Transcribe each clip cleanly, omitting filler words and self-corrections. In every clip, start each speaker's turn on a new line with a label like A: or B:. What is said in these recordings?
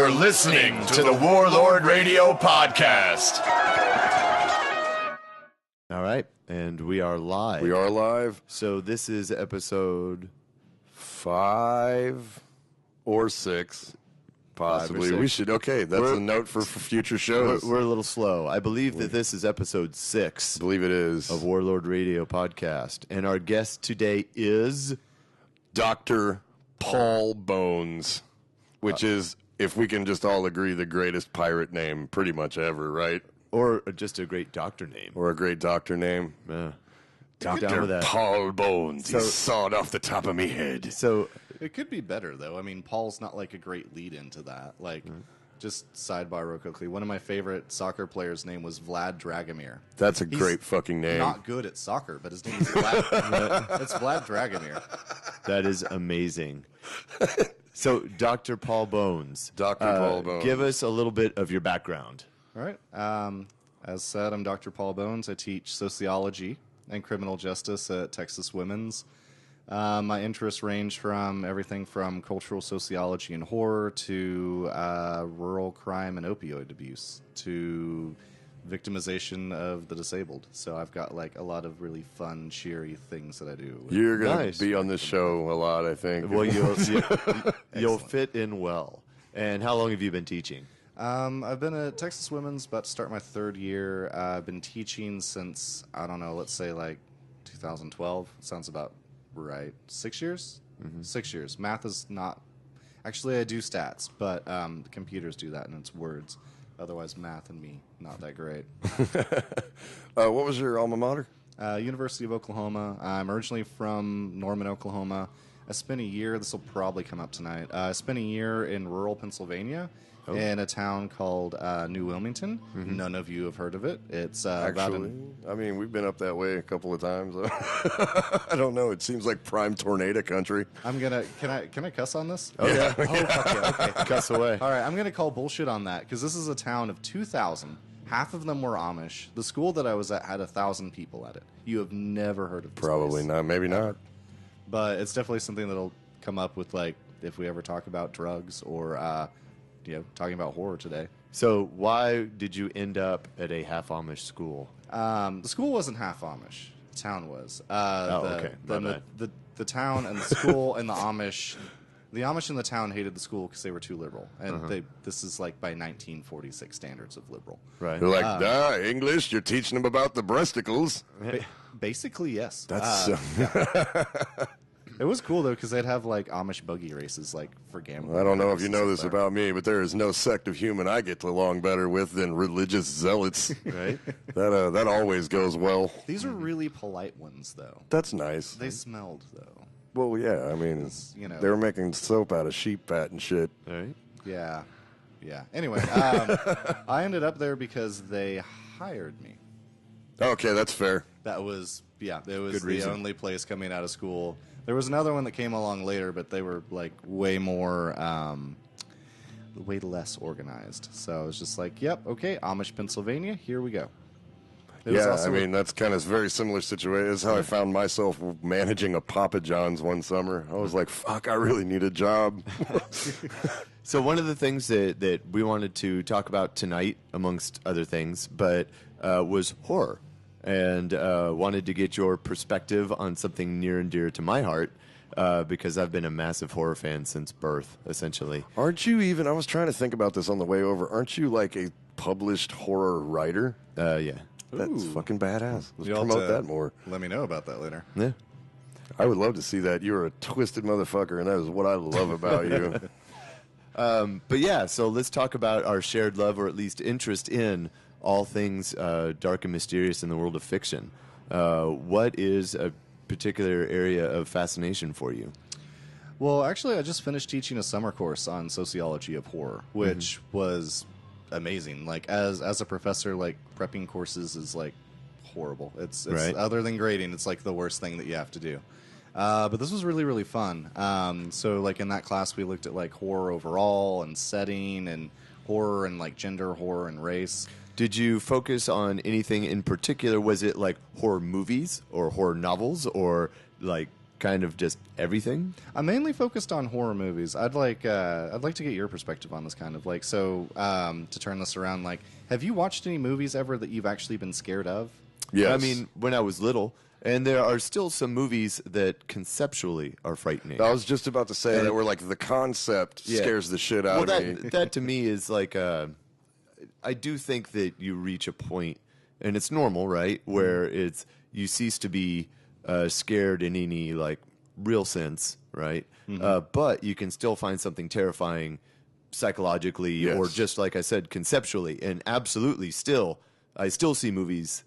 A: You're listening to the Warlord Radio Podcast.
B: All right, and we are live.
C: We are live.
B: So this is episode
C: 5 or 6, possibly.
B: 5 or 6.
C: We should. Okay, that's a note for future shows.
B: We're a little slow. I believe that this is episode 6
C: I believe it is
B: of Warlord Radio Podcast, and our guest today is
C: Dr. Paul Bones, which is, if we can just all agree, the greatest pirate name pretty much ever, right?
B: or just a great doctor name.
C: Or a great doctor name.
B: Down with
C: Dr.
B: that.
C: Paul Bones.
B: So-
C: He sawed off the top of me head.
B: So
D: It could be better, though. I mean, Paul's not like a great lead into that. Like, just sidebar real quickly. One of my favorite soccer players' name was Vlad Dragomir.
C: That's a
D: He's
C: great fucking name.
D: Not good at soccer, but his name is Vlad. It's Vlad Dragomir.
B: that is amazing. So Dr. Paul Bones.
C: Dr. Paul Bones.
B: Give us a little bit of your background.
D: All right. As said, I'm Dr. Paul Bones. I teach sociology and criminal justice at Texas Women's. My interests range from everything from cultural sociology and horror to rural crime and opioid abuse to victimization of the disabled. So I've got like a lot of really fun, cheery things that I do.
C: You're going to
B: Nice.
C: be on this show a lot, I think.
B: Well, you'll fit in well. And how long have you been teaching?
D: I've been at Texas Women's, about to start my 3rd year. I've been teaching since, I don't know, let's say like 2012. Sounds about right. 6 years? 6 years. Math is not... Actually, I do stats, but the computers do that, and it's words. Otherwise, math and me, not that great.
C: What was your alma mater?
D: University of Oklahoma. I'm originally from Norman, Oklahoma. I spent a year, this will probably come up tonight, I spent a year in rural Pennsylvania in a town called New Wilmington. None of you have heard of it. It's
C: Actually, I mean, we've been up that way a couple of times. I don't know. It seems like prime tornado country.
D: I'm gonna. Can I cuss on this?
B: Oh, yeah.
D: Oh, fuck yeah. Okay.
B: Cuss away.
D: All right. I'm gonna call bullshit on that because this is a town of 2,000. Half of them were Amish. The school that I was at had 1,000 people at it. You have never heard of this
C: Probably
D: place.
C: not. Maybe not.
D: But it's definitely something that'll come up with like if we ever talk about drugs or talking about horror today.
B: So why did you end up at a half Amish school?
D: The school wasn't half Amish. The town was.
B: Okay. My bad.
D: The town and the school and the Amish in the town hated the school because they were too liberal, and this is like by 1946 standards of liberal.
B: Right.
C: They're like, English, you're teaching them about the breasticles.
D: Basically, yes.
C: That's
D: It was cool though because they'd have like Amish buggy races, like for gambling.
C: I don't know if you
D: races
C: know
D: up
C: this
D: there.
C: about me, but there is no sect of human I get along better with than religious zealots.
B: Right.
C: That always goes well.
D: These are really polite ones though.
C: That's nice.
D: They smelled though.
C: Well, yeah, I mean,
D: you know.
C: they were making soap out of sheep fat and shit.
B: All right.
D: Yeah. Anyway, I ended up there because they hired me.
C: Okay, that's fair.
D: That was it was
B: Good
D: the
B: reason.
D: only place coming out of school. There was another one that came along later, but they were like way more, way less organized. So I was just like, "Yep, okay, Amish, Pennsylvania, here we go." It was
C: Yeah,
D: also
C: I mean, that's kind of very similar situation. That's how I found myself managing a Papa John's one summer. I was like, fuck, I really need a job.
B: So one of the things that we wanted to talk about tonight, amongst other things, but was horror, and wanted to get your perspective on something near and dear to my heart, because I've been a massive horror fan since birth, essentially.
C: Aren't you even, I was trying to think about this on the way over, aren't you like a published horror writer?
B: Yeah.
C: That's
D: Ooh.
C: fucking badass. Let's
D: You'll have
C: promote
D: to
C: that more.
D: Let me know about that later.
B: Yeah.
C: I would love to see that. You're a twisted motherfucker, and that is what I love about you.
B: But yeah, so let's talk about our shared love, or at least interest in all things dark and mysterious in the world of fiction. What is a particular area of fascination for you?
D: Well, actually, I just finished teaching a summer course on sociology of horror, which was amazing. Like as a professor, like prepping courses is like horrible. It's
B: Right.
D: other than grading, it's like the worst thing that you have to do. But this was really, really fun. So like in that class, we looked at like horror overall and setting and horror and like gender horror and race.
B: Did you focus on anything in particular? Was it like horror movies or horror novels or like kind of just everything?
D: I'm mainly focused on horror movies. I'd like to get your perspective on this kind of like. So to turn this around, like, have you watched any movies ever that you've actually been scared of?
C: Yes.
B: I mean, when I was little, and there are still some movies that conceptually are frightening.
C: I was just about to say that, where like the concept scares the shit out of me.
B: That to me is like I do think that you reach a point, and it's normal, right, where you cease to be scared in any like real sense, right? But you can still find something terrifying psychologically, or just like I said, conceptually, and absolutely I still see movies,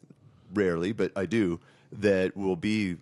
B: rarely, but I do, that will be,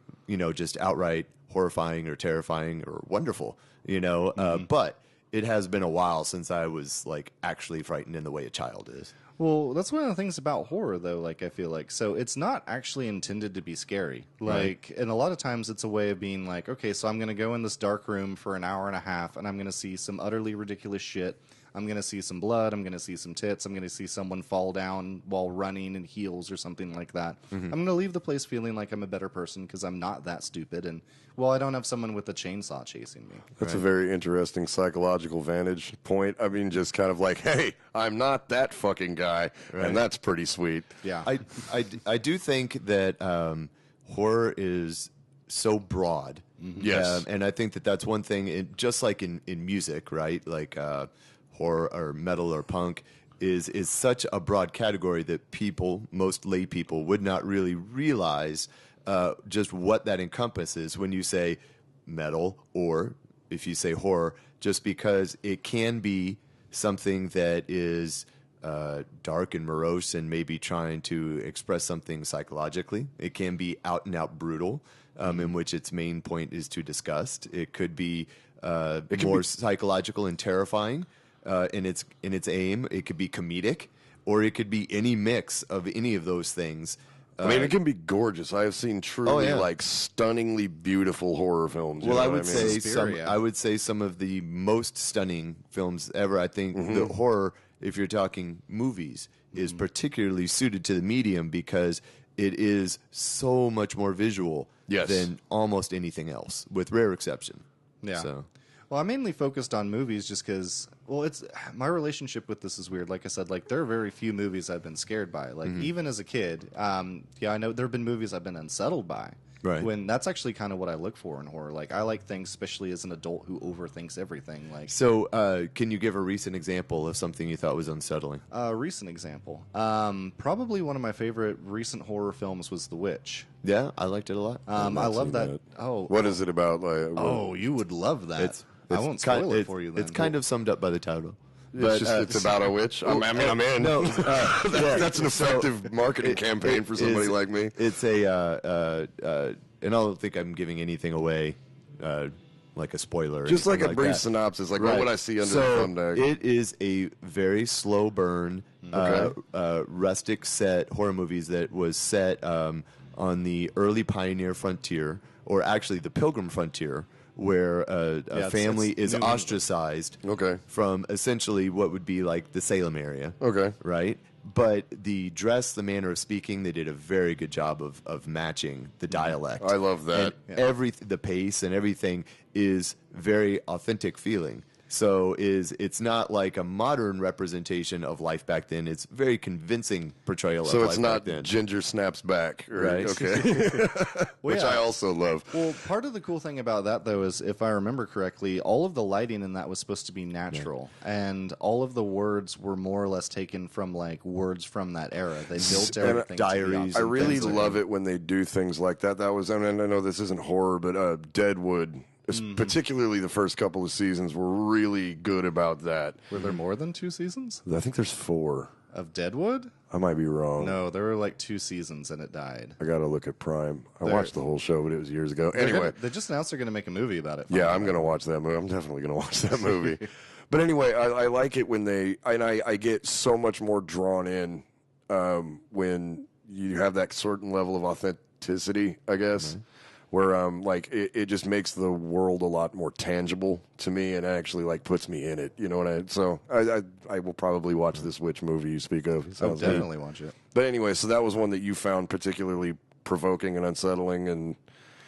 B: just outright horrifying or terrifying or wonderful, but it has been a while since I was like actually frightened in the way a child is.
D: Well, that's one of the things about horror, though, like, I feel like. So it's not actually intended to be scary. Like, and a lot of times it's a way of being like, okay, so I'm going to go in this dark room for an hour and a half, and I'm going to see some utterly ridiculous shit. I'm going to see some blood. I'm going to see some tits. I'm going to see someone fall down while running in heels or something like that. I'm going to leave the place feeling like I'm a better person because I'm not that stupid. And, well, I don't have someone with a chainsaw chasing me.
C: That's a very interesting psychological vantage point. I mean, just kind of like, hey, I'm not that fucking guy, and that's pretty sweet.
D: Yeah.
B: I do think that horror is so broad.
C: Yes.
B: And I think that that's one thing, just like in music, right? Like horror or metal or punk is such a broad category that most lay people would not really realize just what that encompasses when you say metal, or if you say horror, just because it can be something that is dark and morose and maybe trying to express something psychologically. It can be out and out brutal, in which its main point is to disgust. It could be more psychological and terrifying in its aim. It could be comedic, or it could be any mix of any of those things.
C: I mean, it can be gorgeous. I have seen truly like stunningly beautiful horror films.
B: Well, I would say some of the most stunning films ever. I think the horror, if you're talking movies, is particularly suited to the medium because it is so much more visual than almost anything else, with rare exception.
D: Yeah.
B: So.
D: Well, I'm mainly focused on movies just because, my relationship with this is weird. Like I said, like, there are very few movies I've been scared by. Like, even as a kid, I know there have been movies I've been unsettled by.
B: Right.
D: When that's actually kind of what I look for in horror. Like, I like things, especially as an adult who overthinks everything. Like,
B: so, can you give a recent example of something you thought was unsettling?
D: A recent example. Probably one of my favorite recent horror films was The Witch.
B: Yeah, I liked it a lot.
D: I love that. Oh,
C: what is it about? Like,
D: you would love that. I won't spoil it for you then.
B: It's kind of summed up by the title.
C: But it's about a witch. I'm in.
B: No,
C: that's an effective marketing campaign for somebody like me.
B: It's and I don't think I'm giving anything away, like a spoiler.
C: Just like a brief
B: that.
C: synopsis. Like, what would I see under the thumb tag?
B: It is a very slow burn, rustic set horror movies that was set on the early pioneer frontier, or actually the Pilgrim frontier, where a family is ostracized from essentially what would be like the Salem area.
C: Okay.
B: Right? But the dress, the manner of speaking, they did a very good job of matching the dialect.
C: I love that.
B: And the pace and everything is very authentic feeling. So it's not like a modern representation of life back then. It's very convincing portrayal of life back then. So it's not
C: Ginger Snaps Back.
B: Right.
C: Okay. Which I also love.
D: Well, part of the cool thing about that, though, is if I remember correctly, all of the lighting in that was supposed to be natural. And all of the words were more or less taken from, like, words from that era. They built everything.
B: Diaries.
C: I really love it when they do things like that. That was, I mean, I know this isn't horror, but Deadwood, particularly the first couple of seasons, were really good about that.
D: Were there more than 2 seasons?
C: I think there's 4.
D: Of Deadwood?
C: I might be wrong.
D: No, there were like 2 seasons and it died.
C: I got to look at Prime. I watched the whole show, but it was years ago. Anyway.
D: They just announced they're going to make a movie about it.
C: Yeah, I'm going to watch that movie. I'm definitely going to watch that movie. But anyway, I like it when I get so much more drawn in when you have that certain level of authenticity, I guess. Mm-hmm. Where like it just makes the world a lot more tangible to me, and actually like puts me in it. You know what I will probably watch this witch movie you speak of.
D: I'll definitely watch it.
C: But anyway, so that was one that you found particularly provoking and unsettling, and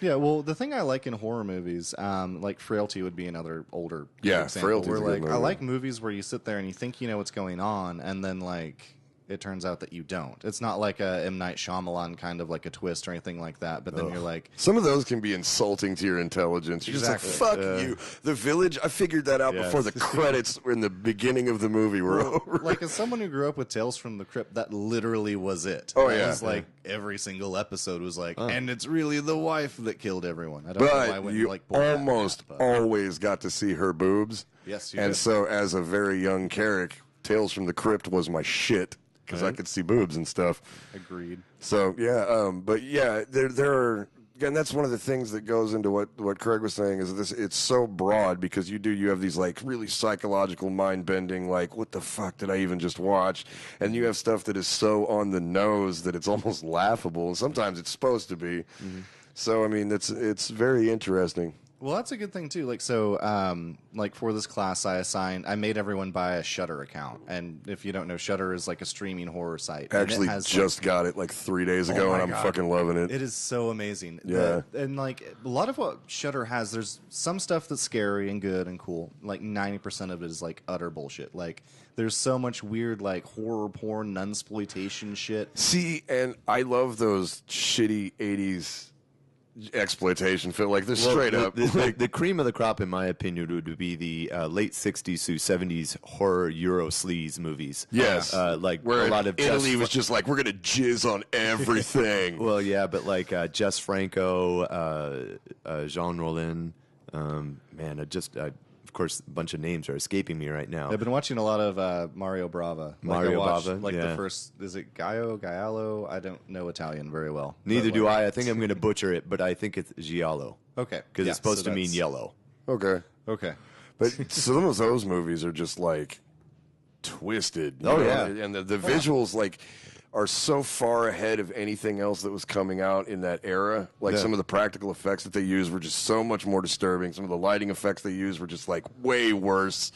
D: Yeah, well, the thing I like in horror movies, like Frailty would be another older
C: Yeah,
D: example.
C: Frailty's
D: Where
C: a good
D: like I
C: movie.
D: like movies where you sit there and you think you know what's going on, and then like it turns out that you don't. It's not like a M. Night Shyamalan kind of like a twist or anything like that. But then you're like,
C: Some of those can be insulting to your intelligence. You're
D: Exactly.
C: just like, fuck you. The Village, I figured that out
B: Yes.
C: before the credits in the beginning of the movie were over.
D: like as someone who grew up with Tales from the Crypt, that literally was it.
C: Oh,
D: That
C: yeah.
D: was like every single episode was like, and it's really the wife that killed everyone. I don't know why I
C: But
D: went
C: you
D: and, like pulled that
C: almost
D: crap, but-
C: always got to see her boobs.
D: Yes, you
C: And
D: did.
C: so as a very young Carrick, Tales from the Crypt was my shit because I could see boobs and stuff.
D: Agreed.
C: So yeah, but yeah, there are. Again, that's one of the things that goes into what Craig was saying is this. It's so broad because you have these like really psychological, mind bending, like what the fuck did I even just watch? And you have stuff that is so on the nose that it's almost laughable, and sometimes it's supposed to be. So I mean, it's very interesting.
D: Well, that's a good thing too. Like so, like for this class, I made everyone buy a Shudder account, and if you don't know, Shudder is like a streaming horror site. And
C: Actually,
D: it has,
C: just got it like 3 days ago,
D: my
C: and I'm
D: God.
C: fucking loving it.
D: it is so amazing.
C: Yeah.
D: And like a lot of what Shudder has, there's some stuff that's scary and good and cool. Like 90% of it is like utter bullshit. Like there's so much weird like horror porn, nunsploitation shit.
C: See, and I love those shitty '80s exploitation film. Like they're straight up.
B: The cream of the crop, in my opinion, would be the late '60s to '70s horror Euro sleaze movies.
C: Yes,
B: like
C: where
B: a lot of
C: Italy
B: Jess
C: was just like, we're gonna jizz on everything.
B: Well, yeah, but like Jess Franco, Jean Rollin, of course, a bunch of names are escaping me right now.
D: I've been watching a lot of Mario Brava.
B: Mario
D: I watched,
B: Bava,
D: like
B: yeah.
D: the first, is it Gallo? I don't know Italian very well.
B: Neither
D: But,
B: do
D: like,
B: I. I think I'm going to butcher it, but I think it's giallo
D: Okay.
B: because
D: Yeah,
B: it's supposed
D: so
B: to mean
D: that's-
B: yellow.
C: Okay,
D: Okay.
C: but some of those movies are just like twisted. you
B: Oh,
C: know?
B: yeah.
C: and the visuals like are so far ahead of anything else that was coming out in that era. Like
B: Yeah.
C: some of the practical effects that they used were just so much more disturbing. Some of the lighting effects they used were just like way worse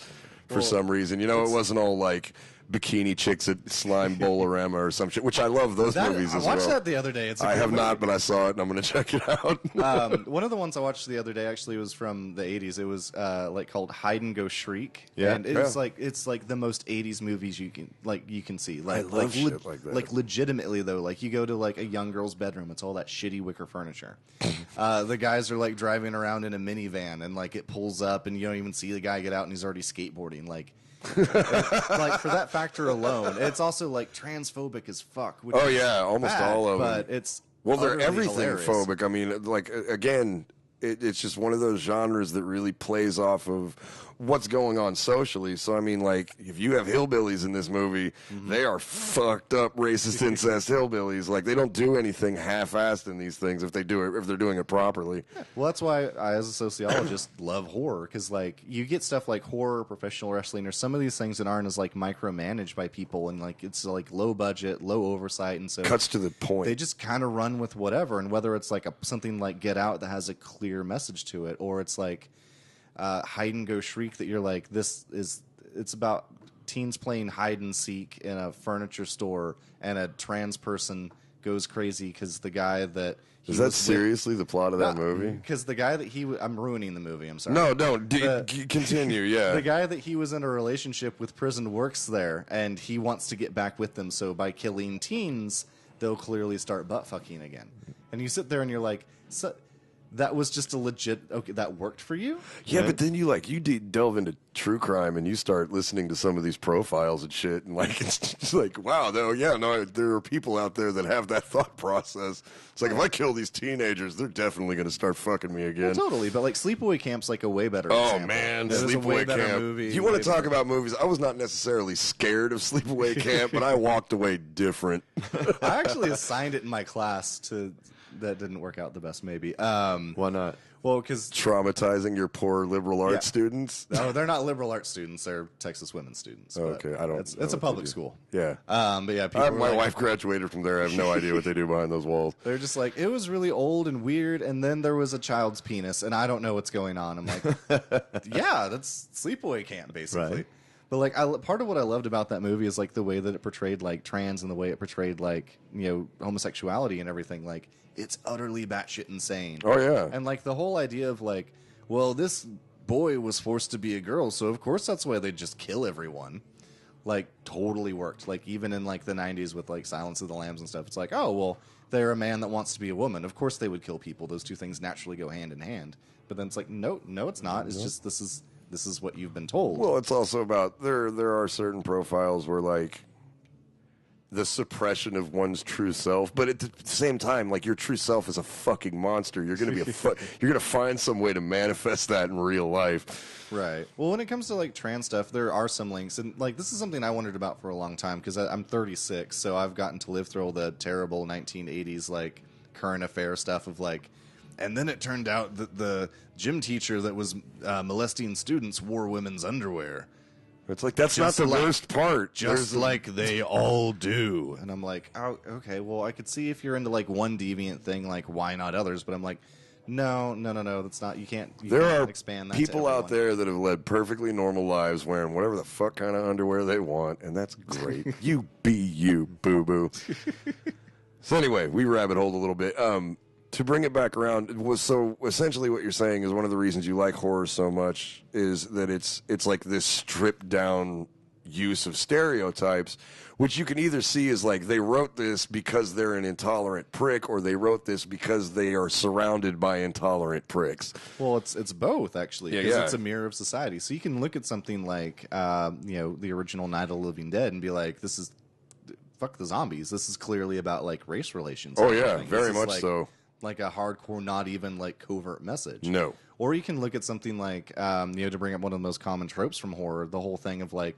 C: for some reason. You know, it wasn't all like bikini chicks at Slime Bowl-orama or some shit, which I love those movies
D: I
C: as
D: watched
C: well.
D: that the other day. It's a
C: I
D: good
C: have
D: movie.
C: not, but I saw it and I'm going to check it out.
D: One of the ones I watched the other day actually was from the 80s. It was like called Hide and Go Shriek.
B: Yeah.
D: And it's like the most 80s movies you can see. Like
C: love shit like that.
D: Like legitimately though, like you go to like a young girl's bedroom, it's all that shitty wicker furniture. The guys are like driving around in a minivan and like it pulls up and you don't even see the guy get out and he's already skateboarding. Like like for that factor alone, it's also like transphobic as fuck. Which
C: Oh,
D: is
C: yeah, almost
D: bad,
C: all of them.
D: But it's
C: Well, they're
D: utterly
C: everything
D: hilarious.
C: phobic. I mean, like again, it's just one of those genres that really plays off of what's going on socially. So I mean, like if you have hillbillies in this movie, they are fucked up racist incest hillbillies. Like they don't do anything half-assed in these things if they're doing it properly.
D: Well, that's why I, as a sociologist, love horror because, like, you get stuff like horror, professional wrestling, or some of these things that aren't as like micromanaged by people, and like it's like low budget, low oversight, and so
C: Cuts to the point.
D: they just kind of run with whatever. And whether it's like something like Get Out that has a clear message to it, or it's like Hide and Go Shriek that you're like, it's about teens playing hide and seek in a furniture store, and a trans person goes crazy because the guy that
C: Is that seriously the plot of that movie?
D: because the guy that I'm ruining the movie. I'm sorry.
C: No, continue. Yeah.
D: The guy that he was in a relationship with prison works there, and he wants to get back with them. So by killing teens, they'll clearly start butt fucking again. And you sit there and you're like, so, that was just a legit. Okay, that worked for you.
C: Yeah, but then you delve into true crime and you start listening to some of these profiles and shit, and like it's just like, wow, there are people out there that have that thought process. It's like if I kill these teenagers, they're definitely going to start fucking me again.
D: Well, totally, but like Sleepaway Camp's like a way better.
C: Oh
D: example.
C: man,
D: It was a way
C: Sleepaway
D: better
C: Camp.
D: movie.
C: You want
D: way
C: to talk
D: better.
C: about movies? I was not necessarily scared of Sleepaway Camp, but I walked away different.
D: I actually assigned it in my class to. That didn't work out the best, maybe.
B: Why not?
D: Well, because
C: Traumatizing your poor liberal arts students.
D: no, they're not liberal arts students; they're Texas women students.
C: Oh,
D: but
C: okay, I don't.
D: It's
C: know
D: a
C: what
D: public
C: they do.
D: school.
C: Yeah.
D: But yeah, people were
C: My
D: like,
C: wife graduated from there. I have no idea what they do behind those walls.
D: they're just like, it was really old and weird, and then there was a child's penis, and I don't know what's going on. I'm like, yeah, that's Sleepaway Camp, basically.
B: Right.
D: But like, part of what I loved about that movie is like the way that it portrayed like trans and the way it portrayed like homosexuality and everything. Like, it's utterly batshit insane.
C: Oh yeah.
D: And like the whole idea of like, well, this boy was forced to be a girl, so of course that's why they just kill everyone. Like, totally worked. Like, even in like the 90s with like Silence of the Lambs and stuff, it's like, oh well, they're a man that wants to be a woman. Of course they would kill people. Those two things naturally go hand in hand. But then it's like, no, it's not. It's just this is what you've been told.
C: Well, it's also about there are certain profiles where like the suppression of one's true self, but at the same time, like your true self is a fucking monster. You're gonna be you're gonna find some way to manifest that in real life.
D: Right. Well, when it comes to like trans stuff, there are some links, and like this is something I wondered about for a long time because I'm 36, so I've gotten to live through all the terrible 1980s like current affair stuff of like. And then it turned out that the gym teacher that was molesting students wore women's underwear.
C: It's like, that's not the worst part.
D: Just like they all do. And I'm like, oh, okay, well, I could see if you're into like one deviant thing, like why not others? But I'm like, no, that's not, you can't expand that.
C: There are people out there that have led perfectly normal lives wearing whatever the fuck kind of underwear they want, and that's great. You be you, boo-boo. So anyway, we rabbit holed a little bit. To bring it back around, so essentially what you're saying is one of the reasons you like horror so much is that it's like this stripped down use of stereotypes, which you can either see as like they wrote this because they're an intolerant prick, or they wrote this because they are surrounded by intolerant pricks.
D: Well, it's both actually, because
C: Yeah.
D: it's a mirror of society. So you can look at something like the original Night of the Living Dead and be like, this is fuck the zombies. This is clearly about like race relations.
C: Oh
D: and
C: yeah,
D: everything.
C: very
D: This is
C: much so.
D: Like a hardcore, not even like covert message.
C: No.
D: Or you can look at something like, to bring up one of the most common tropes from horror, the whole thing of like,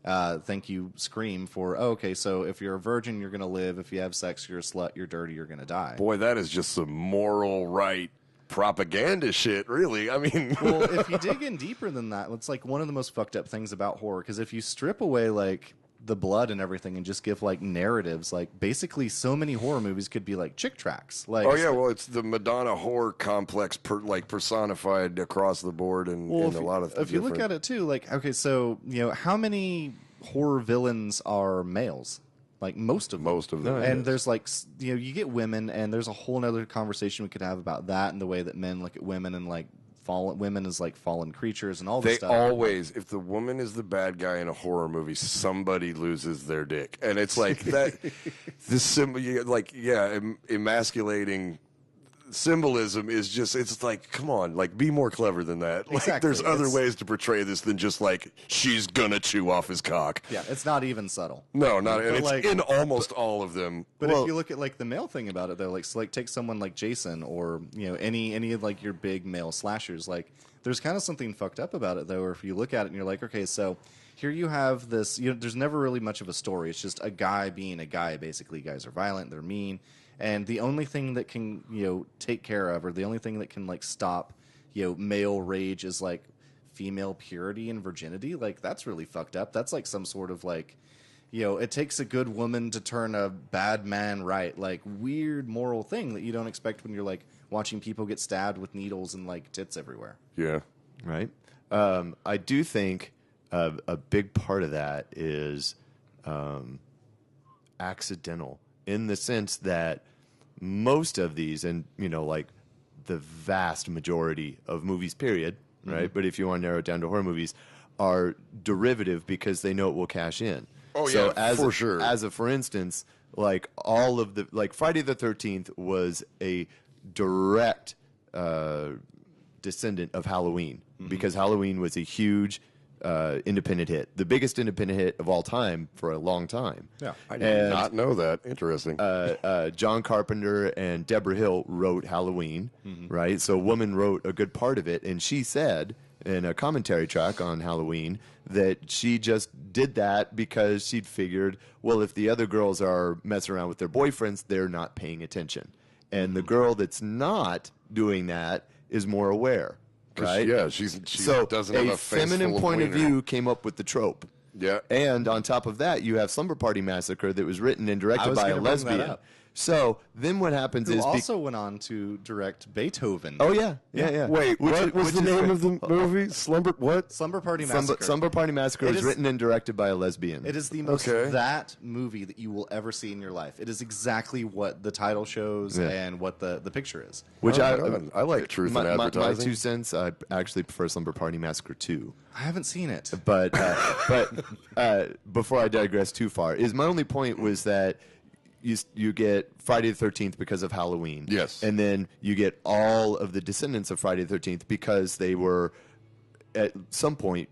D: thank you, Scream, for, okay, so if you're a virgin, you're going to live. If you have sex, you're a slut, you're dirty, you're going to die.
C: Boy, that is just some moral right propaganda shit, really. I mean,
D: Well, if you dig in deeper than that, it's like one of the most fucked up things about horror, because if you strip away like the blood and everything and just give like narratives, like basically so many horror movies could be like chick tracks. Like,
C: oh yeah, well, it's the Madonna horror complex personified across the board, and
D: well,
C: a lot of
D: if you look at it too, like, okay, so how many horror villains are males? Like most of them. And there's like you get women, and there's a whole other conversation we could have about that and the way that men look at women and like women as like fallen creatures and all this stuff.
C: They always, if the woman is the bad guy in a horror movie, somebody loses their dick, and it's like that. This symbol, emasculating symbolism is just, it's like, come on, like, be more clever than that. Like,
D: Exactly.
C: there's other ways to portray this than just like, she's gonna chew off his cock.
D: Yeah, it's not even subtle.
C: No, not, and
D: But,
C: it's
D: like,
C: in almost all of them.
D: But if you look at like the male thing about it, though, like, so, like take someone like Jason or any of like your big male slashers, like there's kind of something fucked up about it though. Or if you look at it and you're like, okay, so here you have this, there's never really much of a story. It's just a guy being a guy. Basically, guys are violent, they're mean, and the only thing that can take care of, or the only thing that can like stop male rage is like female purity and virginity. Like that's really fucked up. That's like some sort of like, it takes a good woman to turn a bad man right. Like weird moral thing that you don't expect when you're like watching people get stabbed with needles and like tits everywhere.
C: Yeah.
B: Right. I do think a big part of that is accidental, in the sense that most of these, and like the vast majority of movies, period, right? But if you want to narrow it down to horror movies, are derivative because they know it will cash in.
C: Oh,
B: so
C: yeah, for sure.
B: For instance, like all of the, like Friday the 13th was a direct descendant of Halloween, because Halloween was a huge independent hit, the biggest independent hit of all time for a long time.
D: Yeah,
C: I did not know that. Interesting.
B: John Carpenter and Deborah Hill wrote Halloween, right? So a woman wrote a good part of it, and she said in a commentary track on Halloween that she just did that because she'd figured, well, if the other girls are messing around with their boyfriends, they're not paying attention. And the girl that's not doing that is more aware, right?
C: Yeah, she
B: So
C: doesn't have a face
B: feminine
C: full of
B: point of
C: wiener.
B: view came up with the trope.
C: Yeah.
B: And on top of that, you have Slumber Party Massacre that was written and directed by a
D: gonna bring that
B: lesbian.
D: up.
B: So then what happens
D: Who
B: is
D: also went on to direct Beethoven.
B: oh yeah.
C: Wait, what was the name of the movie? Slumber
D: Party Massacre.
B: Slumber Party Massacre
D: It
B: is
D: is-
B: written and directed by a lesbian.
D: It is the most
C: Okay.
D: that movie that you will ever see in your life. It is exactly what the title shows
B: Yeah.
D: and what the picture is.
B: Which
C: I like truth in
B: my
C: advertising.
B: 2 cents. I actually prefer Slumber Party Massacre 2.
D: I haven't seen it.
B: But before I digress too far, is my only point was that you get Friday the 13th because of Halloween.
C: Yes.
B: And then you get all of the descendants of Friday the 13th because they were at some point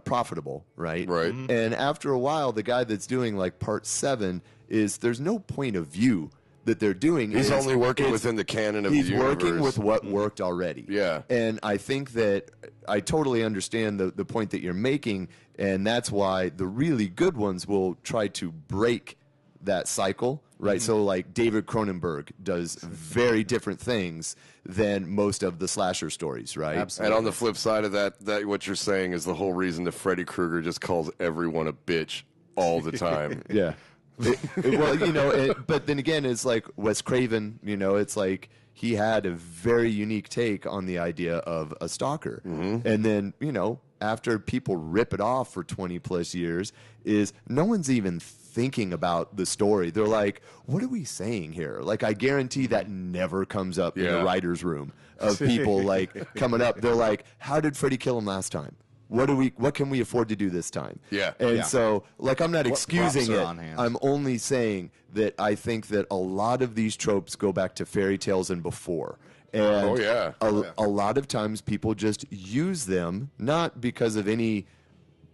B: profitable, right?
C: Right.
B: And after a while, the guy that's doing like part 7 is there's no point of view that they're doing.
C: He's
B: It's-
C: only working
B: it's-
C: within the canon of the
B: He's
C: universe.
B: working with what worked already.
C: Yeah.
B: And I think that I totally understand the point that you're making, and that's why the really good ones will try to break that cycle, right? So like David Cronenberg does very different things than most of the slasher stories, right?
C: And on the flip side of that what you're saying is the whole reason that Freddy Krueger just calls everyone a bitch all the time.
B: Yeah. Well, but then again, it's like Wes Craven, it's like he had a very unique take on the idea of a stalker. And then, after people rip it off for 20 plus years, is no one's even thinking about the story. They're like, what are we saying here? Like, I guarantee that never comes up in the writer's room of people like coming up. They're like, how did Freddy kill him last time? What can we afford to do this time?
C: Yeah.
B: And so, like, I'm not excusing
D: props are
B: it.
D: on hand?
B: I'm only saying that I think that a lot of these tropes go back to fairy tales and before. And a lot of times people just use them, not because of any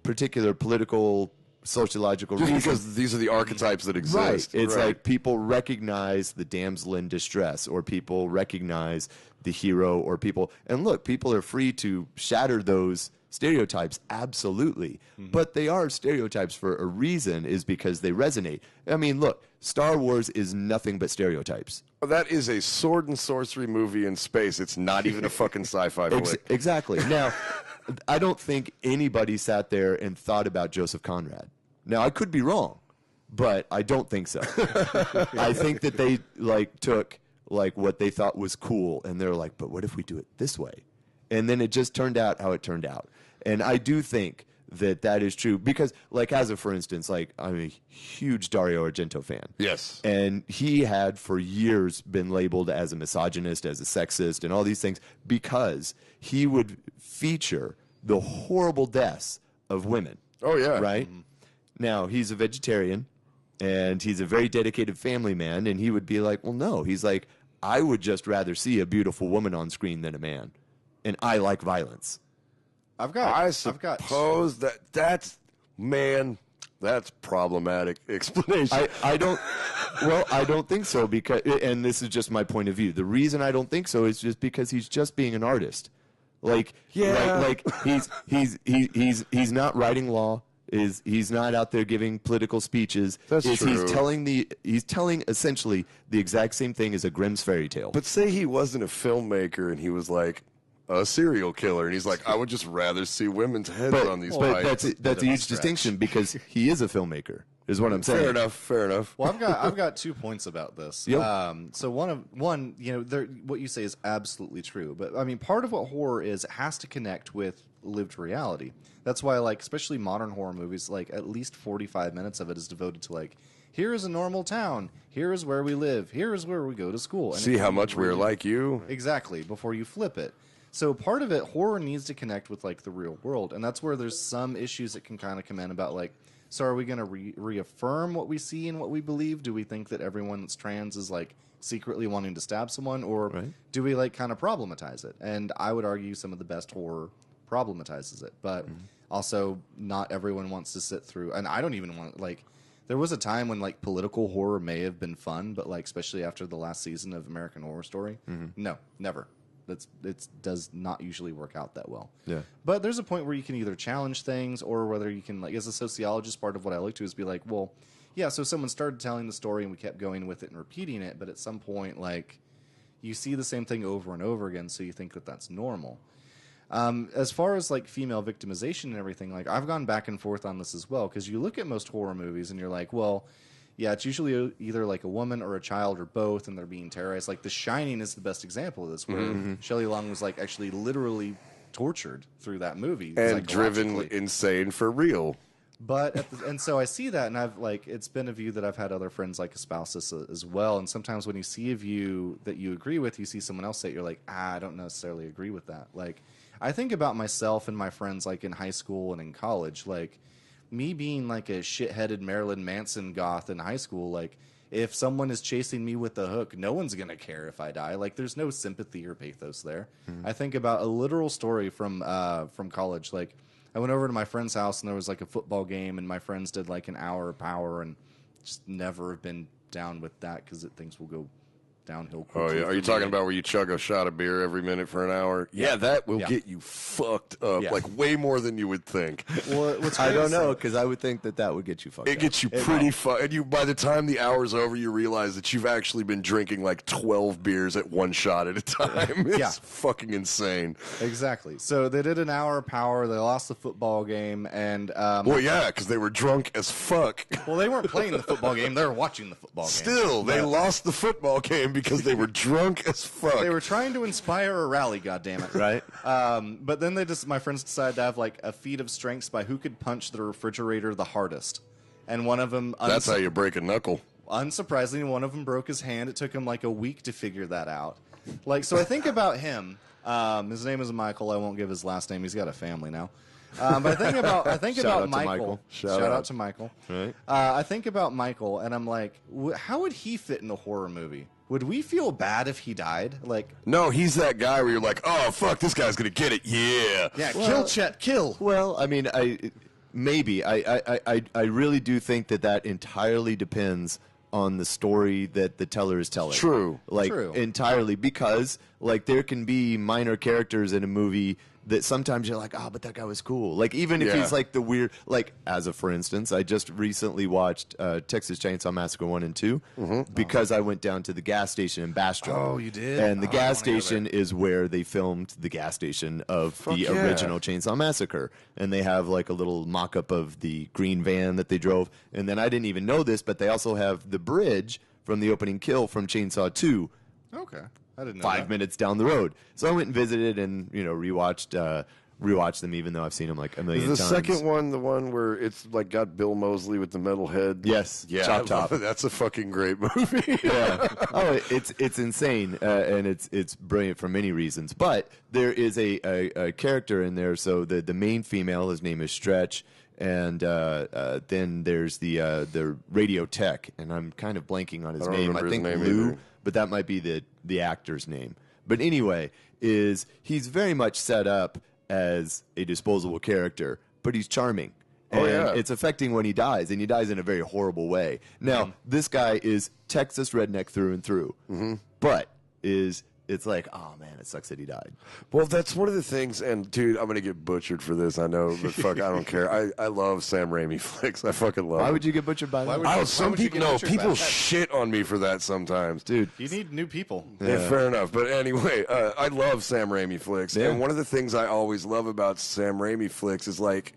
B: particular political, sociological
C: Just
B: reason.
C: because these are the archetypes that exist.
B: Right. It's like people recognize the damsel in distress, or people recognize the hero, or people. And look, people are free to shatter those stereotypes, absolutely. But they are stereotypes for a reason, is because they resonate. I mean, look, Star Wars is nothing but stereotypes.
C: That is a sword and sorcery movie in space. It's not even a fucking sci-fi flick.
B: Exactly. Now, I don't think anybody sat there and thought about Joseph Conrad. Now, I could be wrong, but I don't think so. I think that they took what they thought was cool, and they're like, but what if we do it this way? And then it just turned out how it turned out. And I do think that is true because, as for instance, I'm a huge Dario Argento fan.
C: Yes.
B: And he had for years been labeled as a misogynist, as a sexist, and all these things because he would feature the horrible deaths of women.
C: Oh, yeah.
B: Right? Now, he's a vegetarian, and he's a very dedicated family man, and he would be like, well, no. He's like, I would just rather see a beautiful woman on screen than a man. And I like violence.
C: I suppose that's problematic explanation.
B: I don't think so, because, and this is just my point of view. The reason I don't think so is just because he's just being an artist. He's not writing law. He's not out there giving political speeches.
C: That's true.
B: He's telling essentially the exact same thing as a Grimm's fairy tale.
C: But say he wasn't a filmmaker and he was like a serial killer, and he's like, I would just rather see women's heads on these pipes.
B: That's a huge distinction because he is a filmmaker, is what I'm saying.
C: Fair enough.
D: Well, I've got 2 points about this.
B: Yep.
D: So one, what you say is absolutely true. But I mean, part of what horror is, it has to connect with lived reality. That's why, especially modern horror movies, at least 45 minutes of it is devoted to here is a normal town. Here is where we live. Here is where we go to school. And
C: See how much we're like you.
D: Exactly, before you flip it. So part of it, horror needs to connect with the real world, and that's where there's some issues that can kind of come in about so are we going to reaffirm what we see and what we believe? Do we think that everyone that's trans is secretly wanting to stab someone, or do we kind of problematize it? And I would argue some of the best horror problematizes it, but also not everyone wants to sit through. And I don't even want there was a time when political horror may have been fun, but especially after the last season of American Horror Story, no, never. It does not usually work out that well.
B: Yeah.
D: But there's a point where you can either challenge things, or whether you can, as a sociologist, part of what I like to is be well, yeah, so someone started telling the story and we kept going with it and repeating it, but at some point, you see the same thing over and over again, so you think that that's normal. As far as female victimization and everything, I've gone back and forth on this as well, because you look at most horror movies and you're well, yeah, it's usually either like a woman or a child or both, and they're being terrorized. Like The Shining is the best example of this, where Shelley Long was like actually literally tortured through that movie
C: and driven insane for real.
D: But and so I see that, and I've like it's been a view that I've had other friends like espouse this as well. And sometimes when you see a view that you agree with, you see someone else say it, you're like, I don't necessarily agree with that. Like I think about myself and my friends like in high school and in college, like me being like a shit-headed Marilyn Manson goth in high school. Like if someone is chasing me with a hook, no one's gonna care if I die. Like there's no sympathy or pathos there. I think about a literal story from college, like. I went over to my friend's house and there was like a football game and my friends did like an hour of power and just never have been down with that because things will go downhill quickly.
C: Oh, yeah. Are you talking about where you chug a shot of beer every minute for an hour? Yeah, that will get you fucked up, like way more than you would think.
B: Well, I don't know, because I would think that would get you fucked up.
C: It gets you pretty fucked. And you, by the time the hour's over, you realize that you've actually been drinking like 12 beers at one shot at a time. It's fucking insane.
D: Exactly. So they did an hour of power. They lost the football game. And
C: well, yeah, because they were drunk as fuck.
D: Well, they weren't playing the football game. They were watching the football game.
C: Still, they lost the football game because they were drunk as fuck.
D: They were trying to inspire a rally, goddammit.
B: Right?
D: But then my friends decided to have like a feat of strengths by who could punch the refrigerator the hardest. And one of them...
C: That's how you break a knuckle.
D: Unsurprisingly, one of them broke his hand. It took him like a week to figure that out. Like, so I think about him. His name is Michael. I won't give his last name. He's got a family now. But I think about Michael. Shout out to Michael.
B: Right.
D: I think about Michael, and I'm like, how would he fit in a horror movie? Would we feel bad if he died? Like,
C: no, he's that guy where you're like, oh fuck, this guy's gonna get it. Yeah,
D: kill Chet, kill.
B: Well, I mean, I really do think that entirely depends on the story that the teller is telling.
C: True.
B: Entirely, because like there can be minor characters in a movie that sometimes you're like, but that guy was cool. Like even if he's like the weird, like for instance, I just recently watched Texas Chainsaw Massacre 1 and 2 because I went down to the gas station in Bastrop.
D: Oh, you did?
B: And the gas station is where they filmed the gas station of the original Chainsaw Massacre. And they have like a little mock-up of the green van that they drove. And then I didn't even know this, but they also have the bridge from the opening kill from Chainsaw 2.
D: Okay. I didn't know
B: 5 minutes down the road. So I went and visited and, rewatched them, even though I've seen them like a million times.
C: Is the second one the one where it's like got Bill Moseley with the metal head?
B: Yes.
C: Yeah.
B: Chop Top.
C: That's a fucking great movie.
B: Yeah. Oh, it's insane, and it's brilliant for many reasons. But there is a character in there. So the main female, his name is Stretch. And then there's the radio tech, and I'm kind of blanking on his name. I think Lou, but that might be the actor's name. But anyway, he's very much set up as a disposable character, but he's charming. And it's affecting when he dies, and he dies in a very horrible way. Now, this guy is Texas redneck through and through, but it's like, oh man, it sucks that he died.
C: Well, that's one of the things, and dude, I'm gonna get butchered for this. I know, but fuck, I don't care. I love Sam Raimi flicks. I fucking love.
B: Why
C: them.
B: would you get butchered by that?
C: Some people shit on me for that sometimes,
B: dude.
D: You need new people.
C: Yeah, fair enough. But anyway, I love Sam Raimi flicks, and one of the things I always love about Sam Raimi flicks is like,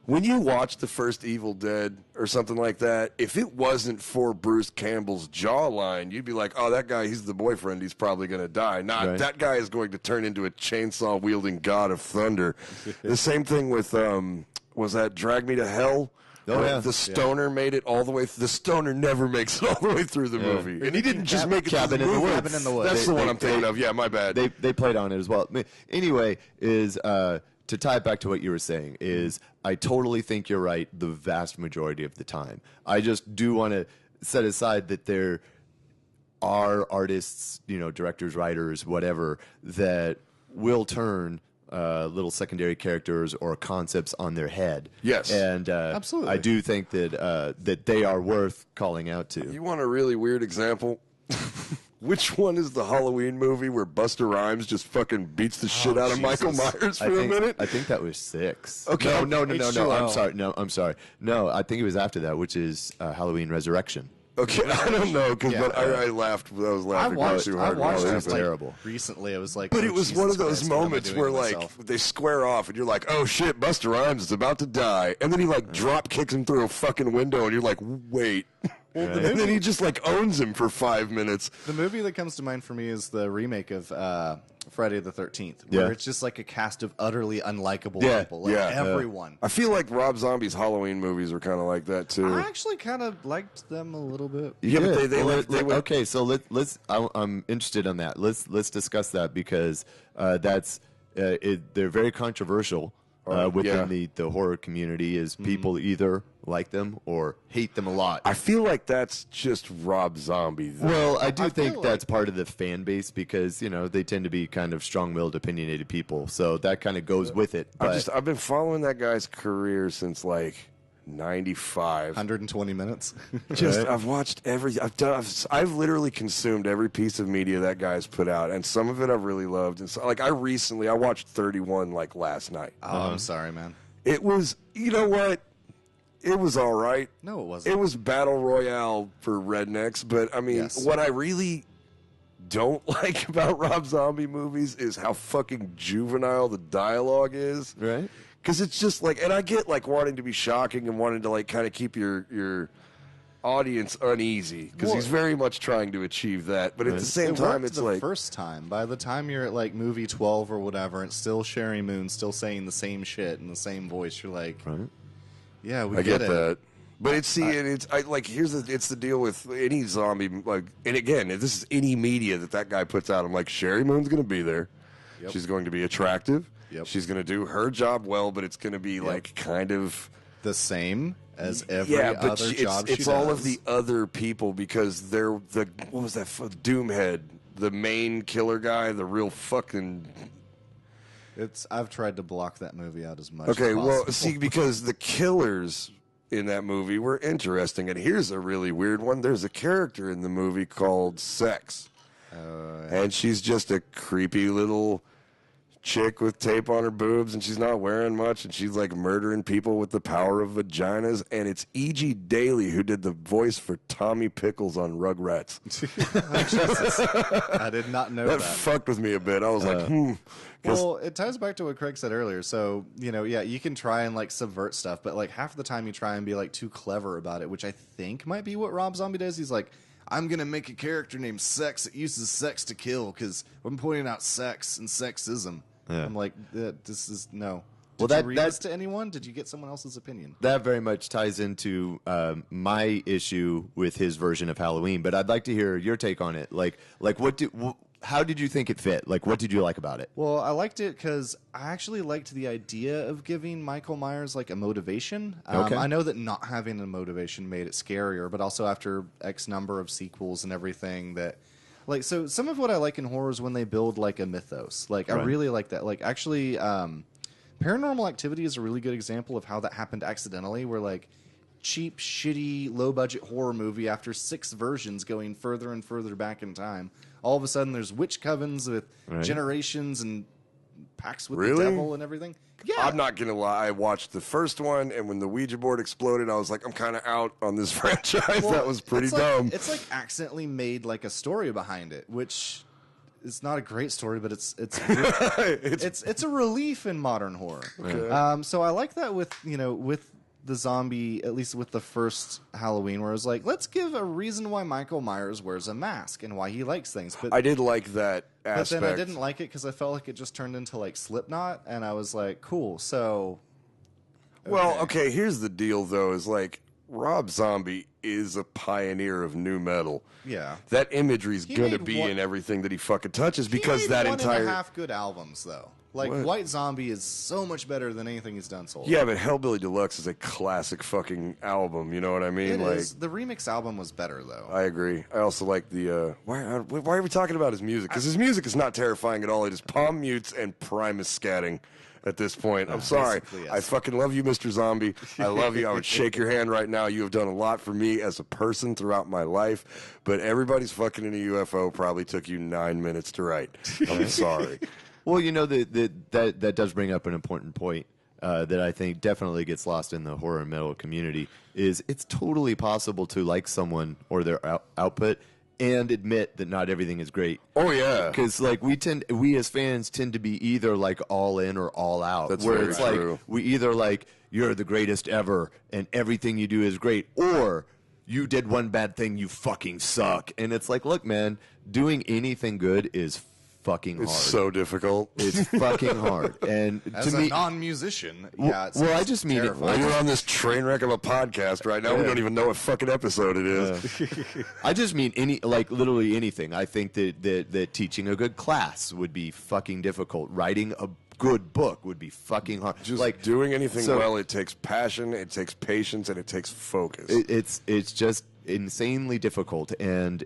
C: when you watch the first Evil Dead or something like that, if it wasn't for Bruce Campbell's jawline, you'd be like, oh, that guy, he's the boyfriend, he's probably going to die. That guy is going to turn into a chainsaw-wielding god of thunder. The same thing with, was that Drag Me to Hell?
B: Oh, yeah.
C: The stoner made it all the way through. The stoner never makes it all the way through the movie. And he didn't just make it through the movie.
D: Cabin in the Woods.
C: That's the one I'm thinking of. Yeah, my bad.
B: They played on it as well. Anyway, to tie it back to what you were saying, is I totally think you're right the vast majority of the time. I just do want to set aside that there are artists, directors, writers, whatever, that will turn little secondary characters or concepts on their head.
C: Yes.
B: And
D: absolutely.
B: I do think that they are worth calling out to.
C: You want a really weird example? Which one is the Halloween movie where Busta Rhymes just fucking beats the shit out of Michael Myers for a minute?
B: I think that was 6.
C: Okay.
B: No. I'm sorry. No, I think it was after that, which is Halloween Resurrection.
C: Okay, I don't know, but I laughed. I was laughing too hard.
D: I watched
B: it was
D: terrible. Recently, I was like,
C: but it was one of those moments where like they square off, and you're like, oh shit, Busta Rhymes is about to die, and then he like drop kicks him through a fucking window, and you're like, wait. And then he just like owns him for 5 minutes.
D: The movie that comes to mind for me is the remake of Friday the 13th, where it's just like a cast of utterly unlikable people. Like everyone.
C: I feel like Rob Zombie's Halloween movies are kind of like that too.
D: I actually kind of liked them a little bit.
C: Yeah, but they went.
B: Okay, so let's. I'm interested on that. Let's discuss that because they're very controversial within the horror community. Is people either like them or hate them a lot.
C: I feel like that's just Rob Zombie, though.
B: Well, I do think that's part of the fan base because they tend to be kind of strong-willed, opinionated people. So that kind of goes with it. But
C: I've been following that guy's career since like 95.
D: 120 minutes.
C: I've watched I've literally consumed every piece of media that guy's put out, and some of it I've really loved. And so, like I watched 31 like last night.
D: Oh, I'm sorry, man.
C: It was, you know what? It was all right.
D: No, it wasn't.
C: It was battle royale for rednecks, but I mean, what I really don't like about Rob Zombie movies is how fucking juvenile the dialogue is.
B: Right.
C: Because it's just like, and I get like wanting to be shocking and wanting to like kind of keep your audience uneasy because he's very much trying to achieve that. But at the same time, it's like
D: first time. By the time you're at like movie 12 or whatever, it's still Sherry Moon still saying the same shit in the same voice. You're like, yeah, I get it.
C: That. But it's the deal with any zombie, like, and again, this is any media that guy puts out. I'm like, Sherry Moon's going to be there. Yep. She's going to be attractive. Yep. She's going to do her job well, but it's going to be like kind of
D: the same as every other job she does.
C: It's all of the other people because they're what was that? Doomhead, the main killer guy, the real fucking.
D: I've tried to block that movie out as much.
C: Okay,
D: as
C: well, see, because the killers in that movie were interesting, and here's a really weird one. There's a character in the movie called Sex, and she's just a creepy little chick with tape on her boobs, and she's not wearing much, and she's like murdering people with the power of vaginas. And it's E.G. Daily who did the voice for Tommy Pickles on Rugrats.
D: I did not know that.
C: That fucked with me a bit. I was like,
D: Well, it ties back to what Craig said earlier. So, you can try and like subvert stuff, but like half the time you try and be like too clever about it, which I think might be what Rob Zombie does. He's like, I'm going to make a character named Sex that uses sex to kill because I'm pointing out sex and sexism. Yeah. I'm like, this is no. Did you read this to anyone? Did you get someone else's opinion?
B: That very much ties into my issue with his version of Halloween, but I'd like to hear your take on it. How did you think it fit? Like, what did you like about it?
D: Well, I liked it because I actually liked the idea of giving Michael Myers like a motivation. I know that not having a motivation made it scarier, but also after X number of sequels and everything that. Like, so some of what I like in horror is when they build like a mythos. Like, I really like that. Like, actually, Paranormal Activity is a really good example of how that happened accidentally, where like cheap, shitty, low-budget horror movie after 6 versions going further and further back in time, all of a sudden there's witch covens with generations and pacts with the devil and everything. Yeah.
C: I'm not going to lie. I watched the first one, and when the Ouija board exploded, I was like, I'm kind of out on this franchise. That was pretty dumb.
D: It's like accidentally made like a story behind it, which is not a great story, but it's a relief in modern horror. Okay. So I like that with the zombie, at least with the first Halloween, where it was like, let's give a reason why Michael Myers wears a mask and why he likes things. But
C: I did like that aspect.
D: But then I didn't like it because I felt like it just turned into like Slipknot, and I was like, cool. So,
C: well, okay. Here's the deal, though: is like Rob Zombie is a pioneer of nu metal.
D: Yeah,
C: that imagery is going to be in everything that he fucking touches because that entire
D: 1.5 good albums though. Like, White Zombie is so much better than anything he's done so far.
C: Yeah, but Hellbilly Deluxe is a classic fucking album. You know what I mean?
D: It is. The remix album was better, though.
C: I agree. I also like the... why are we talking about his music? Because his music is not terrifying at all. It is palm mutes and Primus scatting at this point. I'm sorry. Yes. I fucking love you, Mr. Zombie. I love you. I would shake your hand right now. You have done a lot for me as a person throughout my life. But everybody's fucking in a UFO probably took you 9 minutes to write. I'm sorry.
B: Well, that does bring up an important point that I think definitely gets lost in the horror metal community. Is it's totally possible to like someone or their output and admit that not everything is great.
C: Oh yeah,
B: because like we as fans tend to be either like all in or all out.
C: That's
B: where
C: very
B: it's
C: true.
B: like we either like you're the greatest ever and everything you do is great, or you did one bad thing, you fucking suck. And it's like, look, man, doing anything good is fucking hard.
C: It's so difficult.
B: It's fucking hard. And
D: As
B: to
D: a
B: me,
D: non-musician,
B: well, I just mean it.
C: Well, you're on this train wreck of a podcast right now. We don't even know what fucking episode it is.
B: I just mean literally anything. I think that teaching a good class would be fucking difficult. Writing a good book would be fucking hard.
C: Just
B: like
C: doing anything well, it takes passion, it takes patience, and it takes focus.
B: It's just insanely difficult. And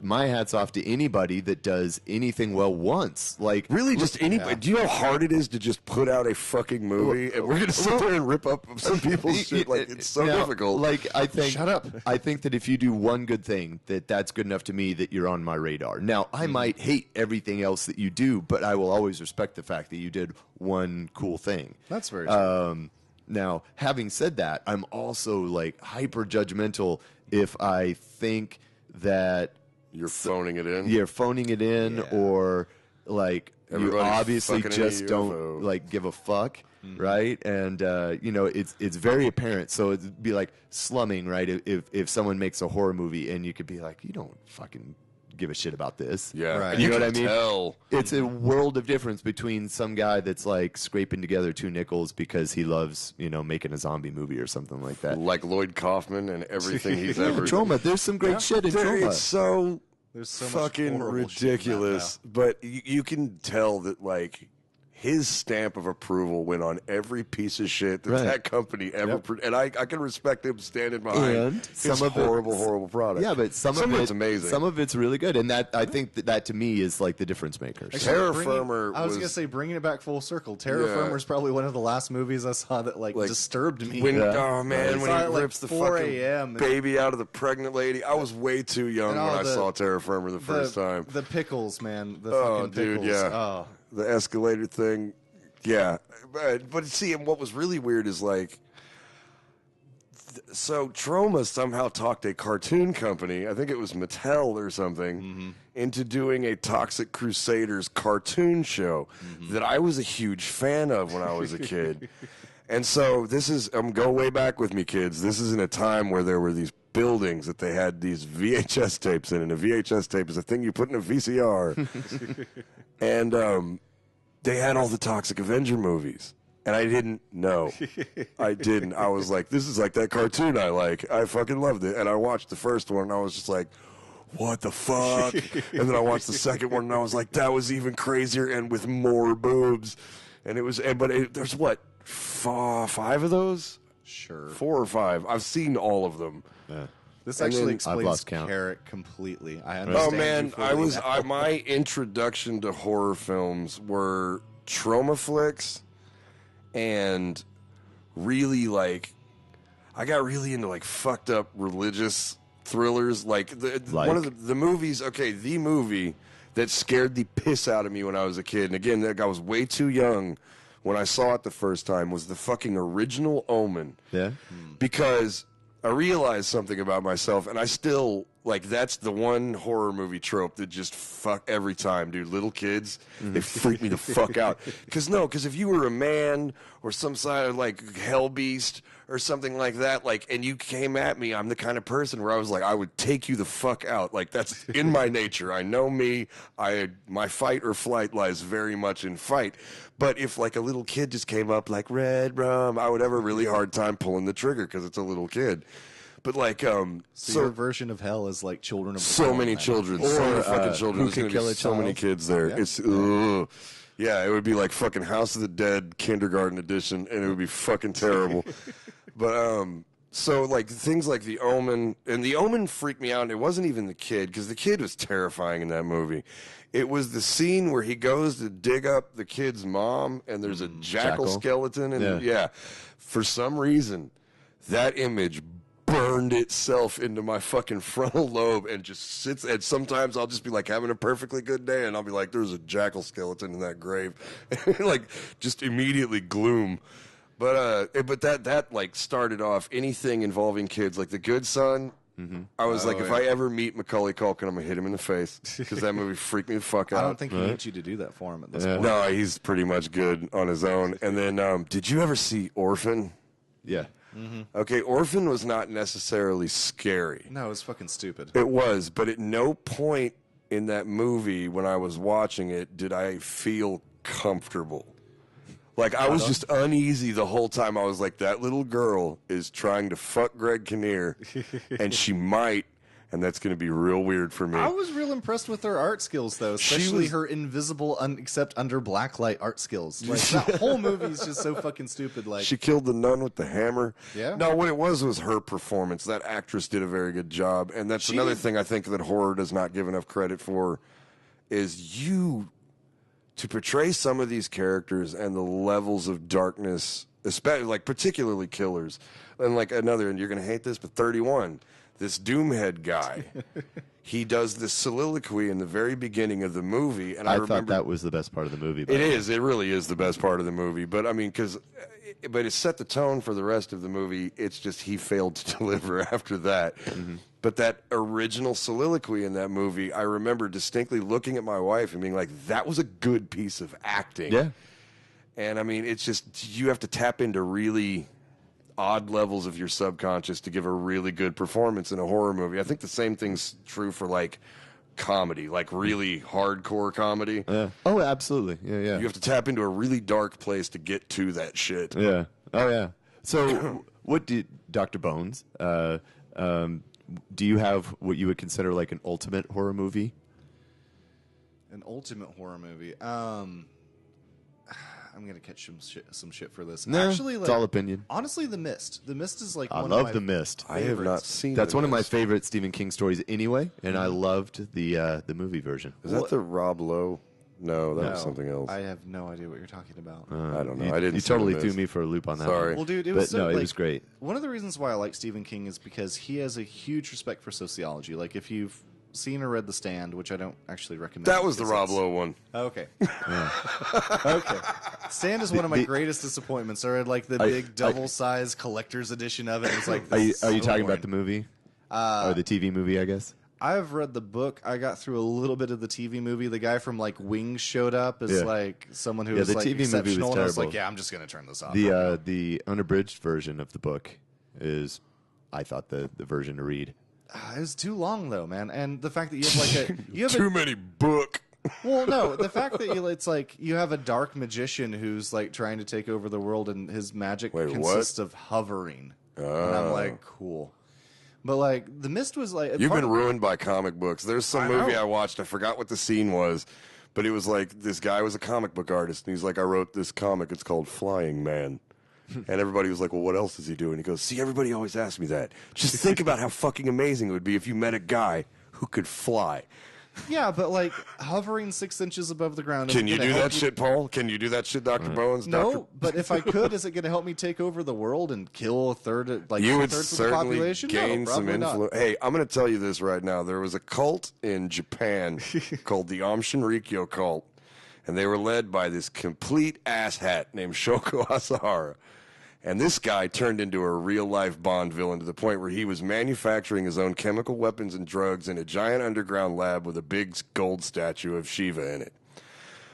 B: my hat's off to anybody that does anything well once. Like
C: really, just anybody. Do you know how hard it is to just put out a fucking movie? And we're gonna sit there and rip up some people's shit. Like it's so difficult.
B: Like I think.
D: Shut up.
B: I think that if you do one good thing, that's good enough to me that you're on my radar. Now I might hate everything else that you do, but I will always respect the fact that you did one cool thing.
D: That's very true.
B: Now, having said that, I'm also like hyper judgmental if I think that
C: You're phoning it in.
B: you're phoning it in, or like you
C: Everybody's
B: obviously
C: fucking in a
B: just don't
C: UFO.
B: like give a fuck, right? And it's very apparent. So it'd be like slumming, right? If someone makes a horror movie and you could be like, you don't fucking give a shit about this.
C: Yeah,
D: Right.
C: and
B: You know
C: can
B: what I mean?
C: Tell.
B: It's a world of difference between some guy that's like scraping together 2 nickels because he loves, making a zombie movie or something like that.
C: Like Lloyd Kaufman and everything he's ever.
B: Trauma. There's some great shit in Trauma.
C: It's so
D: There's so much
C: fucking
D: horrible shit in that
C: ridiculous, but you can tell that like his stamp of approval went on every piece of shit that
B: Right.
C: that company ever. And I can respect him standing behind
B: And
C: his
B: some of it-
C: horrible product.
B: Yeah, but some of
C: it's amazing.
B: Some of it's really good, and that I think that to me is like the difference maker. So-
C: Terror
D: Bringing-
C: Firmer
D: I was
C: was-
D: gonna say, bringing it back full circle. Terror
C: Yeah.
D: Firmer is probably one of the last movies I saw that like disturbed me.
C: When,
B: Yeah.
C: Oh man,
D: I
C: when
D: saw
C: he
D: it, like,
C: rips the
D: 4
C: fucking
D: a.m.
C: baby out of the pregnant lady, I was way too young
D: And
C: when
D: all
C: I
D: the-
C: saw Terror Firmer the first time.
D: The pickles, man. The
C: Oh,
D: fucking
C: dude,
D: pickles.
C: yeah.
D: Oh.
C: The escalator thing, yeah. But see, and what was really weird is like, so Troma somehow talked a cartoon company, I think it was Mattel or something, into doing a Toxic Crusaders cartoon show that I was a huge fan of when I was a kid. And so this is, go way back with me, kids. This is in a time where there were these buildings that they had these VHS tapes in, and a VHS tape is a thing you put in a VCR. And they had all the Toxic Avenger movies. And I didn't know. I didn't. I was like, this is like that cartoon I like. I fucking loved it. And I watched the first one, and I was just like, what the fuck? And then I watched the second one, and I was like, that was even crazier and with more boobs. And it was, there's what, 5 of those?
D: Sure.
C: 4 or 5. I've seen all of them.
D: This
C: And
D: actually
C: then-
B: I've
D: explains
B: lost count.
D: Carrot completely. I
C: Oh
D: understand.
C: man,
D: you fully now.
C: my introduction to horror films were trauma flicks, and really I got really into like fucked up religious thrillers. Like one of the movies. Okay, the movie that scared the piss out of me when I was a kid, and again, I was way too young when I saw it the first time, was the fucking original Omen.
B: Yeah.
C: Because I realized something about myself, and I still, like, that's the one horror movie trope that just fuck every time, dude. Little kids, they freak me the fuck out. Because if you were a man or some sort of, like, hell beast or something like that, like, and you came at me, I'm the kind of person where I was like, I would take you the fuck out. Like, that's in my nature. I know me. My fight or flight lies very much in fight. But if, like, a little kid just came up like red rum, I would have a really hard time pulling the trigger because it's a little kid. But, like,
D: So your version of hell is like Children of the
C: so
D: Corn,
C: many
D: man.
C: children, so many fucking children.
B: Who
C: There's
B: Could
C: gonna
B: Kill
C: be
B: a
C: so many
B: Child?
C: kids there.
D: Yeah.
C: It's yeah, it would be like fucking House of the Dead kindergarten edition, and it would be fucking terrible. But so like things like The Omen, and The Omen freaked me out. And it wasn't even the kid, because the kid was terrifying in that movie. It was the scene where he goes to dig up the kid's mom, and there's a jackal skeleton, and yeah, for some reason, that image burned itself into my fucking frontal lobe and just sits. And sometimes I'll just be like having a perfectly good day, and I'll be like, "There's a jackal skeleton in that grave," like just immediately gloom. But that like started off anything involving kids, like The Good Son. I was like, if I ever meet Macaulay Culkin, I'm gonna hit him in the face, because that movie freaked me the fuck out.
D: I don't think he needs you to do that for him at this point.
C: No, he's pretty much good on his own. And then, did you ever see Orphan?
B: Yeah.
C: Okay, Orphan was not necessarily scary.
D: No, it's fucking stupid.
C: It was, but at no point in that movie when I was watching it did I feel comfortable. Like, I was just uneasy the whole time. I was like, that little girl is trying to fuck Greg Kinnear, and she might, and that's going to be real weird for me.
D: I was real impressed with her art skills, though, especially her invisible, except under blacklight art skills. Like, that whole movie is just so fucking stupid. Like,
C: she killed the nun with the hammer.
D: Yeah.
C: No, what it was her performance. That actress did a very good job, and that's another thing I think that horror does not give enough credit for, is to portray some of these characters and the levels of darkness, especially like particularly killers, and like another, and you're going to hate this, but 31, this Doomhead guy, he does this soliloquy in the very beginning of the movie, and I
B: thought
C: remember
B: that was the best part of the movie.
C: it is. It really is the best part of the movie. But I mean, but it set the tone for the rest of the movie. It's just he failed to deliver after that. Mm-hmm. But that original soliloquy in that movie, I remember distinctly looking at my wife and being like, "That was a good piece of acting."
B: Yeah.
C: And I mean, it's just you have to tap into really odd levels of your subconscious to give a really good performance in a horror movie. I think the same thing's true for like comedy, like really hardcore comedy.
B: Yeah. Oh, absolutely. Yeah.
C: You have to tap into a really dark place to get to that shit.
B: Yeah. Oh, yeah. So, what did Dr. Bones? Do you have what you would consider like an ultimate horror movie?
D: An ultimate horror movie. I'm gonna catch some shit for this.
B: No,
D: Actually, like,
B: it's all opinion.
D: Honestly, The Mist. The Mist is like
B: I
D: one
B: love
D: of my
B: The Mist.
C: I have not seen.
B: That's
C: The
B: one of my
C: Mist.
B: favorite Stephen King stories anyway, and I loved the movie version.
C: Is that the Rob Lowe? No, that was something else.
D: I have no idea what you're talking about.
C: I don't know.
B: You,
C: I didn't.
B: You
C: see
B: totally
C: The
B: threw
C: Mist.
B: me for a loop on that.
C: Sorry.
B: One.
D: Well, dude, it
B: But
D: was
B: no,
D: like,
B: it was great.
D: One of the reasons why I like Stephen King is because he has a huge respect for sociology. Like, if you've seen or read The Stand, which I don't actually recommend.
C: That was the
D: because
C: Rob
D: it's-
C: Lowe one.
D: Okay. Okay. Stand is one of my greatest disappointments. I read like the big double-sized collector's edition of it. It's like,
B: Are you
D: this is so
B: talking
D: boring.
B: about the movie or the TV movie? I guess.
D: I've read the book. I got through a little bit of the TV movie. The guy from like Wings showed up as
B: Yeah.
D: like someone who
B: Yeah,
D: was
B: the
D: like
B: TV movie was
D: exceptional. And I was like,
B: terrible.
D: yeah, I'm just gonna turn this off.
B: The unabridged version of the book is, I thought, the version to read.
D: It was too long though, man. And the fact that you have like you have
C: Too many book.
D: well, no, the fact that it's like you have a dark magician who's like trying to take over the world, and his magic
C: Wait, what?
D: consists of hovering. And I'm like, cool. But like The Mist was like
C: You've been ruined by comic books. There's some
D: I
C: movie
D: know.
C: I watched. I forgot what the scene was, but it was like this guy was a comic book artist, and he's like, I wrote this comic. It's called Flying Man. And everybody was like, well, what else does he do? And he goes, see, everybody always asks me that. Just think about how fucking amazing it would be if you met a guy who could fly.
D: Yeah, but like hovering 6 inches above the ground.
C: Can
D: isn't
C: you
D: gonna
C: do
D: help
C: that shit, Paul? Can you do that shit, Dr. Bones?
D: No,
C: Dr.
D: but if I could, is it going to help me take over the world and kill a third, like
C: You would
D: two-thirds of the
C: certainly
D: population?
C: gain
D: No,
C: some
D: probably not.
C: influence. Hey, I'm going to tell you this right now. There was a cult in Japan called the Aum Shinrikyo cult, and they were led by this complete asshat named Shoko Asahara. And this guy turned into a real-life Bond villain to the point where he was manufacturing his own chemical weapons and drugs in a giant underground lab with a big gold statue of Shiva in it.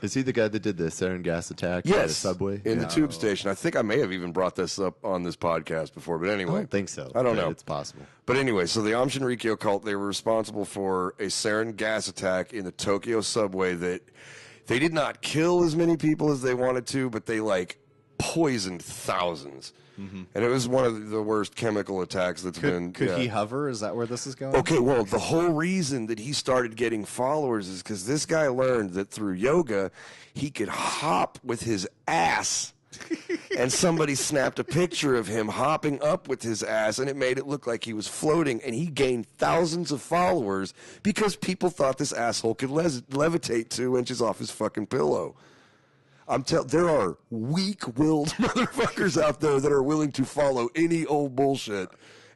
B: Is he the guy that did the sarin gas attack at the subway?
C: in the tube station. I think I may have even brought this up on this podcast before, but
B: I
C: anyway.
B: don't think so.
C: I don't
B: but
C: know.
B: It's possible.
C: But anyway, so the Aum Shinrikyo cult, they were responsible for a sarin gas attack in the Tokyo subway that they did not kill as many people as they wanted to, but they like poisoned thousands. Mm-hmm. And it was one of the worst chemical attacks that's been.
D: Could
C: yeah.
D: he hover? Is that where this is going?
C: Okay, well, the whole reason that he started getting followers is because this guy learned that through yoga, he could hop with his ass. And somebody snapped a picture of him hopping up with his ass, and it made it look like he was floating, and he gained thousands of followers because people thought this asshole could levitate 2 inches off his fucking pillow. There are weak-willed motherfuckers out there that are willing to follow any old bullshit,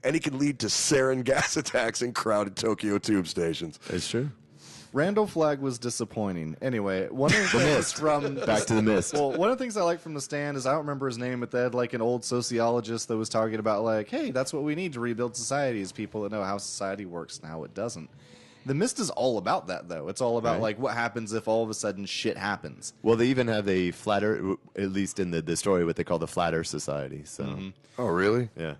C: and it can lead to sarin gas attacks in crowded Tokyo tube stations.
B: It's true.
D: Randall Flagg was disappointing. Anyway, one of the things from
B: Back to The Mist.
D: Well, one of the things I like from The Stand is I don't remember his name, but they had like an old sociologist that was talking about like, hey, that's what we need to rebuild society is people that know how society works and how it doesn't. The Mist is all about that, though. It's all about like what happens if all of a sudden shit happens.
B: Well, they even have a flat Earth, at least in the story, what they call the Flat Earth Society. So,
C: Oh, really?
B: yeah,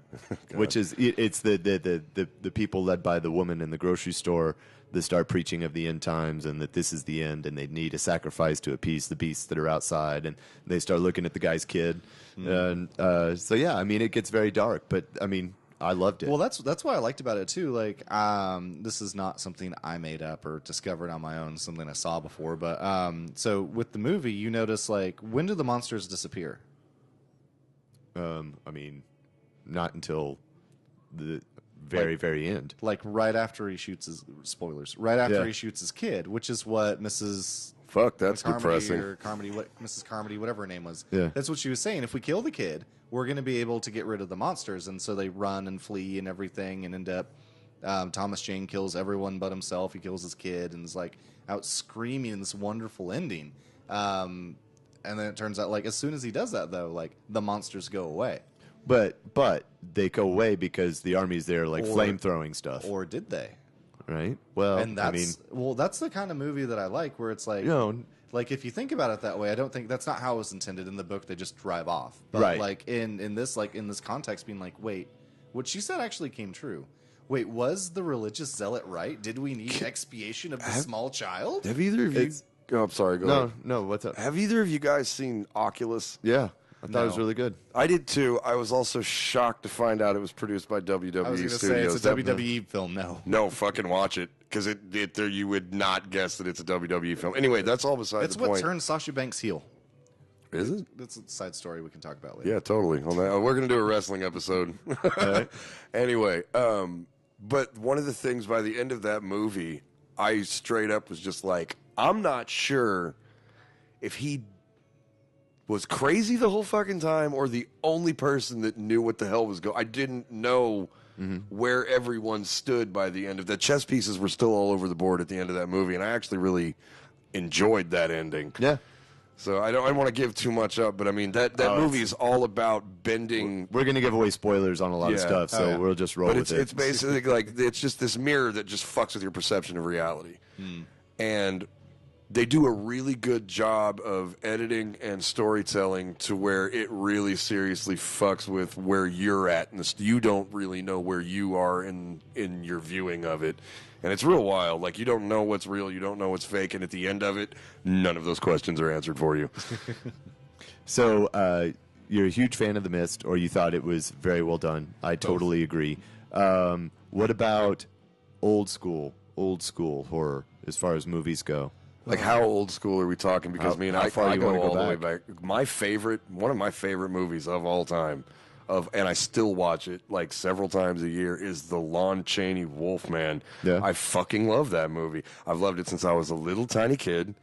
B: which is it's the people led by the woman in the grocery store that start preaching of the end times and that this is the end and they need a sacrifice to appease the beasts that are outside, and they start looking at the guy's kid, and so yeah, I mean, it gets very dark, but I mean, I loved it.
D: Well, that's what I liked about it too. Like, this is not something I made up or discovered on my own, something I saw before. But so with the movie, you notice like when do the monsters disappear?
B: I mean, not until the very end.
D: Like right after he shoots his spoilers. Right after
B: Yeah.
D: he shoots his kid, which is what Mrs.
C: Fuck, that's
D: Carmody
C: depressing.
D: or Carmody, Mrs. Carmody, whatever her name was.
B: Yeah.
D: That's what she was saying. If we kill the kid, we're going to be able to get rid of the monsters. And so they run and flee and everything and end up, Thomas Jane kills everyone but himself. He kills his kid and is like out screaming this wonderful ending. And then it turns out like as soon as he does that though, like the monsters go away.
B: But they go away because the army's there, like flame throwing stuff,
D: Or did they?
B: right? Well,
D: And that's
B: I mean,
D: that's the kind of movie that I like, where it's like,
B: you know,
D: like if you think about it that way, I don't think that's not how it was intended in the book. They just drive off, but
B: Right.
D: like in this context, being like, wait, what she said actually came true. Wait, was the religious zealot right? Did we need expiation of the small child?
C: Have either of you... Oh, I'm sorry, go ahead.
B: no, what's up?
C: Have either of you guys seen Oculus?
B: Yeah, I thought it was
D: No.
B: really good.
C: I did too. I was also shocked to find out it was produced by WWE
D: I was going to say
C: Studios.
D: it's a WWE film. No,
C: No, fucking watch it. Because there you would not guess that it's a WWE film. Anyway, that's all besides
D: it's
C: the
D: what
C: point.
D: turned Sasha Banks heel.
C: Is it?
D: That's a side story we can talk about later.
C: Yeah, totally. Well, we're going to do a wrestling episode. Anyway, but one of the things by the end of that movie, I straight up was just like, I'm not sure if he was crazy the whole fucking time or the only person that knew what the hell was going. I didn't know where everyone stood by the end of that. Chess pieces were still all over the board at the end of that movie, and I actually really enjoyed that ending.
B: Yeah,
C: So I don't want to give too much up, but I mean that movie is all about bending.
B: we're gonna give away spoilers on a lot of
C: Yeah.
B: stuff, so we'll just roll
C: But
B: with it.
C: it's basically like it's just this mirror that just fucks with your perception of reality, and they do a really good job of editing and storytelling to where it really seriously fucks with where you're at, and you don't really know where you are in your viewing of it. And it's real wild. Like, you don't know what's real, you don't know what's fake, and at the end of it, none of those questions are answered for you.
B: So you're a huge fan of The Mist, or you thought it was very well done. I totally agree. What about old school horror as far as movies go?
C: Like, how old school are we talking? Because
B: How far
C: I
B: you
C: go
B: wanna go
C: all the way
B: back?
C: back. One of my favorite movies of all time, and I still watch it like several times a year, is the Lon Chaney Wolfman.
B: Yeah.
C: I fucking love that movie. I've loved it since I was a little tiny kid.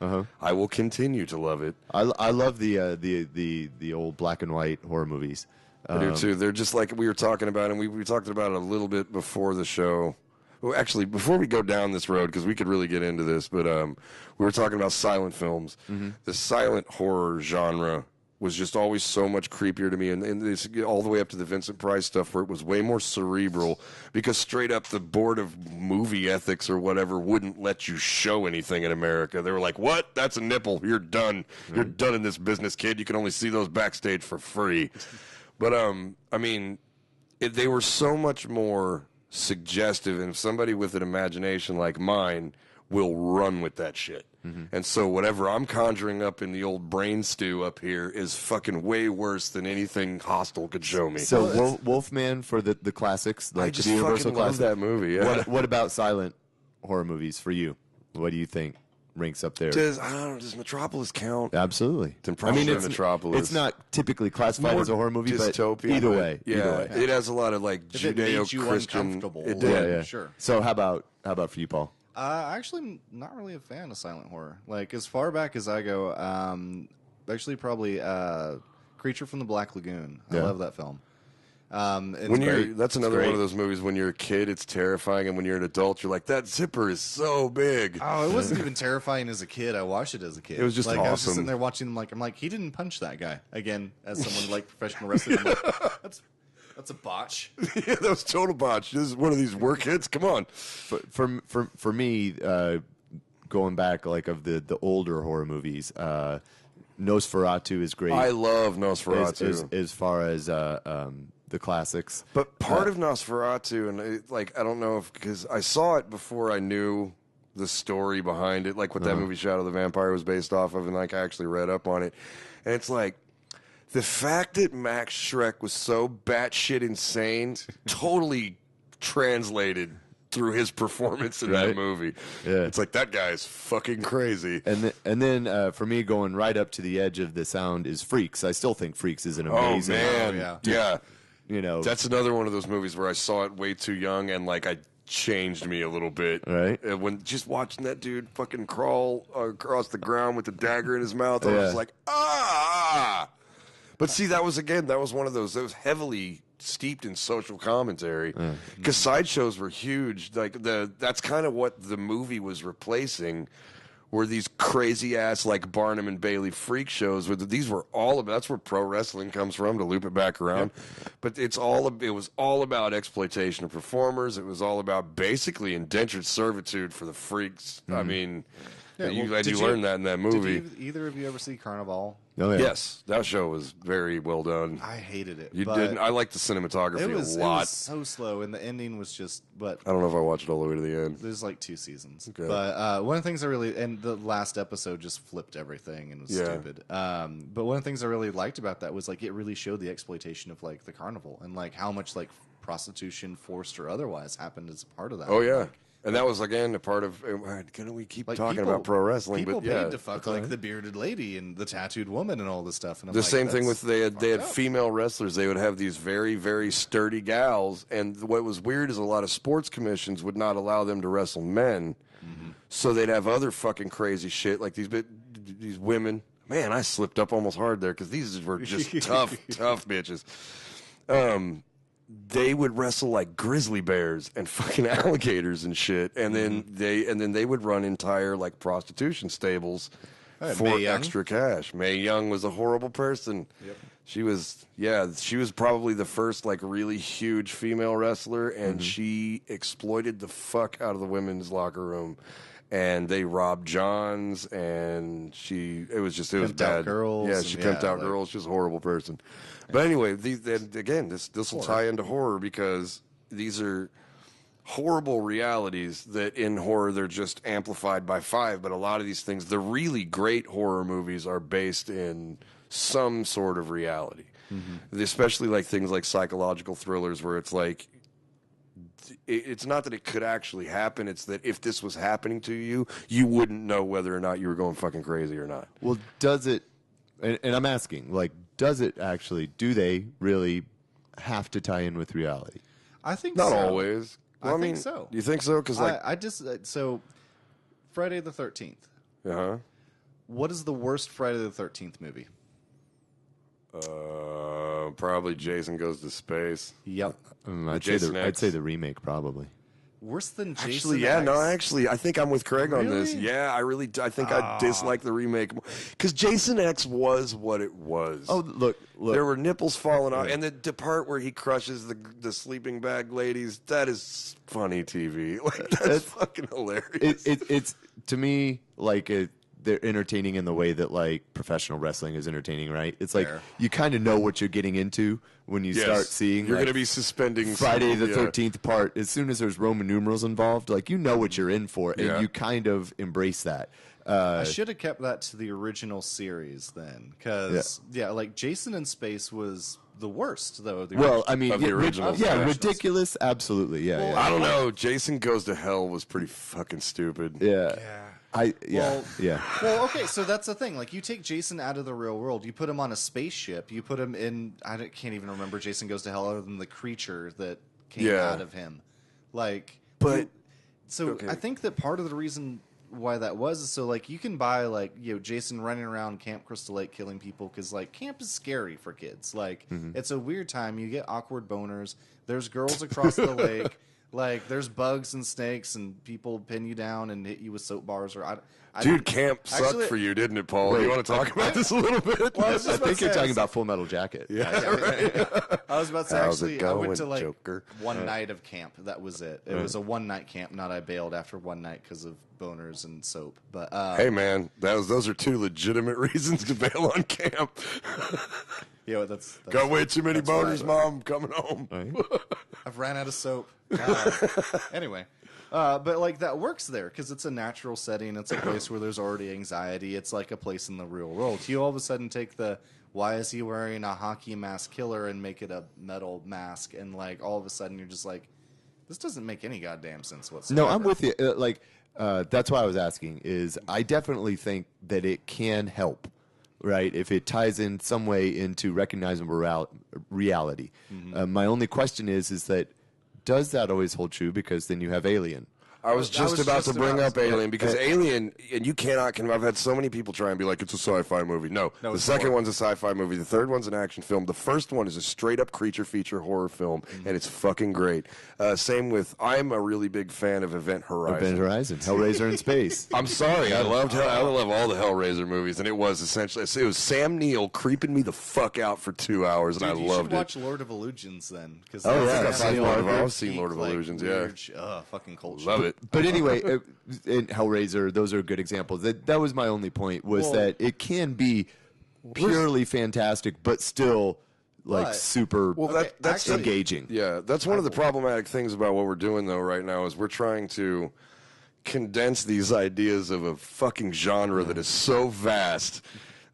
C: I will continue to love it.
B: I love the old black and white horror movies.
C: I do too. They're just like we were talking about, and we talked about it a little bit before the show. Well, actually, before we go down this road, because we could really get into this, but we were talking about silent films. The silent horror genre was just always so much creepier to me, and it's all the way up to the Vincent Price stuff, where it was way more cerebral, because straight up the Board of Movie Ethics or whatever wouldn't let you show anything in America. They were like, what? That's a nipple. You're done. You're done in this business, kid. You can only see those backstage for free. But, I mean, they were so much more suggestive, and somebody with an imagination like mine will run with that shit. And so whatever I'm conjuring up in the old brain stew up here is fucking way worse than anything Hostel could show me.
B: So Wolfman for the classics, like
C: I just
B: the Universal
C: fucking love
B: classics.
C: that movie. Yeah.
B: What about silent horror movies for you? What do you think ranks up there?
C: I don't know, does Metropolis count?
B: Absolutely.
C: Then probably
B: it's
C: Metropolis.
B: It's not typically classified
C: More
B: as a horror movie,
C: dystopia,
B: but either
C: but-
B: way,
C: yeah,
B: either way.
C: it has a lot of like
D: If it made you
C: Judeo-Christian.
D: uncomfortable,
C: It
B: Yeah,
C: did.
B: yeah.
D: Sure.
B: So how about for you, Paul?
D: Actually, not really a fan of silent horror. Like, as far back as I go, actually probably Creature from the Black Lagoon. I
B: Yeah.
D: love that film. It's
C: When you're,
D: great.
C: that's another
B: great.
C: one of those movies. When you're a kid, it's terrifying, and when you're an adult, you're like, "That zipper is so big."
D: Oh, it wasn't even terrifying as a kid. I watched it as a kid.
C: It was just
D: like I was just
C: awesome.
D: sitting there watching him. Like I'm like, he didn't punch that guy. Again, as someone like professional wrestling, I'm like, that's That's a botch.
C: Yeah, that was total botch. This is one of these work hits. Come on.
B: For me, going back like of the older horror movies, Nosferatu is great.
C: I love Nosferatu.
B: As far as the classics.
C: But part of Nosferatu, and I don't know if, because I saw it before I knew the story behind it, like what that movie Shadow the Vampire was based off of, and like I actually read up on it. And it's like, the fact that Max Schreck was so batshit insane totally translated through his performance in that movie.
B: Yeah.
C: It's like, that guy's fucking crazy.
B: And then for me, going right up to the edge of the sound is Freaks. I still think Freaks is an amazing.
C: Oh, man. Yeah.
B: You know,
C: That's another one of those movies where I saw it way too young and like I changed me a little bit.
B: Right.
C: When just watching that dude fucking crawl across the ground with the dagger in his mouth, I was like, ah! But see, that was one of those that was heavily steeped in social commentary because sideshows were huge. Like that's kind of what the movie was replacing. Were these crazy ass like Barnum and Bailey freak shows? These were all about. That's where pro wrestling comes from. To loop it back around, but it was all about exploitation of performers. It was all about basically indentured servitude for the freaks. I mean, you learned that in that movie.
D: Did either of you ever see Carnival?
B: Oh, yeah.
C: Yes, that show was very well done.
D: I hated it.
C: You didn't? I liked the cinematography a lot.
D: It was so slow, and the ending was just. But
C: I don't know if I watched it all the way to the end.
D: there's like 2 seasons.
C: Okay.
D: But one of the things and the last episode just flipped everything and was stupid. But one of the things I really liked about that was like it really showed the exploitation of like the carnival and like how much like prostitution, forced or otherwise, happened as a part of that.
C: Oh yeah.
D: Like,
C: And that was again a part of. We keep
D: like
C: talking
D: people-
C: about pro wrestling,
D: People
C: but yeah,
D: paid to fuck like the bearded lady and the tattooed woman and all this stuff. And I'm
C: the
D: like,
C: same thing
D: that's
C: with they had
D: fucked up.
C: female wrestlers. They would have these very very sturdy gals, and what was weird is a lot of sports commissions would not allow them to wrestle men, so they'd have other fucking crazy shit like these women. Man, I slipped up almost hard there because these were just tough bitches. They would wrestle like grizzly bears and fucking alligators and shit, and then they would run entire like prostitution stables for
D: Mae Young.
C: extra cash. Mae Young was a horrible person. Yep. She was probably the first like really huge female wrestler, and she exploited the fuck out of the women's locker room. And they robbed Johns, and it was
D: Pimped
C: bad.
D: out girls,
C: Yeah,
D: and
C: she pimped out girls. She was a horrible person. But anyway, this will tie into horror because these are horrible realities that in horror they're just amplified by 5. But a lot of these things, the really great horror movies, are based in some sort of reality. Especially like things like psychological thrillers, where it's like. It's not that it could actually happen. It's that if this was happening to you, you wouldn't know whether or not you were going fucking crazy or not.
B: Well, does it? And I'm asking, like, does it actually? Do they really have to tie in with reality?
D: I think
C: Not
D: so.
C: always. Well,
D: I think so.
C: You think so? Because like,
D: I just so Friday the 13th.
C: uh-huh.
D: What is the worst Friday the 13th movie?
C: Probably Jason Goes to Space.
D: Yep.
B: I'd
C: Jason X.
B: say the remake probably.
D: Worse than Jason
C: Actually,
D: X?
C: I think I'm with Craig on this.
D: Really?
C: Yeah, I think I dislike the remake because Jason X was what it was.
B: Oh, look!
C: There were nipples falling off, and the part where he crushes the sleeping bag ladies, that is funny TV. Like, that's fucking hilarious.
B: It's to me like they're entertaining in the way that like professional wrestling is entertaining, right? It's like you kind of know what you're getting into when you start seeing.
C: You're
B: like,
C: going to be suspending
B: Friday the
C: some-
B: 13th part. As soon as there's Roman numerals involved, like you know what you're in for, and you kind of embrace that.
D: I should have kept that to the original series then, because like Jason in Space was the worst though.
B: Well, I mean,
C: Of the originals.
B: yeah, ridiculous, absolutely, yeah,
C: I don't know. Jason Goes to Hell was pretty fucking stupid.
B: yeah.
D: Well,
B: yeah.
D: Well, okay, so that's the thing. Like, you take Jason out of the real world, you put him on a spaceship, you put him in. Can't even remember Jason Goes to Hell other than the creature that came out of him. Like,
C: But
D: I think that part of the reason why that was is so like you can buy like Jason running around Camp Crystal Lake killing people because like camp is scary for kids. Like it's a weird time. You get awkward boners. There's girls across the lake. Like, there's bugs and snakes, and people pin you down and hit you with soap bars.
C: Dude, camp sucked
D: Actually,
C: for you, didn't it, Paul?
B: Wait,
C: you want to talk about this a little bit?
D: Well, I was
B: I
D: just
B: think you're
D: about to
B: talking
D: say,
B: about Full Metal Jacket.
D: I was about to say,
C: How's it
D: actually, I went
C: going,
D: to like
C: Joker?
D: one night of camp. That was it. It was a one-night camp. Not I bailed after one night because of boners and soap. But
C: Hey, man, those are two legitimate reasons to bail on camp.
D: yeah, that's
C: Got way too many
D: that's
C: boners,
D: right.
C: Mom. Coming home.
D: I've ran out of soap. Anyway, but like that works there because it's a natural setting. It's a place where there's already anxiety. It's like a place in the real world. You all of a sudden take the why is he wearing a hockey mask killer and make it a metal mask, and like all of a sudden you're just like, this doesn't make any goddamn sense whatsoever.
B: No, I'm with you. That's why I was asking. Is I definitely think that it can help, right? If it ties in some way into recognizable reality. My only question is that does that always hold true? Because then you have Alien.
C: I was just about to bring up Alien because Alien, and you cannot. I've had so many people try and be like, it's a sci-fi movie. No, the second one's a sci-fi movie. The third one's an action film. The first one is a straight-up creature feature horror film, and it's fucking great. Same with, I'm a really big fan of Event Horizon.
B: Event Horizon, Hellraiser in space.
C: I'm sorry, I love all the Hellraiser movies, and it was essentially it was Sam Neill creeping me the fuck out for 2 hours, and
D: Dude,
C: I loved
D: you should
C: it.
D: watch Lord of Illusions then. Cause
B: Oh, yeah,
C: I've seen Lord of
D: like,
C: Illusions,
D: weird, fucking culture.
C: Love it.
B: But anyway, in Hellraiser, those are good examples. That was my only point, was that it can be purely fantastic, but still like super
C: that's
B: engaging.
C: Yeah, that's one of the problematic things about what we're doing, though, right now, is we're trying to condense these ideas of a fucking genre that is so vast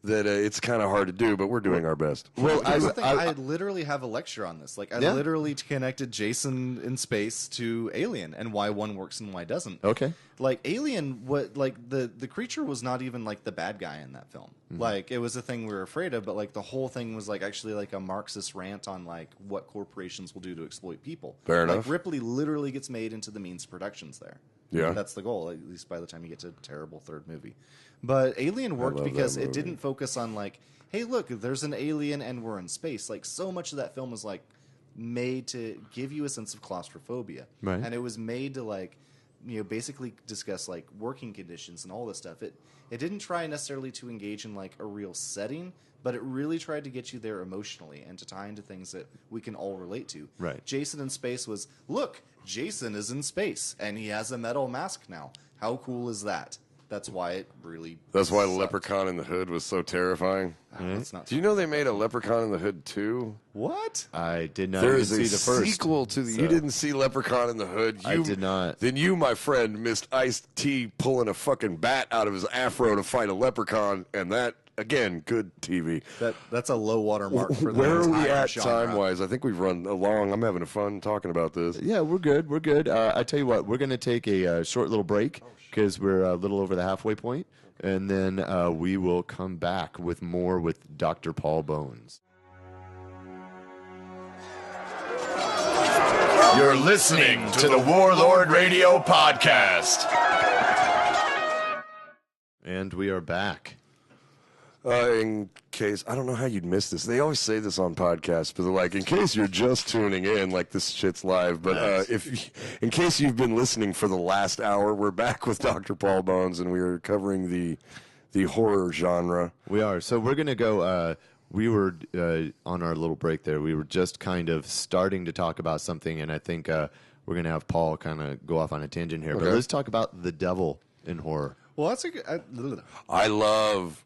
C: that it's kind of hard to do, but we're doing our best.
D: Well, I literally have a lecture on this. Like, I
B: Yeah.
D: literally connected Jason in space to Alien and why one works and why doesn't.
B: Okay.
D: Like, Alien, the creature was not even, like, the bad guy in that film. Like, it was a thing we were afraid of, but, like, the whole thing was, like, actually, like, a Marxist rant on, like, what corporations will do to exploit people.
C: Fair enough.
D: Like, Ripley literally gets made into the means of productions there.
C: Yeah.
D: That's the goal, at least by the time you get to the terrible third movie. But Alien worked because it didn't focus on, like, hey, look, there's an alien and we're in space. Like, so much of that film was, like, made to give you a sense of claustrophobia.
B: Right.
D: And it was made to, like, you know, basically discuss, like, working conditions and all this stuff. It didn't try necessarily to engage in, like, a real setting, but it really tried to get you there emotionally and to tie into things that we can all relate to.
B: Right.
D: Jason in space was, look, Jason is in space, and he has a metal mask now. How cool is that? That's why it really
C: That's why the
D: sucked.
C: Leprechaun in the Hood was so terrifying.
D: That's not
C: Do you know they made a Leprechaun in the Hood 2?
D: what?
B: I did not
C: There
B: even
C: is
B: see
C: a
B: the first.
C: sequel to the.
B: so-
C: You didn't see Leprechaun in the Hood.
B: I did not.
C: Then you, my friend, missed Ice-T pulling a fucking bat out of his afro to fight a leprechaun, and that again, good TV.
D: That's a low water mark for the
C: Where are we
D: entire
C: at
D: genre.
C: time-wise? I think we've run along. I'm having fun talking about this.
B: Yeah, we're good. We're good. I tell you what, we're going to take a short little break because we're a little over the halfway point, and then we will come back with more with Dr. Paul Bones.
A: You're listening to the Warlord Radio Podcast.
B: And we are back.
C: In case, I don't know how you'd miss this. They always say this on podcasts, but they're like, in case you're just tuning in, like this shit's live. But in case you've been listening for the last hour, we're back with Dr. Paul Bones, and we are covering the horror genre.
B: We are. So we're going to go. We were on our little break there. We were just kind of starting to talk about something, and I think we're going to have Paul kind of go off on a tangent here. But
C: Okay.
B: let's talk about the devil in horror.
D: Well, that's a good.
C: I love,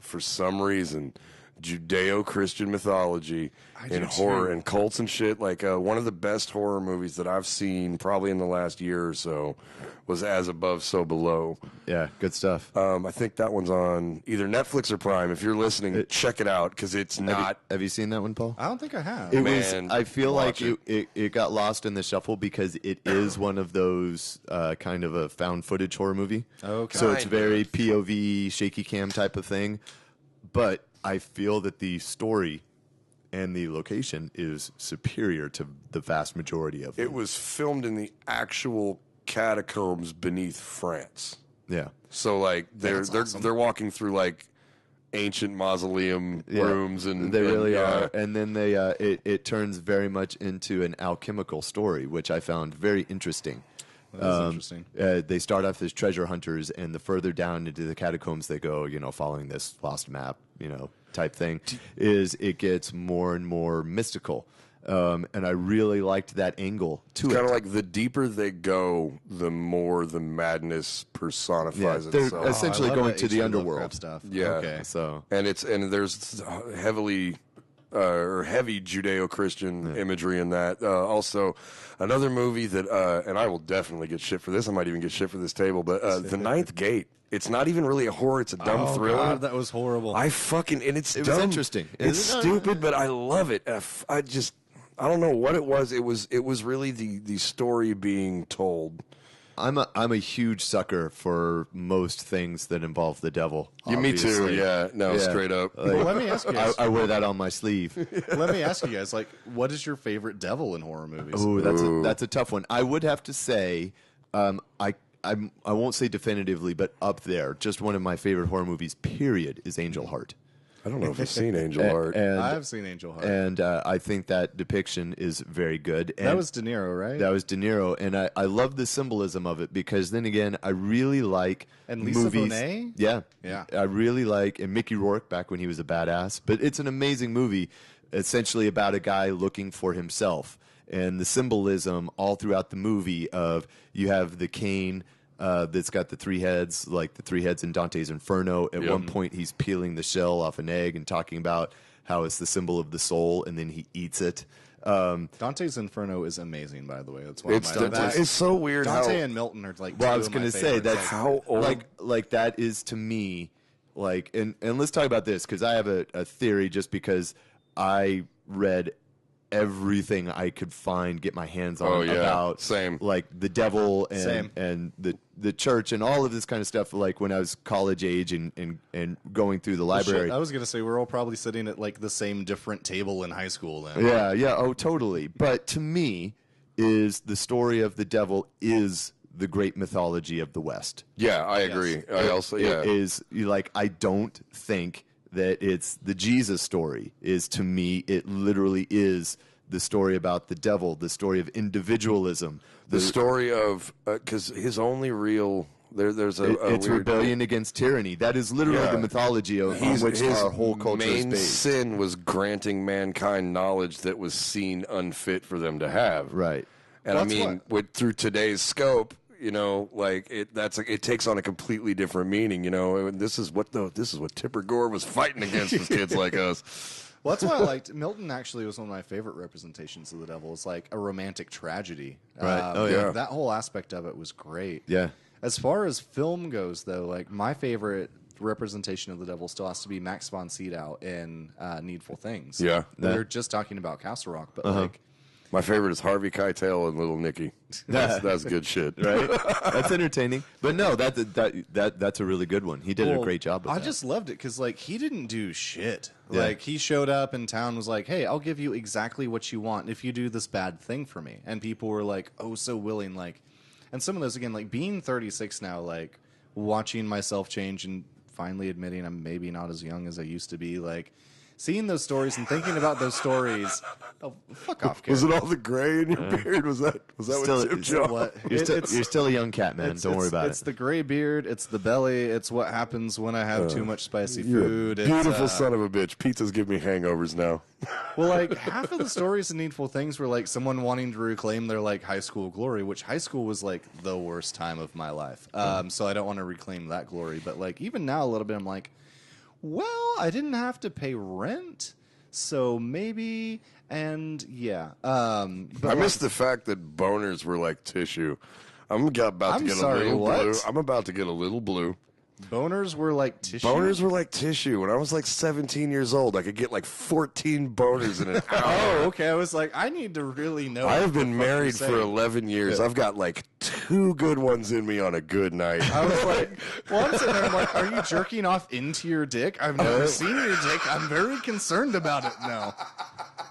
C: for some reason, Judeo-Christian mythology and horror and cults and shit. Like one of the best horror movies that I've seen probably in the last year or so was As Above, So Below.
B: Yeah, good stuff.
C: I think that one's on either Netflix or Prime. If you're listening, check it out because it's not.
B: Have you seen that one, Paul?
D: I don't think I have.
B: It
C: Man,
B: was. I feel like
C: watch
B: it got lost in the shuffle because it is one of those kind of a found footage horror movie.
D: Okay.
B: So it's
C: Kind of.
B: very POV, shaky cam type of thing. But I feel that the story and the location is superior to the vast majority of them.
C: It was filmed in the actual catacombs beneath France.
B: Yeah.
C: So like they're
D: That's awesome.
C: they're walking through like ancient mausoleum rooms, and
B: they really are. And then it turns very much into an alchemical story, which I found very interesting.
D: That's interesting.
B: They start off as treasure hunters, and the further down into the catacombs they go, following this lost map, type thing, it gets more and more mystical. And I really liked that angle to it.
C: Kind of like the deeper they go, the more the madness personifies
B: they're
C: itself.
B: essentially
D: I love
B: going
D: that
B: to the
D: H.P.
B: underworld.
D: Lovecraft stuff.
C: Yeah.
D: Okay.
B: So
C: And there's heavy Judeo-Christian imagery in that. Also, another movie that, and I will definitely get shit for this. I might even get shit for this table, but The Ninth Gate. It's not even really a horror. It's a dumb thriller.
D: God, that was horrible.
C: And it's
B: it
C: dumb.
B: was interesting.
C: It's stupid, but I love it. I don't know what it was. It was really the story being told.
B: I'm a huge sucker for most things that involve the devil.
C: Me too.
B: obviously.
C: Yeah. No, straight up.
D: Well, let me ask you guys.
B: I wear that on my sleeve.
D: Let me ask you guys. Like, what is your favorite devil in horror movies?
B: Ooh, that's a tough one. I would have to say, I won't say definitively, but up there, just one of my favorite horror movies. Period is Angel Heart.
C: I don't know if you've seen Angel Heart.
B: And,
D: I have seen Angel Heart.
B: and I think that depiction is very good. And
D: that was De Niro, right?
B: That was De Niro, and I love the symbolism of it because then again, I really like
D: And Lisa
B: movies.
D: Bonet?
B: Yeah,
D: Yeah.
B: I really like, and Mickey Rourke back when he was a badass. But it's an amazing movie, essentially about a guy looking for himself, and the symbolism all throughout the movie of you have the cane. That's got the three heads, like the three heads in Dante's Inferno. At one point, he's peeling the shell off an egg and talking about how it's the symbol of the soul, and then he eats it.
D: Dante's Inferno is amazing, by the way. That's one of my
C: It's so weird
D: Dante
C: how
D: and Milton are like.
B: Well, I
D: two
B: was
D: of my
B: going to say
D: favorites.
B: that's
D: Like,
C: how old.
B: like that is to me like, and let's talk about this because I have a theory. Just because I read everything I could find, get my hands on about
C: Same.
B: like the devil and
D: Same.
B: and the church and all of this kind of stuff. Like when I was college age and going through the library.
D: I was gonna say we're all probably sitting at like the same different table in high school. Then
B: Yeah, oh, totally. But to me, is the story of the devil is the great mythology of the West.
C: Yeah, I agree. I also
B: It is like I don't think that it's the Jesus story. Is to me, it literally is the story about the devil, the story of individualism,
C: the story of because his only real there's a
B: it's
C: weird,
B: rebellion against tyranny. That is literally the mythology of on which
C: his
B: our whole culture is
C: main
B: based.
C: sin was granting mankind knowledge that was seen unfit for them to have.
B: Right.
C: And
D: Well,
C: I mean, through today's scope, like it takes on a completely different meaning. And this is what Tipper Gore was fighting against with kids like us.
D: Well, that's why I liked Milton. Actually, was one of my favorite representations of the devil. It's like a romantic tragedy.
B: Right. Oh, yeah.
D: That whole aspect of it was great.
B: Yeah.
D: As far as film goes, though, like my favorite representation of the devil still has to be Max von Sydow in Needful Things.
C: Yeah.
D: We were just talking about Castle Rock, but like.
C: My favorite is Harvey Keitel and Little Nicky. That's good shit,
B: Right? That's entertaining. But no, that's a really good one. He did a
D: Well,
B: great job with
D: I
B: that.
D: just loved it because, like, he didn't do shit.
B: Yeah.
D: Like, he showed up in town, was like, hey, I'll give you exactly what you want if you do this bad thing for me. And people were, like, oh, so willing. Like, and some of those, again, like, being 36 now, like, watching myself change and finally admitting I'm maybe not as young as I used to be, like, seeing those stories and thinking about those stories. Oh, fuck off, kid.
C: Was it all the gray in your beard? Was that
B: Still-
C: what Tim
B: still
C: John?
D: What?
B: You're still a young cat, man. Don't worry about
D: It's
B: it.
D: the gray beard. It's the belly. It's what happens when I have too much spicy
C: You're
D: food.
C: a
D: It's,
C: beautiful son of a bitch. Pizzas give me hangovers now.
D: Well, like half of the stories in Needful Things were like someone wanting to reclaim their like high school glory, which high school was like the worst time of my life. So I don't want to reclaim that glory. But like even now, a little bit, I'm like, well, I didn't have to pay rent, so maybe. And yeah, but
C: I miss the fact that boners were like tissue. I'm about to
D: I'm
C: get
D: sorry,
C: a little
D: what?
C: blue. I'm about to get a little blue.
D: boners were like tissue.
C: Boners were like tissue. When I was like 17 years old, I could get like 14 boners in an hour.
D: Oh, okay. I was like, I need to really know.
C: I have
D: what
C: been
D: the fuck you're
C: married for
D: saying.
C: 11 years. I've got like 2 good ones in me on a good night.
D: I was like, well, I'm sitting there, I'm like, are you jerking off into your dick? I've never seen your dick. I'm very concerned about it now.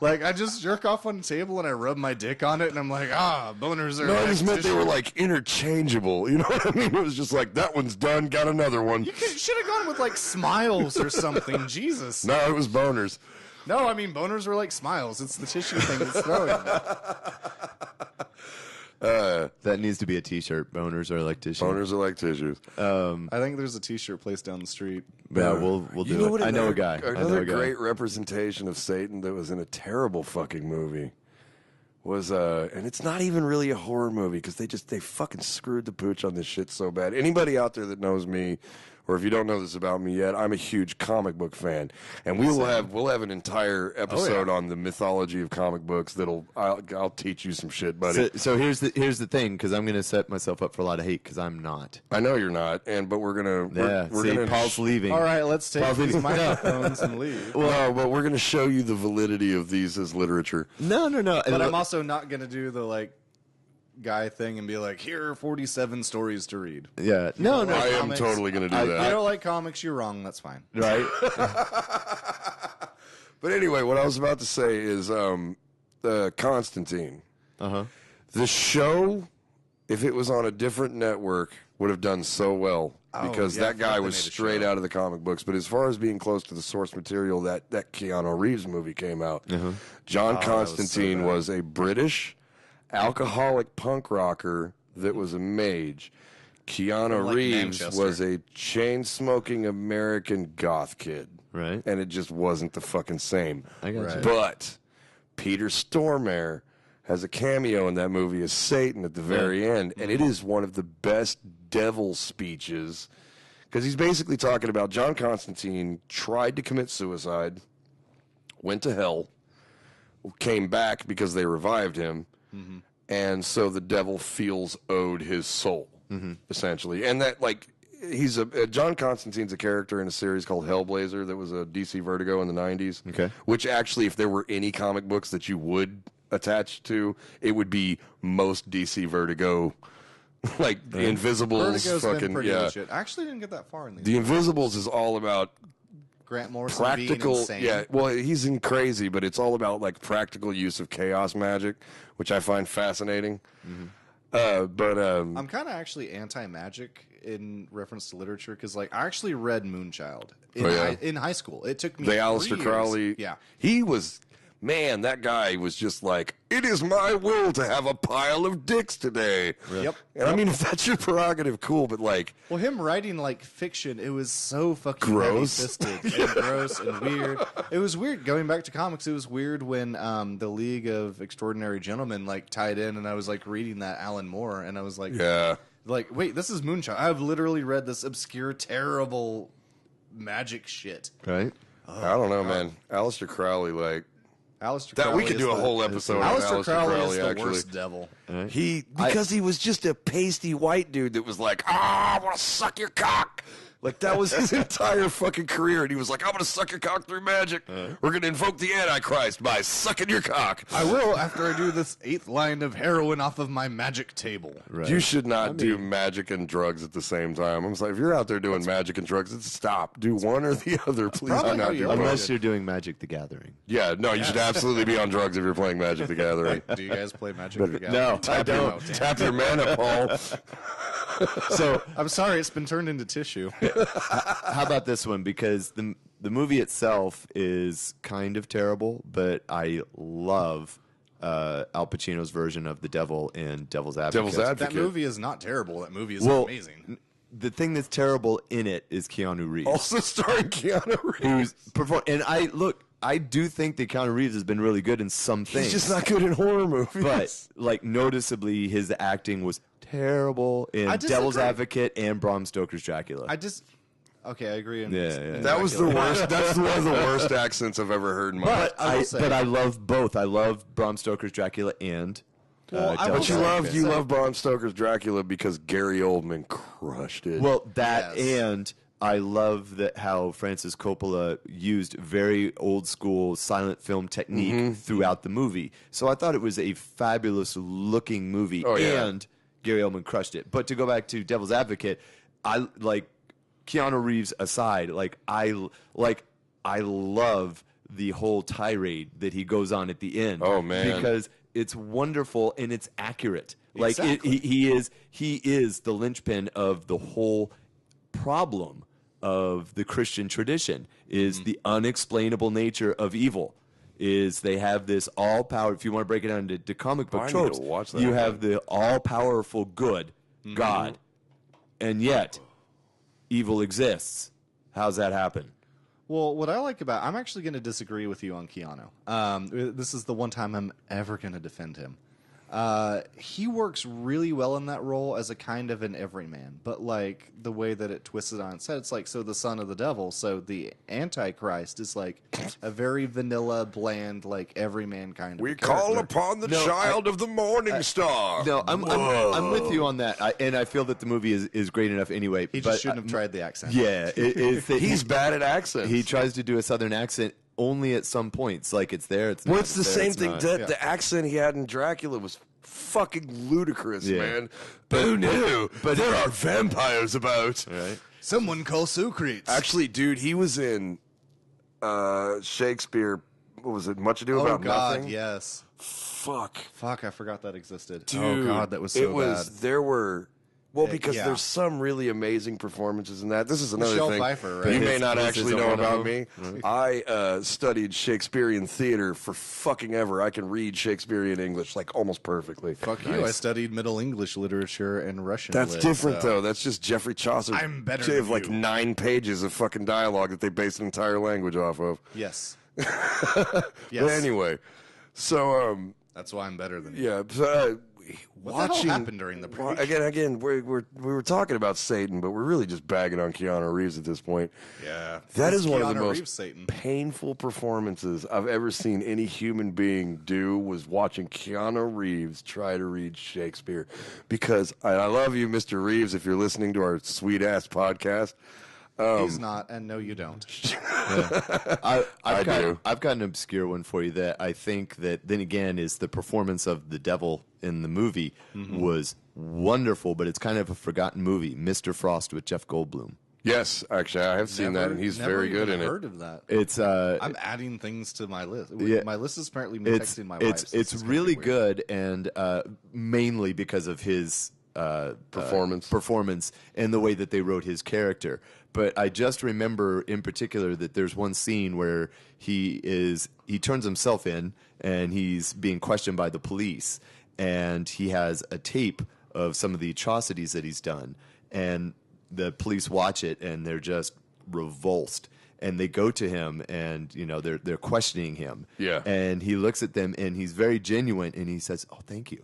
D: Like, I just jerk off on the table and I rub my dick on it, and I'm like, boners are.
C: No, I just meant they
D: tissue.
C: were like interchangeable. You know what I mean? It was just like, that one's done, got another one.
D: You should have gone with like smiles or something. Jesus.
C: No, it was boners.
D: No, I mean boners were like smiles. It's the tissue thing that's throwing me.
B: That needs to be a T-shirt. Boners are like tissue.
C: Boners are like tissues.
D: I think there's a T-shirt place down the street.
B: Yeah, we'll
C: You
B: do
C: know
B: it.
C: what
B: I know a
C: another-
B: guy. I know
C: Another
B: a guy.
C: great representation of Satan that was in a terrible fucking movie was, and it's not even really a horror movie because they fucking screwed the pooch on this shit so bad. Anybody out there that knows me, or if you don't know this about me yet, I'm a huge comic book fan, and we'll have an entire episode on the mythology of comic books I'll teach you some shit, buddy.
B: So here's the thing, because I'm going to set myself up for a lot of hate because I'm not.
C: I know you're not, but we're gonna we're
B: See,
C: gonna
B: Paul's leaving.
D: All right, let's take these microphones and leave.
C: no, but we're gonna show you the validity of these as literature.
B: No.
D: But I'm also not gonna do the like guy thing and be like, here are 47 stories to read.
B: Yeah. No.
C: I am
D: comics.
C: totally gonna do
D: You
C: that.
D: don't like comics, you're wrong. That's fine.
B: Right.
C: But anyway, what I was about to say is Constantine.
B: Uh-huh.
C: The show, if it was on a different network, would have done so well because
D: yeah,
C: that guy
D: they
C: was
D: made a
C: straight
D: show.
C: out of the comic books. But as far as being close to the source material, that Keanu Reeves movie came out. John Constantine was a British alcoholic punk rocker that was a mage. Keanu
D: From, like,
C: Reeves
D: Manchester.
C: was a chain-smoking American goth kid.
B: Right.
C: And it just wasn't the fucking same.
B: I got you.
C: But Peter Stormare has a cameo in that movie as Satan at the very end, and it is one of the best devil speeches because he's basically talking about John Constantine tried to commit suicide, went to hell, came back because they revived him, and so the devil feels owed his soul, essentially. And that, like, he's John Constantine's a character in a series called Hellblazer that was a DC Vertigo in the 90s.
B: Okay.
C: Which actually, if there were any comic books that you would attach to, it would be most DC Vertigo, like the Invisibles.
D: Vertigo's
C: fucking
D: been pretty
C: yeah.
D: legit. I actually didn't get that far in these.
C: The Invisibles is all about
D: Grant Morrison
C: practical.
D: being insane.
C: Yeah, well, he's in crazy, but it's all about like practical use of chaos magic, which I find fascinating.
D: I'm kind of actually anti-magic in reference to literature because, like, I actually read Moonchild in high school. It took me
C: The
D: 3
C: Aleister
D: years.
C: Crowley.
D: Yeah.
C: He was, man, that guy was just like, it is my will to have a pile of dicks today.
D: Yep.
C: And I mean, if that's your prerogative, cool, but like,
D: Well, him writing like fiction, it was so fucking
C: Gross.
D: heavy-fisted and gross and weird. It was weird going back to comics. It was weird when the League of Extraordinary Gentlemen like tied in, and I was like reading that Alan Moore, and I was like,
C: yeah.
D: like, wait, this is Moonchild. I've literally read this obscure, terrible magic shit.
B: Right.
C: I don't know, man. Aleister Crowley, like,
D: Aleister
C: that we
D: Crowley
C: could
D: is
C: do a
D: the-
C: whole episode on
D: Aleister Crowley is the
C: actually.
D: worst devil.
C: Because he was just a pasty white dude that was like, I want to suck your cock. Like, that was his entire fucking career. And he was like, I'm going to suck your cock through magic. We're going to invoke the Antichrist by sucking your cock.
D: I will after I do this 8th line of heroin off of my magic table.
B: Right.
C: You should not do magic and drugs at the same time. I'm just like, if you're out there doing magic and drugs, stop. Do one or the other, please.
D: Probably
C: do
D: how
C: not
D: you
C: do
D: are.
C: both.
B: Unless you're doing Magic the Gathering.
C: Yeah, no, you should absolutely be on drugs if you're playing Magic the Gathering.
D: Do you guys play Magic the Gathering?
B: No, I don't.
C: Tap your mana, Paul.
B: So
D: I'm sorry, it's been turned into tissue.
B: how about this one? Because the movie itself is kind of terrible, but I love Al Pacino's version of the devil in Devil's Advocate.
C: Devil's Advocate.
D: That movie is not terrible. That movie is
B: Well,
D: amazing.
B: The thing that's terrible in it is Keanu Reeves.
C: Also starring Keanu Reeves.
B: And I do think that Keanu Reeves has been really good in some things.
C: He's just not good in horror movies.
B: But like noticeably, his acting was terrible in
D: I disagree.
B: Devil's Advocate and Bram Stoker's Dracula.
D: I agree.
B: Yeah.
C: That was the worst. That's one of the worst accents I've ever heard in my life.
B: But I love both. I love Bram Stoker's Dracula and
D: Well, I
B: Devil's
C: But
B: Advocate.
C: you love Bram Stoker's Dracula because Gary Oldman crushed it.
B: Well, that
D: Yes.
B: and I love that how Francis Coppola used very old school silent film technique throughout the movie. So I thought it was a fabulous looking movie,
C: Oh, yeah.
B: and Gary Oldman crushed it. But to go back to Devil's Advocate, I like Keanu Reeves aside, I love the whole tirade that he goes on at the end.
C: Oh, man.
B: Because it's wonderful and it's accurate. Like
D: Exactly.
B: he is the linchpin of the whole problem of the Christian tradition is the unexplainable nature of evil. Is they have this all power. If you want to break it down into comic book
C: I need
B: tropes,
C: to watch that
B: you
C: again.
B: have the all powerful good God, and yet evil exists. How's that happen?
D: Well, what I like about I'm actually going to disagree with you on Keanu. This is the one time I'm ever going to defend him. He works really well in that role as a kind of an everyman, but like the way that it twisted on its head, it's like, so the son of the devil, so the Antichrist is like a very vanilla, bland, like everyman kind of
C: We
D: a
C: call
D: character.
C: upon the child of the morning star.
B: No, I'm with you on that, and I feel that the movie is great enough anyway.
D: He
B: but
D: just shouldn't have tried the accent.
B: Yeah, it's that
C: He's bad at accents.
B: he tries to do a southern accent only at some points. Like it's there, it's not.
C: Well, it's the
B: there,
C: same
B: it's
C: thing.
B: not.
C: The accent he had in Dracula was fucking ludicrous,
B: Yeah.
C: man. Who knew? But there are vampires about.
B: Right?
D: Someone call Socrates.
C: Actually, dude, he was in Shakespeare. What was it? Much Ado
D: Oh
C: About
D: God,
C: Nothing.
D: yes.
C: Fuck,
D: Fuck, I forgot that existed.
C: dude.
D: Oh God, that was so
C: it was.
D: bad.
C: There were. Well, because
D: yeah.
C: there's some really amazing performances in that. This is another
D: Michelle
C: thing.
D: Pfeiffer, right?
C: You may
B: His-
C: not
B: was
C: actually
B: his
C: know
B: own
C: about
B: of
C: me.
B: them?
C: I studied Shakespearean theater for fucking ever. I can read Shakespearean English like almost perfectly.
D: Fuck you! I studied Middle English literature and Russian.
C: That's
D: lit,
C: different,
D: so-
C: though. That's just Geoffrey Chaucer.
D: I'm better
C: They have
D: than
C: like
D: you.
C: 9 pages of fucking dialogue that they base an entire language off of.
D: Yes.
C: But
D: yes.
C: anyway, so
D: That's why I'm better than you.
C: yeah. So,
D: What the hell
C: watching
D: happened during the break?
C: again, we were talking about Satan, but we're really just bagging on Keanu Reeves at this point.
D: Yeah.
C: That
D: It's
C: is one of the
D: Keanu
C: most
D: Reeves, Satan.
C: painful performances I've ever seen any human being do was watching Keanu Reeves try to read Shakespeare. Because I love you, Mr. Reeves, if you're listening to our sweet-ass podcast.
D: He's not, and no, you don't.
C: I do.
B: I've got an obscure one for you that I think that then again is the performance of the devil in the movie was wonderful, but it's kind of a forgotten movie, Mr. Frost with Jeff Goldblum.
C: Yes, actually, I have seen that, and he's
D: never
C: very
D: even
C: good in it.
D: heard of that.
B: It's
D: I'm adding things to my list.
B: Yeah.
D: My list is apparently me texting my wife. so
B: it's
D: this is gonna
B: really
D: be weird.
B: good, and mainly because of his performance and the way that they wrote his character. But I just remember in particular that there's one scene where he turns himself in and he's being questioned by the police, and he has a tape of some of the atrocities that he's done, and the police watch it and they're just revulsed. And they go to him, and they're questioning him.
C: Yeah.
B: And he looks at them, and he's very genuine, and he says, "Oh, thank you."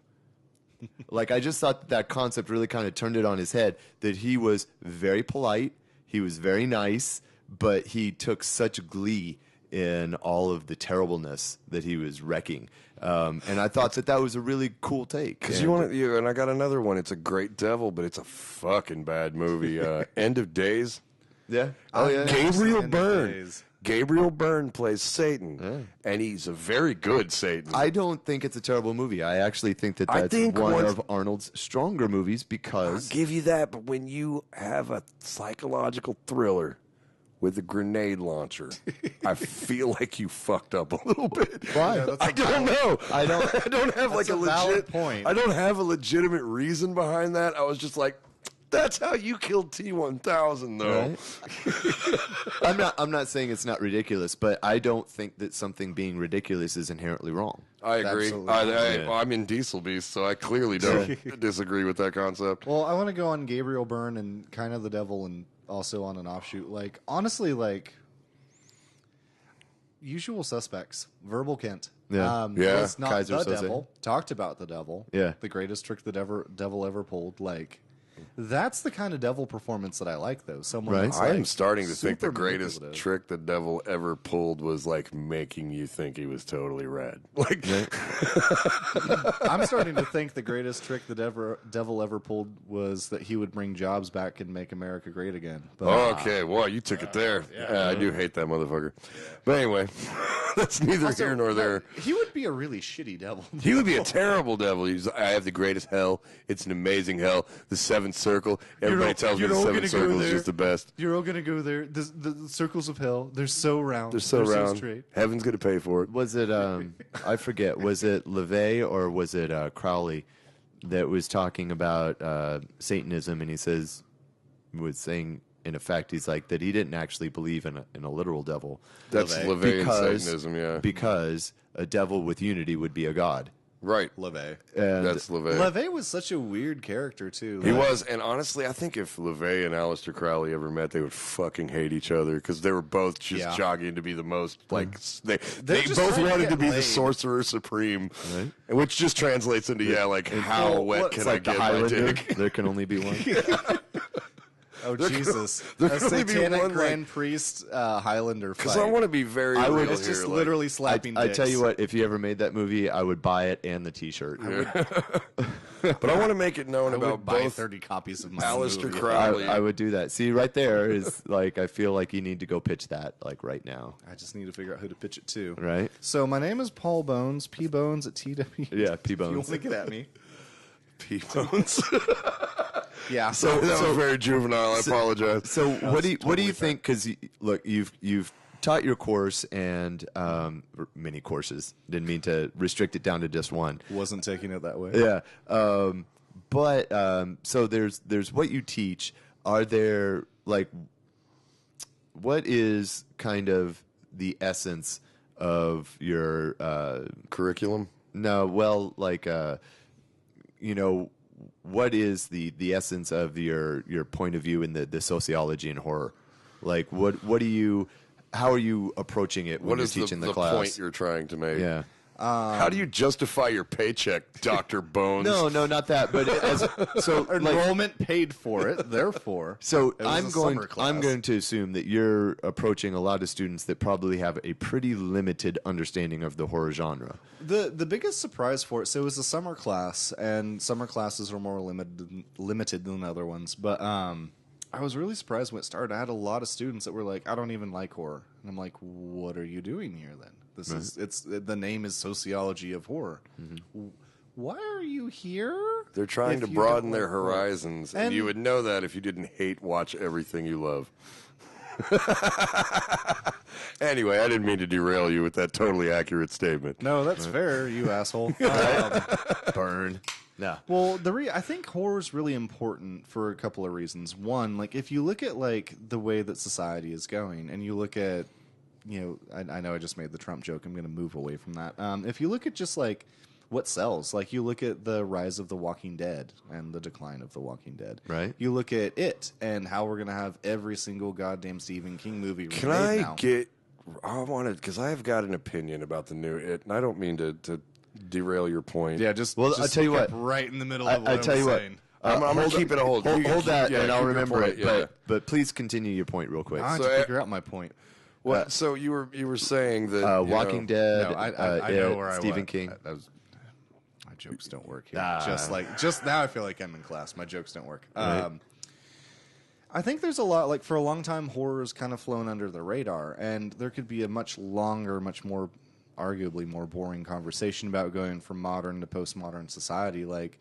B: Like, I just thought that concept really kind of turned it on his head. That he was very polite, he was very nice, but he took such glee in all of the terribleness that he was wrecking. And I thought that was a really cool take.
C: Because
B: And-
C: and I got another one. It's a great devil, but it's a fucking bad movie. End of Days.
B: yeah. Oh yeah.
C: Gabriel
D: End of
C: Byrne.
D: Days.
C: Gabriel Byrne plays Satan, and he's a very good Satan.
B: I don't think it's a terrible movie. I actually think that
C: I
B: that's
C: think
B: one
C: once-
B: of Arnold's stronger movies
C: I'll
B: because
C: give you that, but when you have a psychological thriller with a grenade launcher, I feel like you fucked up a little bit.
B: Why?
D: Yeah, that's
C: I don't know.
B: I don't-
C: I don't have like
D: That's
C: a
D: a valid
C: legit
D: point.
C: I don't have a legitimate reason behind that. I was just like, that's how you killed T-1000, though.
B: Right? I'm not saying it's not ridiculous, but I don't think that something being ridiculous is inherently wrong.
C: I agree.
D: Absolutely.
B: Yeah.
C: I'm in Diesel Beast, so I clearly don't disagree with that concept.
D: Well, I want to go on Gabriel Byrne and kind of the devil, and also on an offshoot. Like, honestly, like Usual Suspects, Verbal Kent.
B: Yeah.
C: Yeah.
D: Was not
B: Kaiser
D: the
B: Soze.
D: devil. Talked about the devil.
B: Yeah.
D: The greatest trick the devil ever pulled. Like, that's the kind of devil performance that I like, though. Someone
B: Right.
D: that's,
C: I am
D: like,
C: starting to think the
D: super
C: greatest
D: manipulative.
C: trick the devil ever pulled was like making you think he was totally red. Like,
D: I'm starting to think the greatest trick the devil ever pulled was that he would bring jobs back and make America great again. But
C: okay, well, you took it there. Yeah, I do hate that motherfucker. But anyway, that's neither
D: also,
C: here nor there.
D: he would be a really shitty devil.
C: He would be a terrible devil. I have the greatest hell. It's an amazing hell. The 7 seventh circle. Everybody tells me the seventh circle is just the best.
D: You're all gonna go there. The circles of hell. They're so round.
C: They're so round.
D: straight.
C: Heaven's gonna pay for it.
B: Was it I forget, was it LaVey or was it Crowley that was talking about Satanism, and was saying in effect, he's like that he didn't actually believe in a literal devil.
C: That's LaVey and Satanism, yeah.
B: Because a devil with unity would be a god.
C: Right.
D: LaVey.
C: That's LaVey.
D: LaVey was such a weird character, too.
C: He was, and honestly, I think if LaVey and Aleister Crowley ever met, they would fucking hate each other because they were both just jogging to be the most, like, they both wanted to be the sorcerer supreme, right? Which just translates into, how wet can I get my dick?
B: There can only be one.
D: Oh, Jesus.
C: There
D: A
C: can only be
D: satanic
C: one,
D: Grand Priest Highlander fight.
C: Because I want to be very real
D: It's
C: here.
D: just literally slapping
B: I
D: dicks.
B: tell you what, if you ever made that movie, I would buy it and the T-shirt.
C: But I want to make it known
D: I
C: about
D: would buy
C: both
D: 30 copies of my
C: Aleister
D: movie.
C: Crowley.
B: I would do that. See, right there is like, I feel like you need to go pitch that like right now.
D: I just need to figure out who to pitch it to.
B: Right?
D: So my name is Paul Bones, P Bones at TW.
B: Yeah, P
D: You
B: Bones.
D: want to get at me?
C: P-bones.
D: Yeah.
C: that was very juvenile. I apologize.
B: So what do you think? Because look, you've taught your course and many courses. Didn't mean to restrict it down to just one.
D: Wasn't taking it that way.
B: Yeah. But so there's what you teach. Are there like what is kind of the essence of your
C: Curriculum?
B: No, well, like what is the essence of your point of view in the sociology and horror? Like what do you how are you approaching it when
C: What
B: you're
C: is
B: teaching the
C: the
B: class?
C: point you're trying to make?
B: Yeah.
C: How do you justify your paycheck, Dr. Bones?
B: No, not that. But
D: Enrollment paid for it, therefore.
B: So
D: it was
B: I'm
D: a summer class.
B: going to assume that you're approaching a lot of students that probably have a pretty limited understanding of the horror genre.
D: The biggest surprise for it, so it was a summer class, and summer classes are more limited than other ones. But I was really surprised when it started. I had a lot of students that were like, I don't even like horror. And I'm like, what are you doing here then? This is the name is Sociology of Horror. Mm-hmm. Why are you here?
C: They're trying to broaden their horizons, and you would know that if you didn't watch everything you love. Anyway, I didn't mean to derail you with that totally accurate statement.
D: No, that's fair, you asshole.
B: Burn. No.
D: Well, I think horror is really important for a couple of reasons. One, like if you look at like the way that society is going, and you look at, I know I just made the Trump joke. I'm going to move away from that. If you look at just like what sells, like you look at the rise of The Walking Dead and the decline of The Walking Dead.
B: Right.
D: You look at it and how we're going to have every single goddamn Stephen King movie remade
C: Can I
D: now.
C: I wanted because I have got an opinion about the new It, and I don't mean to derail your point.
D: Yeah, just
B: I'll tell you what.
D: right in the middle of what
B: I tell you what.
D: saying.
C: I'm going to keep it a hold.
B: Hold that,
C: Yeah,
B: and I'll
C: keep your
B: remember
C: point,
B: it. But please continue your point real quick.
D: I have
C: So,
D: to figure out my point.
C: Well, so you were saying that
B: Walking Dead.
D: No, I know where I
B: Stephen
D: went.
B: King.
D: That was, my jokes don't work here. Just now, I feel like I'm in class. My jokes don't work.
B: Right.
D: I think there's a lot. Like for a long time, horror has kind of flown under the radar, and there could be a much longer, much more, arguably more boring conversation about going from modern to postmodern society. Like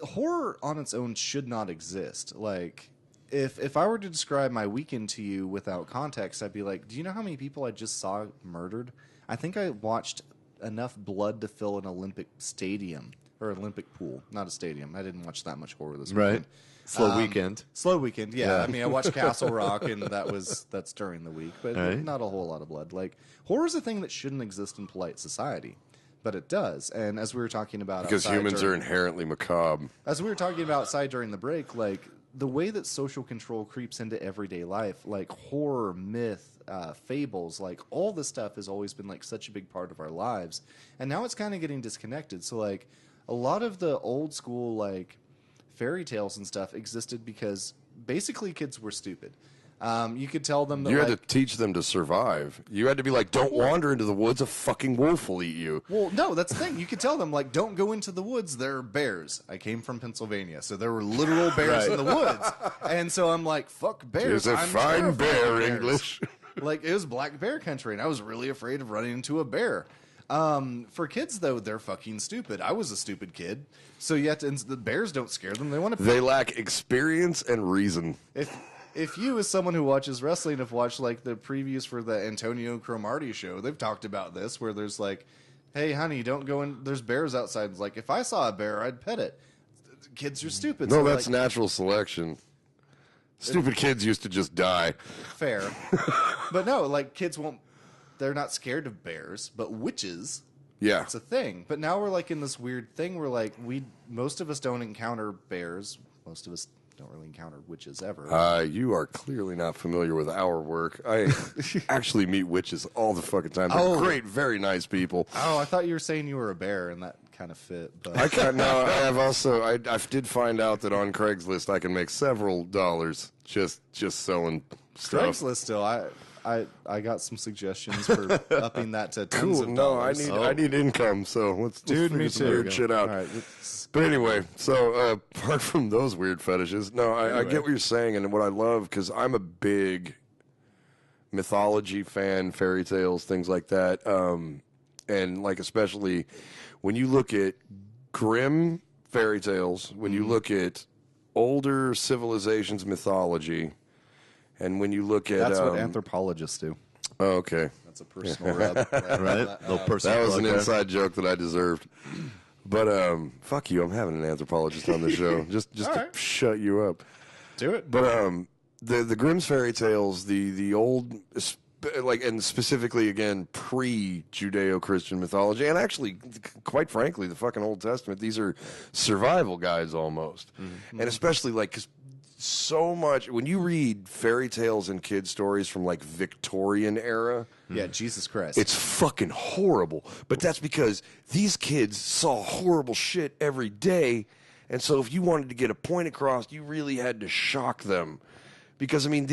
D: horror on its own should not exist. Like. If I were to describe my weekend to you without context, I'd be like, do you know how many people I just saw murdered? I think I watched enough blood to fill an Olympic stadium, or Olympic pool, not a stadium. I didn't watch that much horror this weekend.
B: Right. Slow weekend.
D: Slow weekend, yeah. I mean, I watched Castle Rock, and that's during the week, but
B: Right.
D: not a whole lot of blood. Like, horror is a thing that shouldn't exist in polite society, but it does. And as we were talking about
C: because
D: outside
C: humans are inherently macabre.
D: as we were talking about outside during the break, like the way that social control creeps into everyday life, like horror, myth, fables, like all this stuff has always been like such a big part of our lives, and now it's kind of getting disconnected. So like a lot of the old school like fairy tales and stuff existed because basically kids were stupid. You could tell them that
C: You had to teach them to survive. You had to be like, don't wander into the woods, a fucking wolf will eat you.
D: Well, no, that's the thing. You could tell them, like, don't go into the woods. There are bears. I came from Pennsylvania, so there were literal bears in the woods. And so I'm like, fuck bears.
C: There's a
D: I'm
C: fine
D: terrified
C: bear,
D: of bears.
C: English.
D: Like, it was black bear country, and I was really afraid of running into a bear. For kids, though, they're fucking stupid. I was a stupid kid. So you have to, the bears don't scare them. They want to.
C: They lack experience and reason.
D: If you, as someone who watches wrestling, have watched like the previews for the Antonio Cromartie show, they've talked about this where there's like, hey, honey, don't go in. There's bears outside. It's like, if I saw a bear, I'd pet it. Kids are stupid.
C: No,
D: so
C: that's
D: like,
C: natural selection. Stupid kids used to just die.
D: fair. But no, like kids won't. They're not scared of bears, but witches.
C: Yeah.
D: It's a thing. But now we're like in this weird thing where like most of us don't encounter bears. Most of us don't really encounter witches ever.
C: You are clearly not familiar with our work. I actually meet witches all the fucking time. They're great, very nice people.
D: Oh, I thought you were saying you were a bear, and that kind of fit. But
C: I can't. No, I have also. I did find out that on Craigslist I can make several dollars just selling stuff.
D: Craigslist still. I got some suggestions for upping that to tons
C: Cool.
D: of
C: No,
D: dollars.
C: I need income. So let's figure some weird shit out.
D: All right,
C: But anyway, so apart from those weird fetishes, no, I get what you're saying, and what I love, because I'm a big mythology fan, fairy tales, things like that, and like especially when you look at Grimm fairy tales, when you look at older civilizations mythology, and when you look at
D: that's what anthropologists do.
C: oh, okay.
D: That's a personal rub.
B: Right? Little personal
C: That was an
B: plug there.
C: inside joke that I deserved. But fuck you, I'm having an anthropologist on the show just to
D: right.
C: shut you up.
D: Do it.
C: But the Grimm's fairy tales, the old like, and specifically again pre-Judeo-Christian mythology, and actually, quite frankly, the fucking Old Testament. These are survival guides almost, and especially like 'cause so much when you read fairy tales and kid stories from like Victorian era.
D: Yeah, Jesus Christ.
C: It's fucking horrible. But that's because these kids saw horrible shit every day. And so if you wanted to get a point across, you really had to shock them. Because, I mean,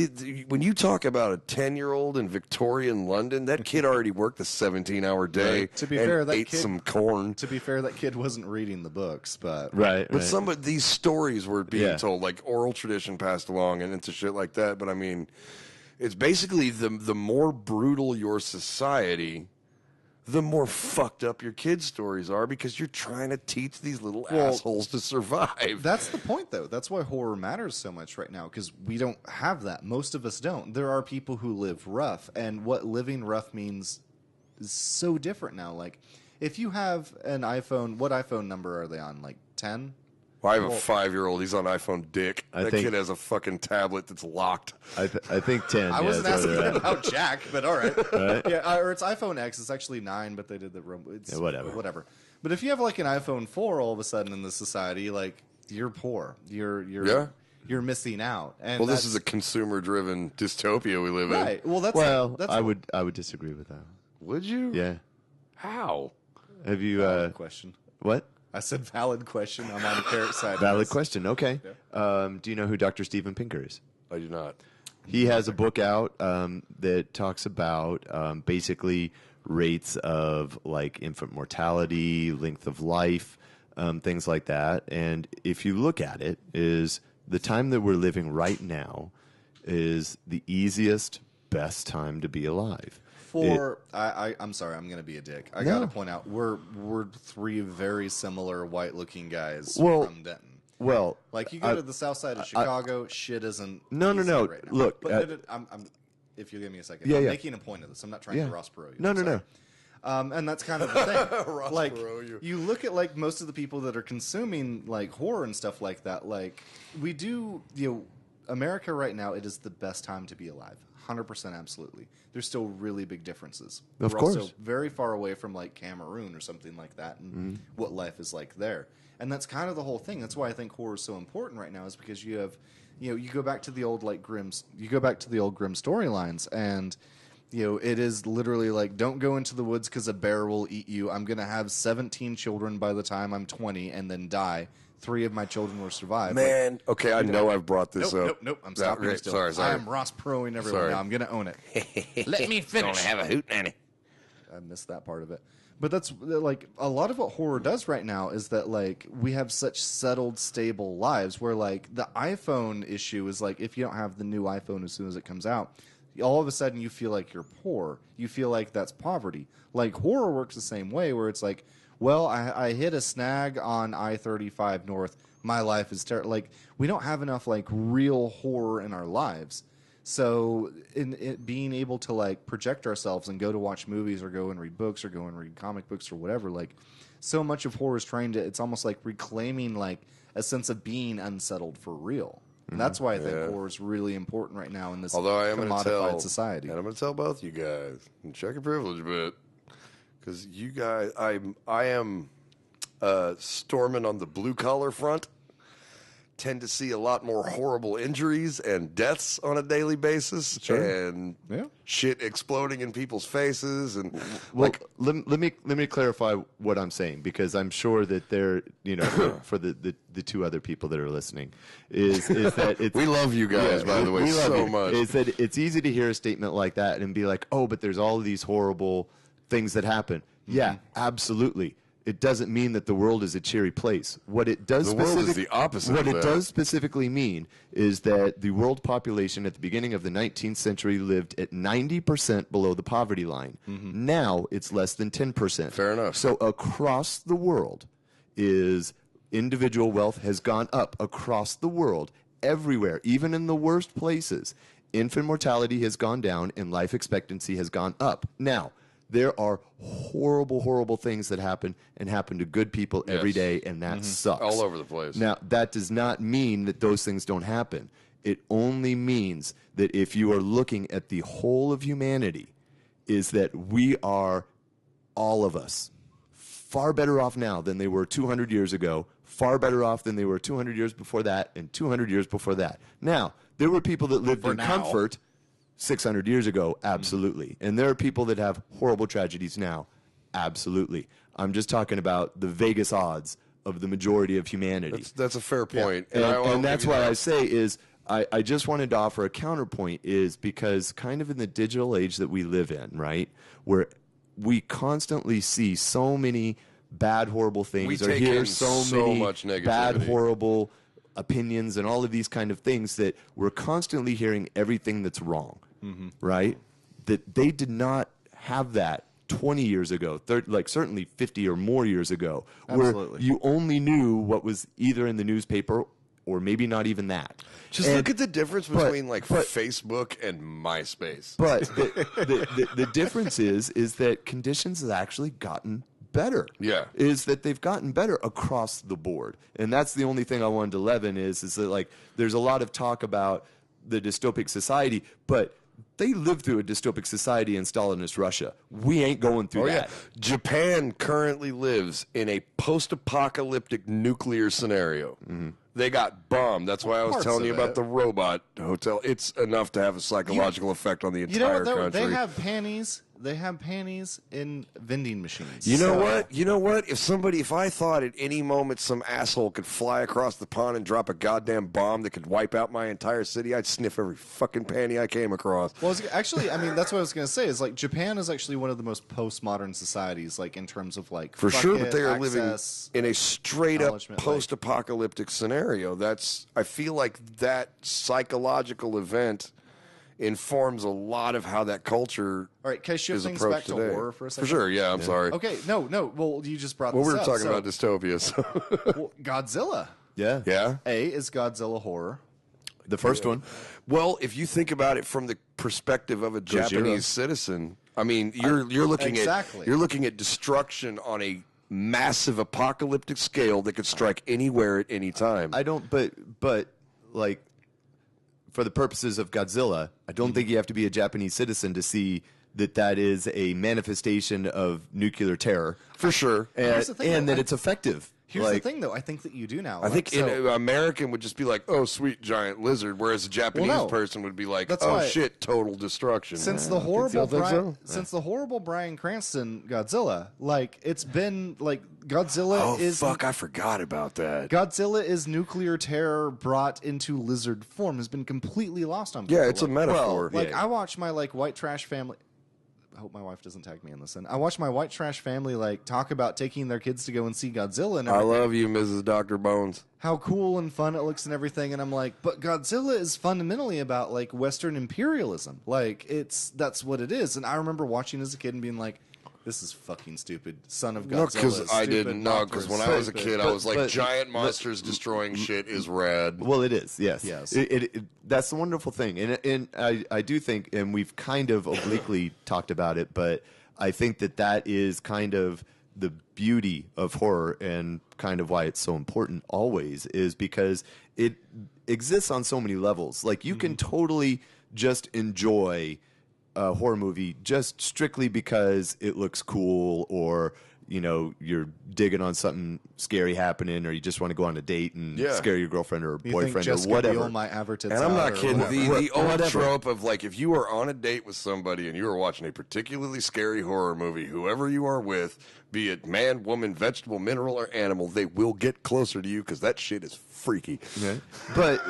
C: when you talk about a 10-year-old in Victorian London, that kid already worked a 17-hour day.
D: Right. To be
C: and
D: fair, that
C: ate
D: kid-
C: some corn.
D: To be fair, that kid wasn't reading the books, but
B: Right.
C: But some of these stories were being
B: Yeah.
C: told, like oral tradition passed along and into shit like that. But I mean, it's basically the more brutal your society, the more fucked up your kids' stories are, because you're trying to teach these little assholes to survive.
D: that's the point, though. That's why horror matters so much right now, because we don't have that. Most of us don't. There are people who live rough, and what living rough means is so different now. Like, if you have an iPhone, what iPhone number are they on? Like 10?
C: Well, I have a 5-year-old. He's on iPhone dick.
B: I
C: That
B: think-
C: kid has a fucking tablet that's locked.
B: I think 10.
D: I
B: yeah,
D: wasn't
B: that's where
D: asking
B: they're at.
D: about Jack, but all right.
B: Right?
D: Yeah, or it's iPhone X. It's actually 9, but they did the it's
B: Yeah, whatever.
D: Whatever. But if you have like an iPhone 4, all of a sudden in this society, like you're poor. You're missing out. And
C: Well, this
D: that's-
C: is a consumer-driven dystopia we live in.
D: right. Well, that's
B: Well,
D: that's
B: I would disagree with that.
C: Would you?
B: Yeah.
C: How?
B: Have you
D: valid question.
B: what?
D: I said valid question. I'm on the carrot side. of
B: Valid
D: this.
B: question. Okay. Do you know who Dr. Steven Pinker is?
C: I do not.
B: He has a book out that talks about basically rates of like infant mortality, length of life, things like that. And if you look at it, is the time that we're living right now is the easiest, best time to be alive.
D: I'm sorry, I'm going to be a dick. I got to point out we're three very similar white-looking guys
B: Well,
D: from Denton.
B: Well,
D: Like you go to the south side of Chicago, shit isn't
B: No.
D: easy right now.
B: Look,
D: But I'm if you give me a second,
B: Yeah,
D: I'm
B: yeah.
D: making a point of this. I'm not trying
B: Yeah.
D: to Ross Perot you.
B: No,
D: I'm
B: no,
D: sorry.
B: no.
D: And that's kind of the thing.
C: Ross
D: like
C: Perot
D: you look at like most of the people that are consuming like horror and stuff like that. Like we do, America right now, it is the best time to be alive. 100% absolutely. There's still really big differences.
B: Of
D: We're
B: course.
D: also very far away from like Cameroon or something like that, and what life is like there. And that's kind of the whole thing. That's why I think horror is so important right now, is because you have, you go back to the old like Grimm storylines, and it is literally like, don't go into the woods because a bear will eat you. I'm gonna have 17 children by the time I'm 20 and then die. 3 of my children will survive.
C: Man, okay, I know I've brought this up.
D: Nope. I'm
C: Yeah,
D: stopping you
C: great.
D: still.
C: Sorry.
D: I am Ross Perot-ing everyone
C: Sorry.
D: now. I'm gonna own it. Let me finish.
C: have a hoot nanny.
D: I missed that part of it. But that's like a lot of what horror does right now is that like we have such settled, stable lives where like the iPhone issue is like if you don't have the new iPhone as soon as it comes out, all of a sudden you feel like you're poor. You feel like that's poverty. Like horror works the same way, where it's like, well, I hit a snag on I-35 North. My life is terrible. Like, we don't have enough like real horror in our lives. So in being able to like project ourselves and go to watch movies or go and read books or go and read comic books or whatever, like so much of horror is trying to, it's almost like reclaiming like a sense of being unsettled for real. And that's why I think horror is really important right now in this commodified society.
C: And I'm going to tell both you guys, and check your privilege a bit, because you guys, I am storming on the blue collar front. Tend to see a lot more horrible injuries and deaths on a daily basis, and shit exploding in people's faces, and
B: let me clarify what I'm saying, because I'm sure that they're, for the two other people that are listening, is that it's,
C: we love you guys, by the way, so much.
B: Is that it's easy to hear a statement like that and be like, oh, but there's all of these horrible things that happen. Yeah, absolutely. It doesn't mean that the world is a cheery place. What it does
C: the world is the opposite.
B: What it does specifically mean is that the world population at the beginning of the 19th century lived at 90% below the poverty line. Now it's less than 10%.
C: Fair enough.
B: So across the world, individual wealth has gone up across the world, everywhere, even in the worst places. Infant mortality has gone down and life expectancy has gone up. Now, there are horrible, horrible things that happen to good people every day, and that sucks.
C: All over the place.
B: Now, that does not mean that those things don't happen. It only means that if you are looking at the whole of humanity, is that we are, all of us, far better off now than they were 200 years ago, far better off than they were 200 years before that, and 200 years before that. Now, there were people that lived in comfort 600 years ago, absolutely. And there are people that have horrible tragedies now, absolutely. I'm just talking about the Vegas odds of the majority of humanity.
C: That's a fair point.
B: Yeah. And that's why I say is I just wanted to offer a counterpoint, is because kind of in the digital age that we live in, right, where we constantly see so many bad, horrible things, or hear so many
C: much negativity.
B: Bad, horrible opinions and all of these kind of things, that we're constantly hearing everything that's wrong, right? That they did not have that 20 years ago, like certainly 50 or more years ago,
D: Absolutely.
B: where you only knew what was either in the newspaper or maybe not even that.
C: Just look at the difference between Facebook and MySpace.
B: But the difference is that conditions have actually gotten better.
C: Yeah.
B: Is that they've gotten better across the board. And that's the only thing I wanted to leaven is that, like, there's a lot of talk about the dystopic society, but they lived through a dystopic society in Stalinist Russia. We ain't going through that.
C: Yeah. Japan currently lives in a post-apocalyptic nuclear scenario. They got bombed. That's why I was telling you about the robot hotel. It's enough to have a psychological effect on the entire country.
D: They have panties. They have panties in vending machines.
C: You know what? You know what? If I thought at any moment some asshole could fly across the pond and drop a goddamn bomb that could wipe out my entire city, I'd sniff every fucking panty I came across.
D: Well, actually, I mean, that's what I was going to say. Is like Japan is actually one of the most postmodern societies, like in terms of like
C: for sure. But they are living
D: access,
C: in a straight up post-apocalyptic scenario. I feel like that psychological event informs a lot of how that culture.
D: All right, can I shift
C: is
D: things
C: approached
D: back
C: today.
D: to horror for a second?
C: For sure, yeah, I'm sorry.
D: Okay, no. Well, you just brought this
C: we were
D: up.
C: talking about dystopia. So.
D: Well, Godzilla.
B: Yeah.
C: Yeah.
D: Is Godzilla horror?
B: The first one.
C: Well, if you think about it from the perspective of a Japanese citizen, I mean, you're looking at destruction on a massive apocalyptic scale that could strike anywhere at any time.
B: I don't, but like, for the purposes of Godzilla, I don't think you have to be a Japanese citizen to see that is a manifestation of nuclear terror.
C: For sure.
B: And that it's effective.
D: Here's the thing, though. I think that you do now.
C: I think an American would just be like, "Oh, sweet giant lizard," whereas a Japanese person would be like, "Oh shit, total destruction."
D: Since the horrible Bryan Cranston Godzilla, like it's been like Godzilla is.
C: Oh fuck! I forgot about that.
D: Godzilla is nuclear terror brought into lizard form has been completely lost on people.
C: Yeah, it's a metaphor.
D: I watch my white trash family. hope my wife doesn't tag me in this. And I watched my white trash family talk about taking their kids to go and see Godzilla and
C: I
D: everything.
C: love you, Mrs. Dr. Bones.
D: How cool and fun it looks and everything. And I'm like, but Godzilla is fundamentally about Western imperialism. That's what it is. And I remember watching as a kid and being like, this is fucking stupid. Son of Godzilla.
C: No, because I didn't know.
D: Mothra
C: Because
D: is
C: when I was a
D: stupid.
C: kid, I was like,
B: but-
C: giant monsters destroying shit is rad.
B: Well, it is, yes.
D: Yes.
B: That's the wonderful thing. And I do think, and we've kind of obliquely talked about it, but I think that is kind of the beauty of horror and kind of why it's so important always is because it exists on so many levels. Like, you can totally just enjoy a horror movie just strictly because it looks cool, or you're digging on something scary happening, or you just want to go on a date and scare your girlfriend or
D: You think
B: boyfriend or
D: Jessica
B: whatever.
D: Biel might have her tits
C: And I'm
D: out
C: not
D: or
C: kidding.
D: whatever.
C: The old
B: Whatever.
C: trope of if you are on a date with somebody and you are watching a particularly scary horror movie, whoever you are with, be it man, woman, vegetable, mineral, or animal, they will get closer to you because that shit is freaky.
B: Yeah. But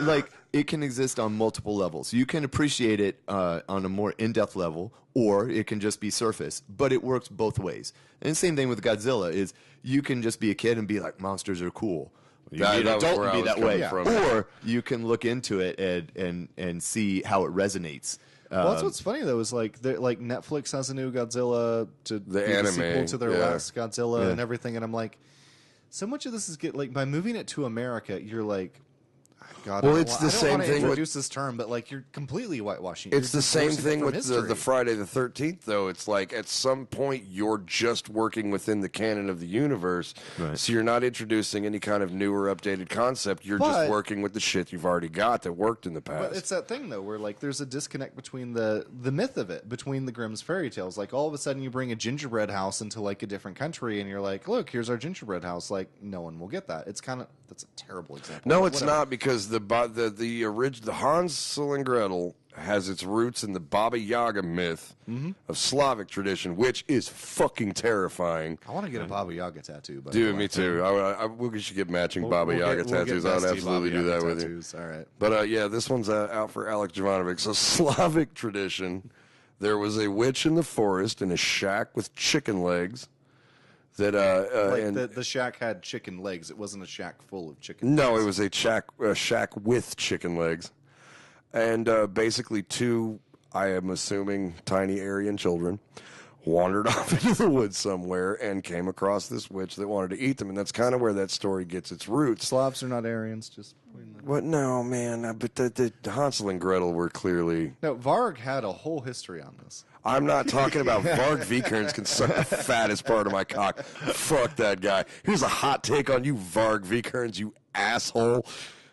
B: it can exist on multiple levels. You can appreciate it on a more in-depth level, or it can just be surface. But it works both ways. And the same thing with Godzilla is you can just be a kid and be like, monsters are cool. You
C: That-
B: can be
C: that
B: an
C: was
B: adult
C: where
B: and
C: I
B: be
C: was
B: that way,
C: coming from.
B: or you can look into it and see how it resonates.
D: Well, that's what's funny though is Netflix has a new Godzilla to
C: The
D: be
C: anime,
D: sequel to their
C: yeah.
D: last Godzilla
B: Yeah.
D: and everything, and I'm like, so much of this is by moving it to America, you're like, God,
C: Well,
D: I don't
C: it's
D: wa-
C: the
D: I don't
C: same
D: wanna
C: thing with-
D: introduce this term, but you're completely whitewashing.
C: It's
D: You're
C: the same
D: divorcing it
C: thing
D: from
C: with
D: history.
C: the Friday the 13th, though. It's at some point you're just working within the canon of the universe,
B: Right.
C: so you're not introducing any kind of new or updated concept. You're
D: But-
C: just working with the shit you've already got that worked in the past.
D: But it's that thing though, where there's a disconnect between the myth of it, between the Grimm's fairy tales. All of a sudden, you bring a gingerbread house into a different country, and you're like, look, here's our gingerbread house. No one will get that. It's that's a terrible example.
C: No,
D: but
C: it's
D: whatever.
C: not, because the Hansel and Gretel has its roots in the Baba Yaga myth of Slavic tradition, which is fucking terrifying.
D: I want to get a Baba Yaga tattoo. By the
C: Dude,
D: way.
C: me too. We should get matching
D: We'll-
C: Baba
D: we'll
C: Yaga
D: get- we'll get
C: tattoos. I would
D: bestie
C: absolutely
D: Baba
C: do that
D: Yaga
C: with you.
D: tattoos. All right.
C: But yeah, this one's out for Alex Jovanovic. So Slavic tradition, there was a witch in the forest in a shack with chicken legs. That and
D: the shack had chicken legs. It wasn't a shack full of chicken.
C: no,
D: legs.
C: it was a shack with chicken legs, and basically two, I am assuming, tiny Aryan children wandered off into the woods somewhere and came across this witch that wanted to eat them, and that's kind of where that story gets its roots.
D: Slavs are not Aryans. Just
C: What? No, man. But the Hansel and Gretel were clearly.
D: no. Varg had a whole history on this.
C: I'm not talking about Varg Vikernes can suck the fattest part of my cock. Fuck that guy. Here's a hot take on you, Varg Vikernes, you asshole.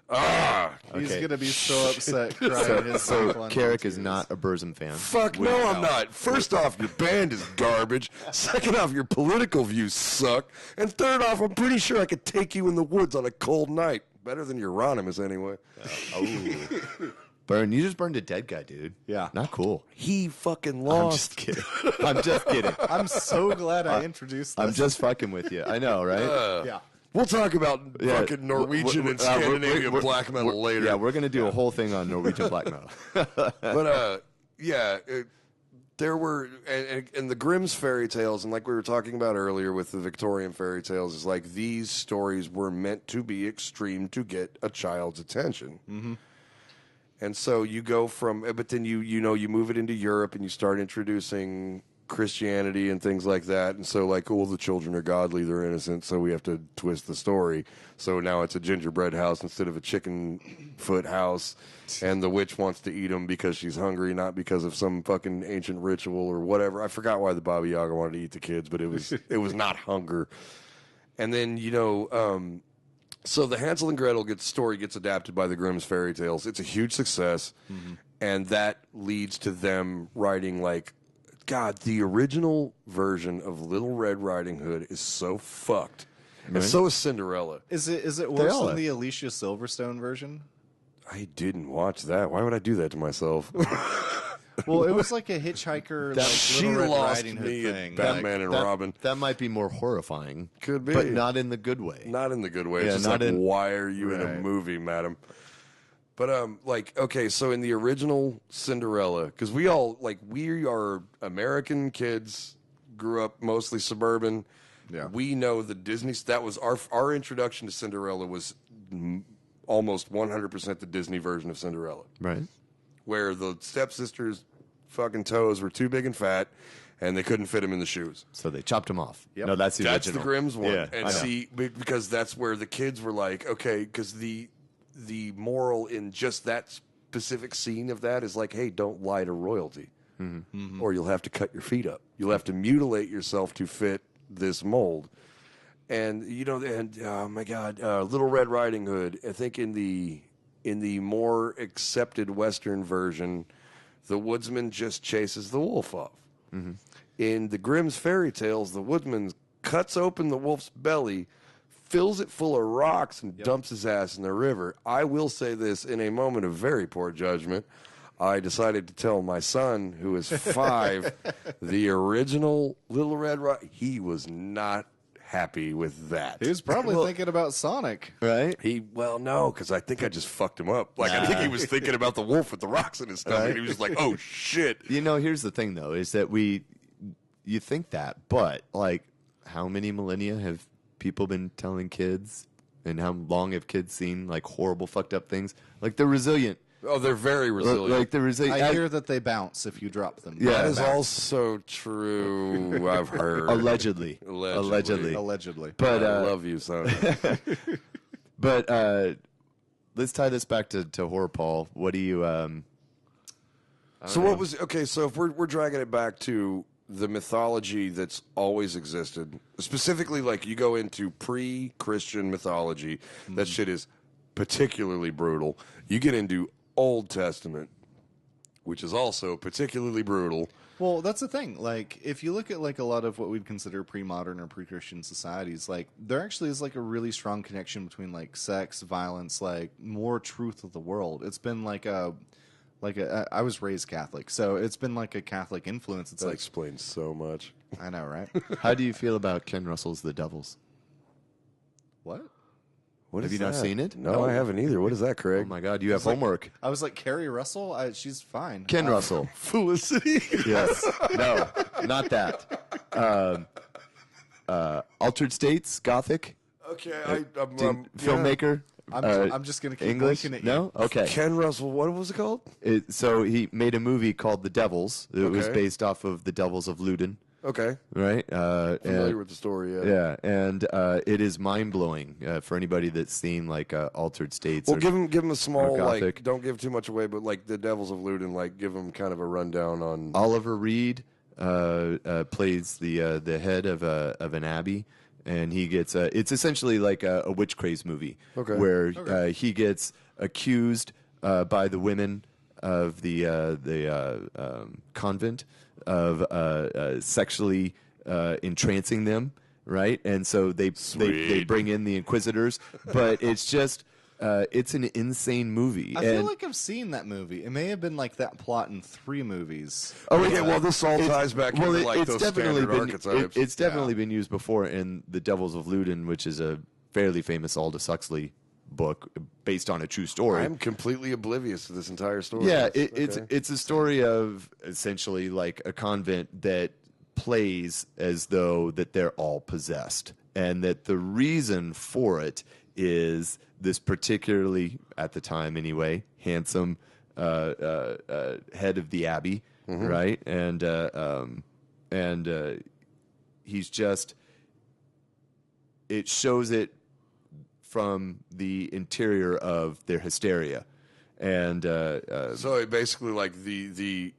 C: Ah.
D: He's
B: Okay.
D: gonna be so upset crying his
B: So
D: cycle on
B: Carrick is
D: tattoos.
B: not a Burzum fan.
C: Fuck no, I'm not. First off, your band is garbage. Second off, your political views suck. And third off, I'm pretty sure I could take you in the woods on a cold night. Better than Euronymous, anyway.
B: Burn, you just burned a dead guy, dude.
D: Yeah.
B: Not cool.
C: He fucking
B: I'm
C: lost.
B: just kidding. I'm just kidding.
D: I'm so glad I introduced this.
B: I'm just fucking with you. I know, right?
D: yeah.
C: We'll talk about
B: Yeah.
C: fucking Norwegian and
B: We're-
C: Scandinavian
B: we're-
C: black metal later.
B: Yeah, we're going to do a whole thing on Norwegian black metal.
C: But yeah, there were and the Grimm's fairy tales, and like we were talking about earlier with the Victorian fairy tales, is these stories were meant to be extreme to get a child's attention. Mm-hmm. And so you go from, but then you move it into Europe and you start introducing Christianity and things like that. And so the children are godly, they're innocent, so we have to twist the story. So now it's a gingerbread house instead of a chicken foot house, and the witch wants to eat them because she's hungry, not because of some fucking ancient ritual or whatever. I forgot why the Baba Yaga wanted to eat the kids, but it was not hunger. And then so the Hansel and Gretel story gets adapted by the Grimm's fairy tales. It's a huge success, and that leads to them writing God, the original version of Little Red Riding Hood is so fucked. And so is Cinderella.
D: Is it worse
B: all
D: than
B: are.
D: the Alicia Silverstone version?
C: I didn't watch that. Why would I do that to myself?
D: Well, it was like a hitchhiker,
C: She
D: Little Red
C: lost
D: Riding Hood
C: me at
D: thing.
C: Batman and Robin.
B: That might be more horrifying.
C: Could be.
B: But not in the good way.
C: Not in the good way.
B: Yeah,
C: It's just
B: not in-
C: why are you in a
D: Right.
C: movie, madam? But like, okay, so in the original Cinderella, because we are American kids, grew up mostly suburban.
D: Yeah.
C: We know the Disney. That was our introduction to Cinderella was almost 100% the Disney version of Cinderella,
B: Right.
C: where the stepsisters' fucking toes were too big and fat, and they couldn't fit them in the shoes.
B: So they chopped him off.
D: Yep.
B: No, that's the
C: That's
B: original.
C: the Grimm's one.
B: Yeah,
C: And
B: I know.
C: see, because that's where the kids were like, okay, because the moral in just that specific scene of that is like, hey, don't lie to royalty, or you'll have to cut your feet up. You'll have to mutilate yourself to fit this mold. And oh my God, Little Red Riding Hood. I think in the more accepted Western version, the woodsman just chases the wolf off. Mm-hmm. In the Grimm's fairy tales, the woodsman cuts open the wolf's belly, fills it full of rocks, and dumps his ass in the river. I will say this, in a moment of very poor judgment, I decided to tell my son, who is 5, the original Little Red Riding. He was not happy with that.
D: He was probably thinking about Sonic.
B: Right?
C: No, because I think I just fucked him up. Like, I think he was thinking about the wolf with the rocks in his stomach, and he was just like, oh, shit.
B: Here's the thing, though, is that you think that, but, like, how many millennia have people been telling kids, and how long have kids seen, like, horrible, fucked up things? Like, they're resilient.
C: Oh, they're very resilient.
B: Like, they're resilient.
D: I hear that they bounce if you drop them.
B: Yeah.
C: That is also true, I've heard.
B: Allegedly.
D: Allegedly.
B: But,
C: I love you, son.
B: but let's tie this back to horror, Paul. What do you...
C: So if we're dragging it back to the mythology that's always existed, specifically, like, you go into pre-Christian mythology, that shit is particularly brutal. You get into Old Testament, which is also particularly brutal.
D: Well, that's the thing. Like, if you look at, like, a lot of what we'd consider pre-modern or pre-Christian societies, like, there actually is, like, a really strong connection between, like, sex, violence, like, more truth of the world. It's been I was raised Catholic, so it's been like a Catholic influence. It's
C: That
D: like,
C: explains so much.
D: I know, right?
B: How do you feel about Ken Russell's The Devils?
D: What?
C: What
B: Have
C: is
B: you not
C: that?
B: seen it?
C: No, I haven't either. What is that, Craig?
B: Oh, my God. You have
D: like-
B: homework.
D: I was like, Carrie Russell? She's fine.
B: Ken Russell.
C: Felicity.
B: Yes. No, not that. Altered States, Gothic,
C: Okay,
B: filmmaker.
D: I'm just going to keep
B: English?
D: looking at you.
B: No? Okay.
C: Ken Russell, what was it called?
B: So he made a movie called The Devils. It was
C: Okay.
B: based off of The Devils of Loudun,
C: Okay,
B: right?
C: familiar with the story.
B: Yeah, and it is mind-blowing for anybody that's seen, like, Altered States.
C: Well,
B: or,
C: give him a small,
B: Gothic.
C: like, don't give too much away, but, like, the Devils of Loudun, like, give him kind of a rundown on.
B: Oliver Reed plays the head of an abbey, and he gets it's essentially like a witch craze movie,
C: Okay.
B: where he gets accused by the women of the convent of sexually entrancing them, right? And so they bring in the inquisitors, but it's just it's an insane movie.
D: I feel like I've seen that movie. It may have been like that plot in 3 movies.
B: Oh,
C: Yeah, well, this all ties back into, like, those standard archetypes.
B: It's definitely been used before in The Devils of Loudun, which is a fairly famous Aldous Huxley book based on a true story.
C: I'm completely oblivious to this entire story.
B: Yeah,
C: That's okay.
B: it's a story of essentially like a convent that plays as though that they're all possessed, and that the reason for it is this particularly, at the time anyway, handsome head of the abbey, right? And he's just, it shows it from the interior of their hysteria. And
C: So it basically, like, the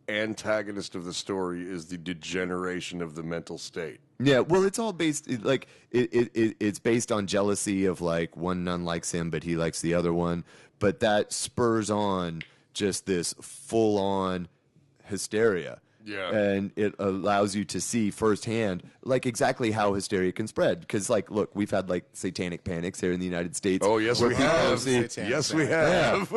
C: antagonist of the story is the degeneration of the mental state.
B: yeah, well, it's all based like it's based on jealousy of, like, one nun likes him, but he likes the other one. But that spurs on just this full on hysteria.
C: Yeah.
B: And it allows you to see firsthand, like, exactly how hysteria can spread. Because, like, look, we've had, like, satanic panics here in the United States.
C: Oh, yes,
B: where
C: we
B: people
C: have.
B: see-
C: Yes, we have.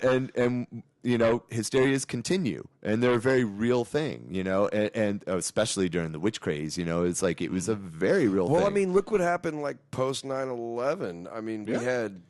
B: and you know, hysterias continue, and they're a very real thing, you know, and especially during the witch craze, you know, it's like it was a very real thing.
C: Well, I mean, look what happened, like, post 9/11. I mean,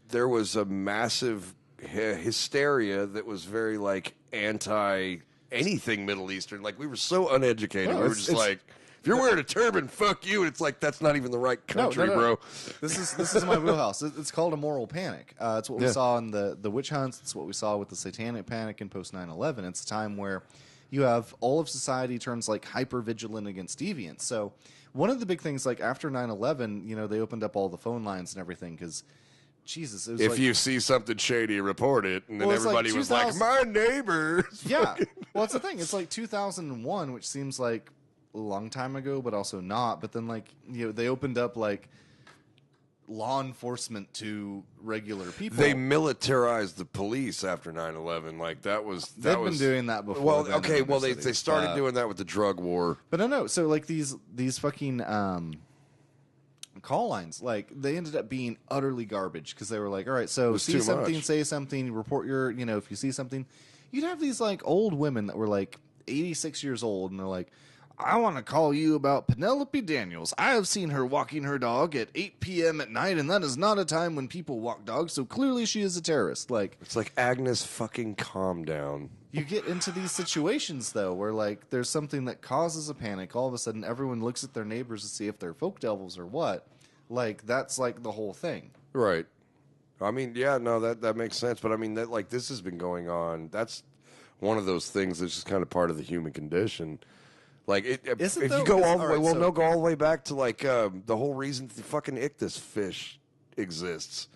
C: there was a massive hysteria that was very like anti anything Middle Eastern. Like we were so uneducated.
D: No,
C: we were just like, if you're wearing a turban, fuck you. And it's like that's not even the right country, bro.
D: This is my wheelhouse. It's called a moral panic. It's what we saw in the witch hunts. It's what we saw with the satanic panic in post 9/11. It's a time where you have all of society turns like hyper vigilant against deviance. So one of the big things, like after 9/11, you know, they opened up all the phone lines and everything because, Jesus, it was
C: If
D: like,
C: you see something shady, report it. And then
D: Well, it's like
C: everybody was like,
D: 2000
C: my neighbors.
D: yeah. Well, it's the thing. It's like 2001, which seems like a long time ago, but also not. But then, like, you know, they opened up like law enforcement to regular people.
C: They militarized the police after 9/11. Like
D: They've been doing that before.
C: Well,
D: then in
C: okay. Well,
D: other
C: they
D: cities,
C: started
D: but-
C: doing that with the drug war.
D: But I know. So like these fucking call lines, like they ended up being utterly garbage because they were like, all right, so
C: was
D: see
C: too
D: something,
C: much.
D: say something, report your, you know, if you see something, you'd have these like old women that were like 86 years old and they're like, I want to call you about Penelope Daniels. I have seen her walking her dog at 8 p.m. at night, and that is not a time when people walk dogs, so clearly she is a terrorist. Like,
C: It's like, Agnes, fucking calm down.
D: you get into these situations, though, where, like, there's something that causes a panic. All of a sudden, everyone looks at their neighbors to see if they're folk devils or what. Like, that's, like, the whole thing.
C: Right. I mean, yeah, no, that makes sense. But I mean, that like this has been going on. That's one of those things that's just kind of part of the human condition. Like,
D: Is it
C: if
D: though?
C: you go all the
D: All
C: way,
D: right,
C: well,
D: so-
C: no, go all the way back to like the whole reason the fucking ichthys fish exists.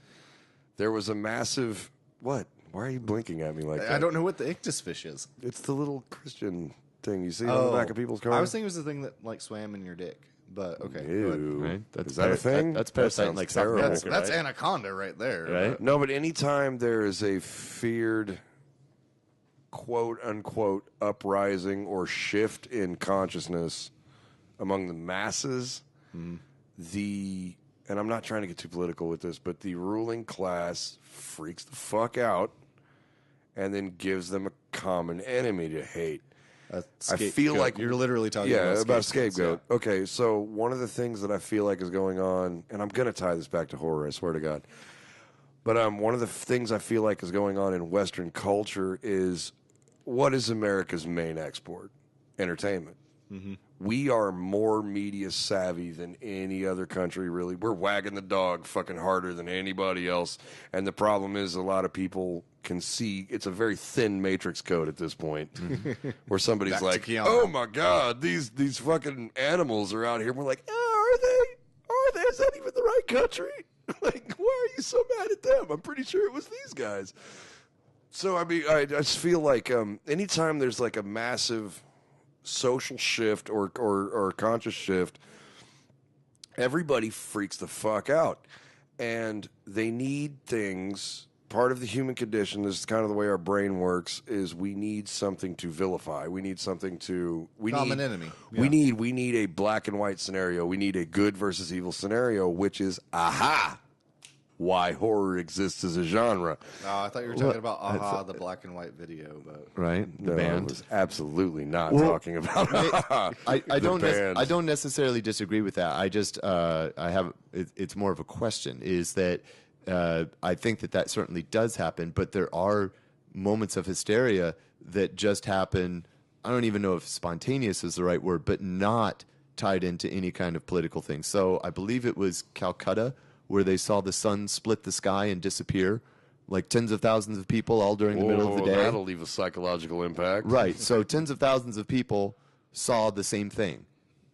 C: There was a massive what? Why are you blinking at me like that?
D: I don't know what the ictus fish is.
C: It's the little Christian thing you see on the back of people's cars.
D: I was thinking it was the thing that, like, swam in your dick. But, okay. go ahead.
C: Ew.
B: Right? That's
C: Is that a thing?
B: That's
C: That
B: parasite in,
C: sounds
B: like South
C: terrible.
B: America,
D: That's
B: right?
D: anaconda right there.
B: Right?
C: No, but anytime there is a feared, quote unquote, uprising or shift in consciousness among the masses, and I'm not trying to get too political with this, but the ruling class freaks the fuck out and then gives them a common enemy to hate. I feel like
D: you're literally talking about
C: a
D: scapegoats,
C: scapegoat. Okay, so one of the things that I feel like is going on, and I'm going to tie this back to horror, I swear to God. But one of the things I feel like is going on in Western culture is what is America's main export? Entertainment. Mm-hmm. We are more media savvy than any other country, really. We're wagging the dog fucking harder than anybody else. And the problem is a lot of people can see it's a very thin matrix code at this point where somebody's
D: Back to
C: like,
D: Keanu.
C: oh my God, these fucking animals are out here. We're like, are they? Are they? Is that even the right country? Like, why are you so mad at them? I'm pretty sure it was these guys. So, I mean, I just feel like anytime there's like a massive social shift or conscious shift, everybody freaks the fuck out. And they need things. Part of the human condition, this is kind of the way our brain works, is we need something to vilify. We need something to...
D: Common enemy.
C: We need a black and white scenario. We need a good versus evil scenario, which is, aha, why horror exists as a genre.
D: I thought you were talking about Aha, the black and white video, but
B: Right? The
C: No, I
B: band.
C: was absolutely not talking about
B: I
C: the
B: don't.
C: band.
B: I don't necessarily disagree with that. I just I have. It's more of a question. Is that I think that certainly does happen, but there are moments of hysteria that just happen. I don't even know if spontaneous is the right word, but not tied into any kind of political thing. So I believe it was Calcutta where they saw the sun split the sky and disappear, like tens of thousands of people all during the middle of the
C: Whoa,
B: day.
C: That'll leave a psychological impact.
B: Right. So tens of thousands of people saw the same thing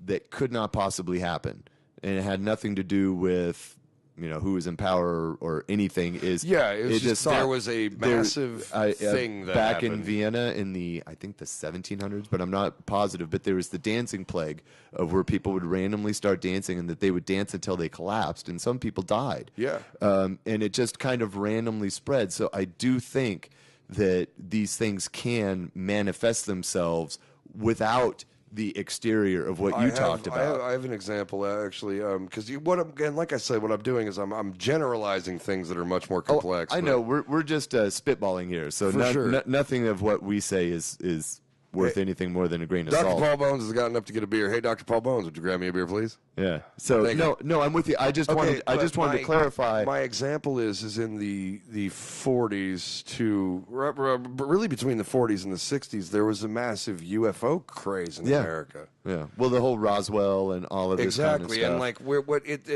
B: that could not possibly happen. And it had nothing to do with, who was in power or anything.
C: Yeah, it was just
B: saw
C: there
B: it.
C: was a massive thing that
B: back in
C: happened.
B: Vienna in I think the 1700s, but I'm not positive. But there was the dancing plague of where people would randomly start dancing and that they would dance until they collapsed, and some people died.
C: Yeah.
B: And it just kind of randomly spread. So I do think that these things can manifest themselves without the exterior of what you talked about.
C: I have an example actually, because like I said, what I'm doing is I'm generalizing things that are much more complex.
B: I
C: but-
B: know we're just spitballing here, so
C: For sure.
B: nothing of what we say is worth anything more than a grain of
C: Dr.
B: salt.
C: Paul Bones has gotten up to get a beer. Hey, Dr. Paul Bones, would you grab me a beer, please?
B: Yeah. So no, I'm with you. I just wanted to clarify.
C: My example is in the 40s to really between the 40s and the 60s, there was a massive UFO craze in America.
B: Yeah. Well, the whole Roswell and all of this kind of stuff.
C: And like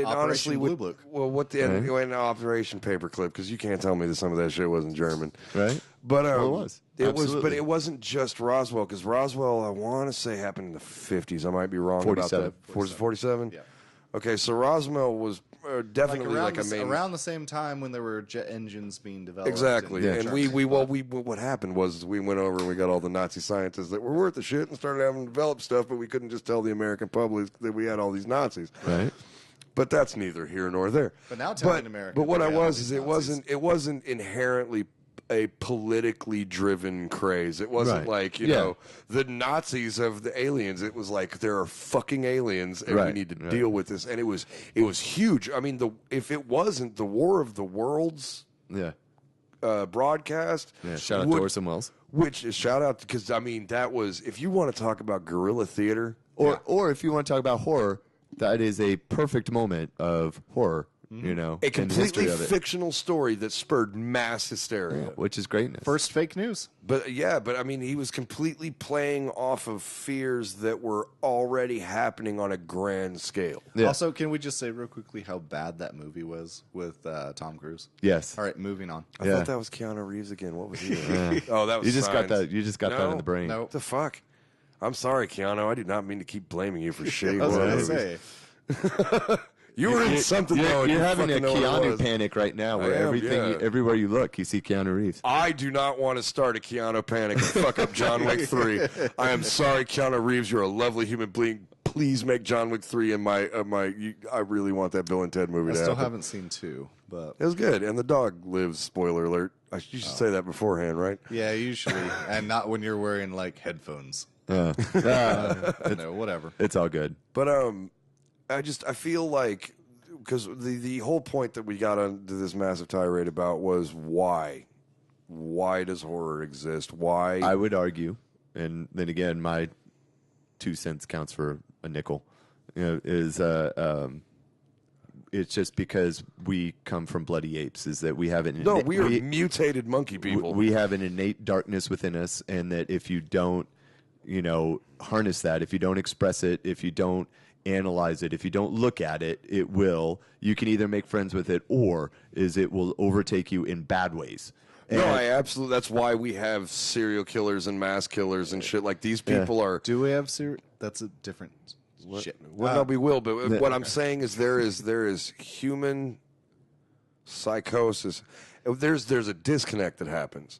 C: honestly,
D: Blue Book.
C: and Operation Paperclip, because you can't tell me that some of that shit wasn't German,
B: right?
C: But
B: it was.
C: But it wasn't just Roswell, because Roswell, I want to say, happened in the 50s. I might be wrong
B: 47.
C: about that. 47?
D: Yeah.
C: Okay, so Roswell was definitely
D: around
C: a main...
D: around the same time when there were jet engines being developed.
C: Exactly.
D: And
C: What happened was we went over and we got all the Nazi scientists that were worth the shit and started having to develop stuff, but we couldn't just tell the American public that we had all these Nazis.
B: Right.
C: But that's neither here nor there.
D: But now telling America.
C: But what
D: we
C: I
D: have all
C: was
D: these
C: is it
D: Nazis.
C: wasn't inherently a politically driven craze. It wasn't
B: Right.
C: like, you know, the Nazis of the aliens. It was like, there are fucking aliens and we
B: Right.
C: need to deal with this. And it was huge. I mean, if it wasn't the War of the Worlds broadcast.
B: Yeah. Shout out to Orson Welles.
C: Which is shout out, because I mean, that was, if you want to talk about guerrilla theater,
B: Or if you want to talk about horror, that is a perfect moment of horror. You know,
C: a
B: in the history
C: completely
B: of it.
C: fictional story that spurred mass hysteria.
B: Which is greatness.
D: First fake news.
C: But I mean, he was completely playing off of fears that were already happening on a grand scale.
B: Yeah.
D: Also, can we just say real quickly how bad that movie was with Tom Cruise?
B: Yes.
D: All right, moving on.
C: I thought that was Keanu Reeves again. What was he doing? Oh, that was
B: You just got
C: Signs.
B: that. You just got that in the brain.
D: No.
C: What the fuck? I'm sorry, Keanu. I did not mean to keep blaming you for shitty
D: I was
C: horror
D: going to
C: movies.
D: say.
C: You were in something though. and
B: You're
C: you
B: having a
C: fucking know what it
B: Keanu
C: was.
B: panic right now, where
C: I am,
B: everything,
C: yeah.
B: everywhere you look, you see Keanu Reeves.
C: I do not want to start a Keanu panic and fuck up John Wick 3. I am sorry, Keanu Reeves. You're a lovely human being. Please make John Wick 3 in my. I really want that Bill and Ted movie
D: I
C: to
D: still
C: happen.
D: haven't seen 2, but
C: It was good, and the dog lives. Spoiler alert! You should say that beforehand, right?
D: yeah, usually, and not when you're wearing like headphones. No, whatever.
B: It's all good.
C: But I feel like, because the whole point that we got onto this massive tirade about was why does horror exist? Why?
B: I would argue, and then again, my 2 cents counts for a nickel. You know, is it's just because we come from bloody apes. Is that we have an
C: we are mutated monkey people.
B: We have an innate darkness within us, and that if you don't, harness that, if you don't express it, if you don't analyze it, if you don't look at it, you can either make friends with it, or it will overtake you in bad ways.
C: No, I absolutely. That's why we have serial killers and mass killers and shit. Like, these people are.
D: Do we have That's a different shit.
C: Well, no, we will. But what I'm saying is there is human psychosis. There's a disconnect that happens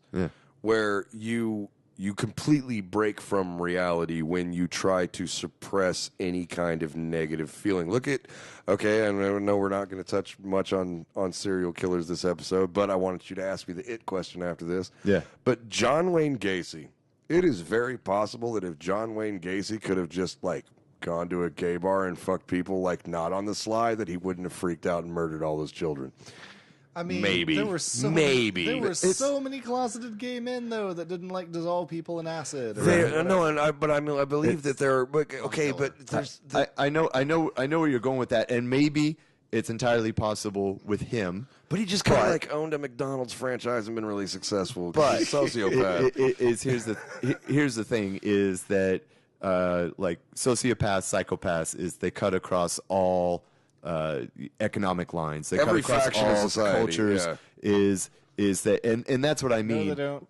C: where you completely break from reality when you try to suppress any kind of negative feeling. Look at, I know we're not going to touch much on serial killers this episode, but I wanted you to ask me the it question after this.
B: Yeah.
C: But John Wayne Gacy, it is very possible that if John Wayne Gacy could have just, like, gone to a gay bar and fucked people, like, not on the sly, that he wouldn't have freaked out and murdered all those children.
D: I mean,
C: Maybe.
D: there were so many closeted gay men though that didn't like dissolve people in acid.
C: I believe that there are. But, okay, but there's.
B: I know where you're going with that, and maybe it's entirely possible with him.
C: But he just kind of like owned a McDonald's franchise and been really successful.
B: But
C: He's a sociopath.
B: Here's the thing: is that like sociopaths, psychopaths, is they cut across all economic lines. They
C: Every
B: cut across
C: faction of
B: all
C: society,
B: cultures.
C: yeah.
B: Is that and that's what I mean.
D: they don't.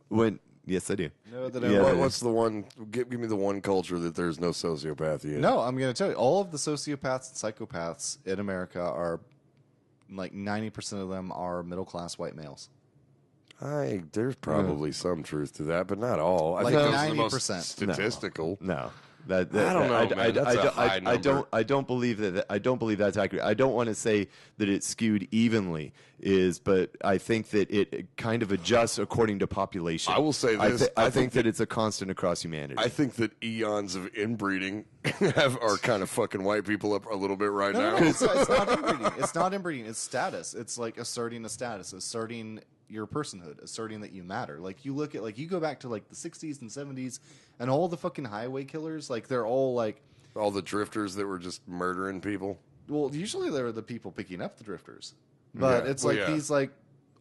B: Yes, I do.
D: No, they
B: Yeah,
D: don't.
B: they do.
C: What's the one? Give me the one culture that there's no sociopathy in.
D: No, I'm going to tell you, all of the sociopaths and psychopaths in America are like 90% of them are middle class white males.
C: There's probably some truth to that, but not all. I
D: Like
C: think those are the most
D: 90%.
C: statistical.
B: No.
C: I don't know, man. That's a high number.
B: I don't believe that. I don't believe that's accurate. I don't want to say that it's skewed evenly, but I think that it kind of adjusts according to population.
C: I will say this.
B: I think that it's a constant across humanity.
C: I think that eons of inbreeding are kind of fucking white people up a little bit now.
D: No, it's not inbreeding. It's not inbreeding. It's status. It's like asserting a status, asserting your personhood, asserting that you matter. Like, you look at, like, you go back to, like, the 60s and 70s, and all the fucking highway killers, like, they're all, like...
C: All the drifters that were just murdering people?
D: Well, usually they're the people picking up the drifters. But it's like these, like,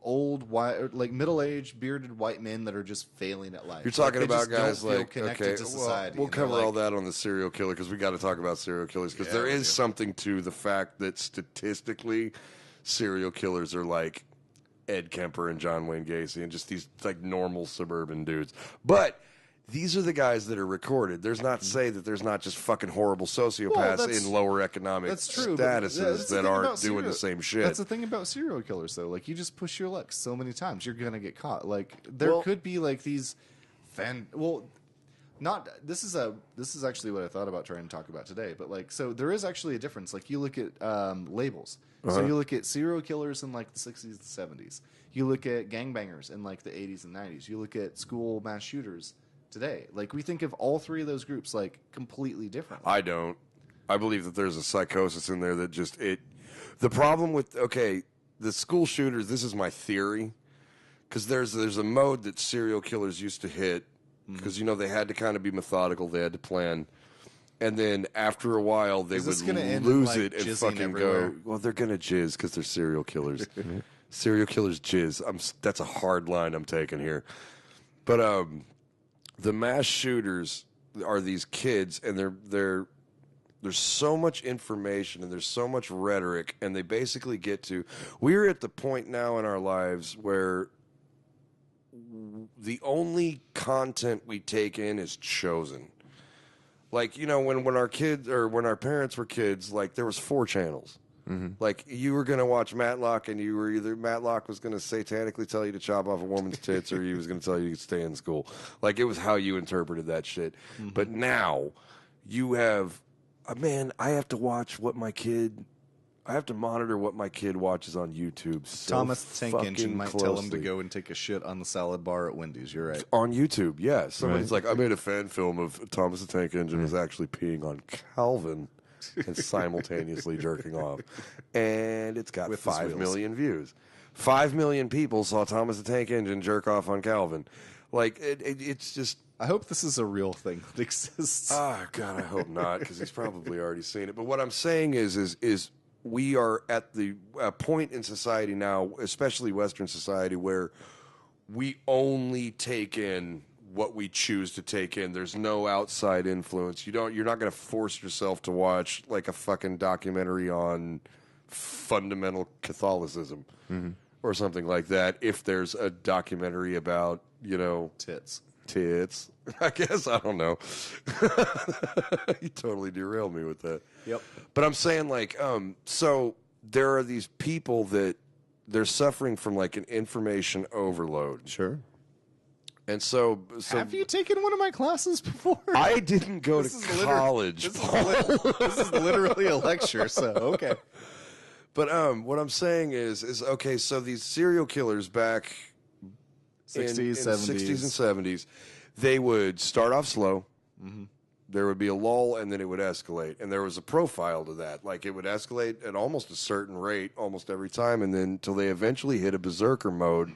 D: old, white, like, middle-aged, bearded white men that are just failing at life.
C: You're talking
D: like,
C: about guys
D: don't feel
C: like,
D: connected to society.
C: We'll cover all that on the serial killer because we got to talk about serial killers because there is something to the fact that statistically serial killers are like Ed Kemper and John Wayne Gacy and just these like normal suburban dudes. But these are the guys that are recorded. There's not to say that there's not just fucking horrible sociopaths in lower economic statuses that aren't doing the same shit.
D: That's the thing about serial killers, though. Like, you just push your luck so many times, you're gonna get caught. Like, there could be like these this is actually what I thought about trying to talk about today. But like, so there is actually a difference. Like, you look at labels. So you look at serial killers in like the 60s and 70s. You look at gangbangers in like the 80s and 90s. You look at school mass shooters today. Like, we think of all three of those groups like completely different.
C: I don't. I believe that there's a psychosis in there that just the problem with the school shooters, this is my theory, because there's a mode that serial killers used to hit because they had to kind of be methodical, they had to plan, and then after a while they would lose it and fucking everywhere? Go, well, they're gonna jizz because they're serial killers. Serial killers jizz. That's a hard line I'm taking here, but the mass shooters are these kids, and there's so much information and there's so much rhetoric, and they basically we're at the point now in our lives where the only content we take in is chosen. Like, when our kids or when our parents were kids, like, there was 4 channels. Mm-hmm. Like, you were going to watch Matlock, and you were either Matlock was going to satanically tell you to chop off a woman's tits, or he was going to tell you to stay in school. Like, it was how you interpreted that shit. Mm-hmm. But now you have, I have to watch I have to monitor what my kid watches on YouTube.
D: Thomas the Tank Engine might tell him to go and take a shit on the salad bar at Wendy's. You're right.
C: On YouTube, yeah. Somebody's like, I made a fan film of Thomas the Tank Engine is actually peeing on Calvin and simultaneously jerking off. And it's got 5 million views. 5 million people saw Thomas the Tank Engine jerk off on Calvin. Like, it's just...
D: I hope this is a real thing that exists.
C: Oh, God, I hope not, because he's probably already seen it. But what I'm saying is we are at the point in society now, especially Western society, where we only take in what we choose to take in. There's no outside influence. You're not going to force yourself to watch like a fucking documentary on fundamental Catholicism or something like that. If there's a documentary about,
D: tits,
C: I guess, I don't know. You totally derailed me with that.
D: Yep.
C: But I'm saying, like, so there are these people that they're suffering from like an information overload.
B: Sure.
C: And so
D: have you taken one of my classes before?
C: I didn't go to college.
D: This is literally a lecture, so okay.
C: But what I'm saying is okay, so these serial killers back
D: 60s,
C: in
D: 70s.
C: The 60s and 70s, they would start off slow. Mm-hmm. There would be a lull, and then it would escalate. And there was a profile to that. Like, it would escalate at almost a certain rate almost every time, and then until they eventually hit a berserker mode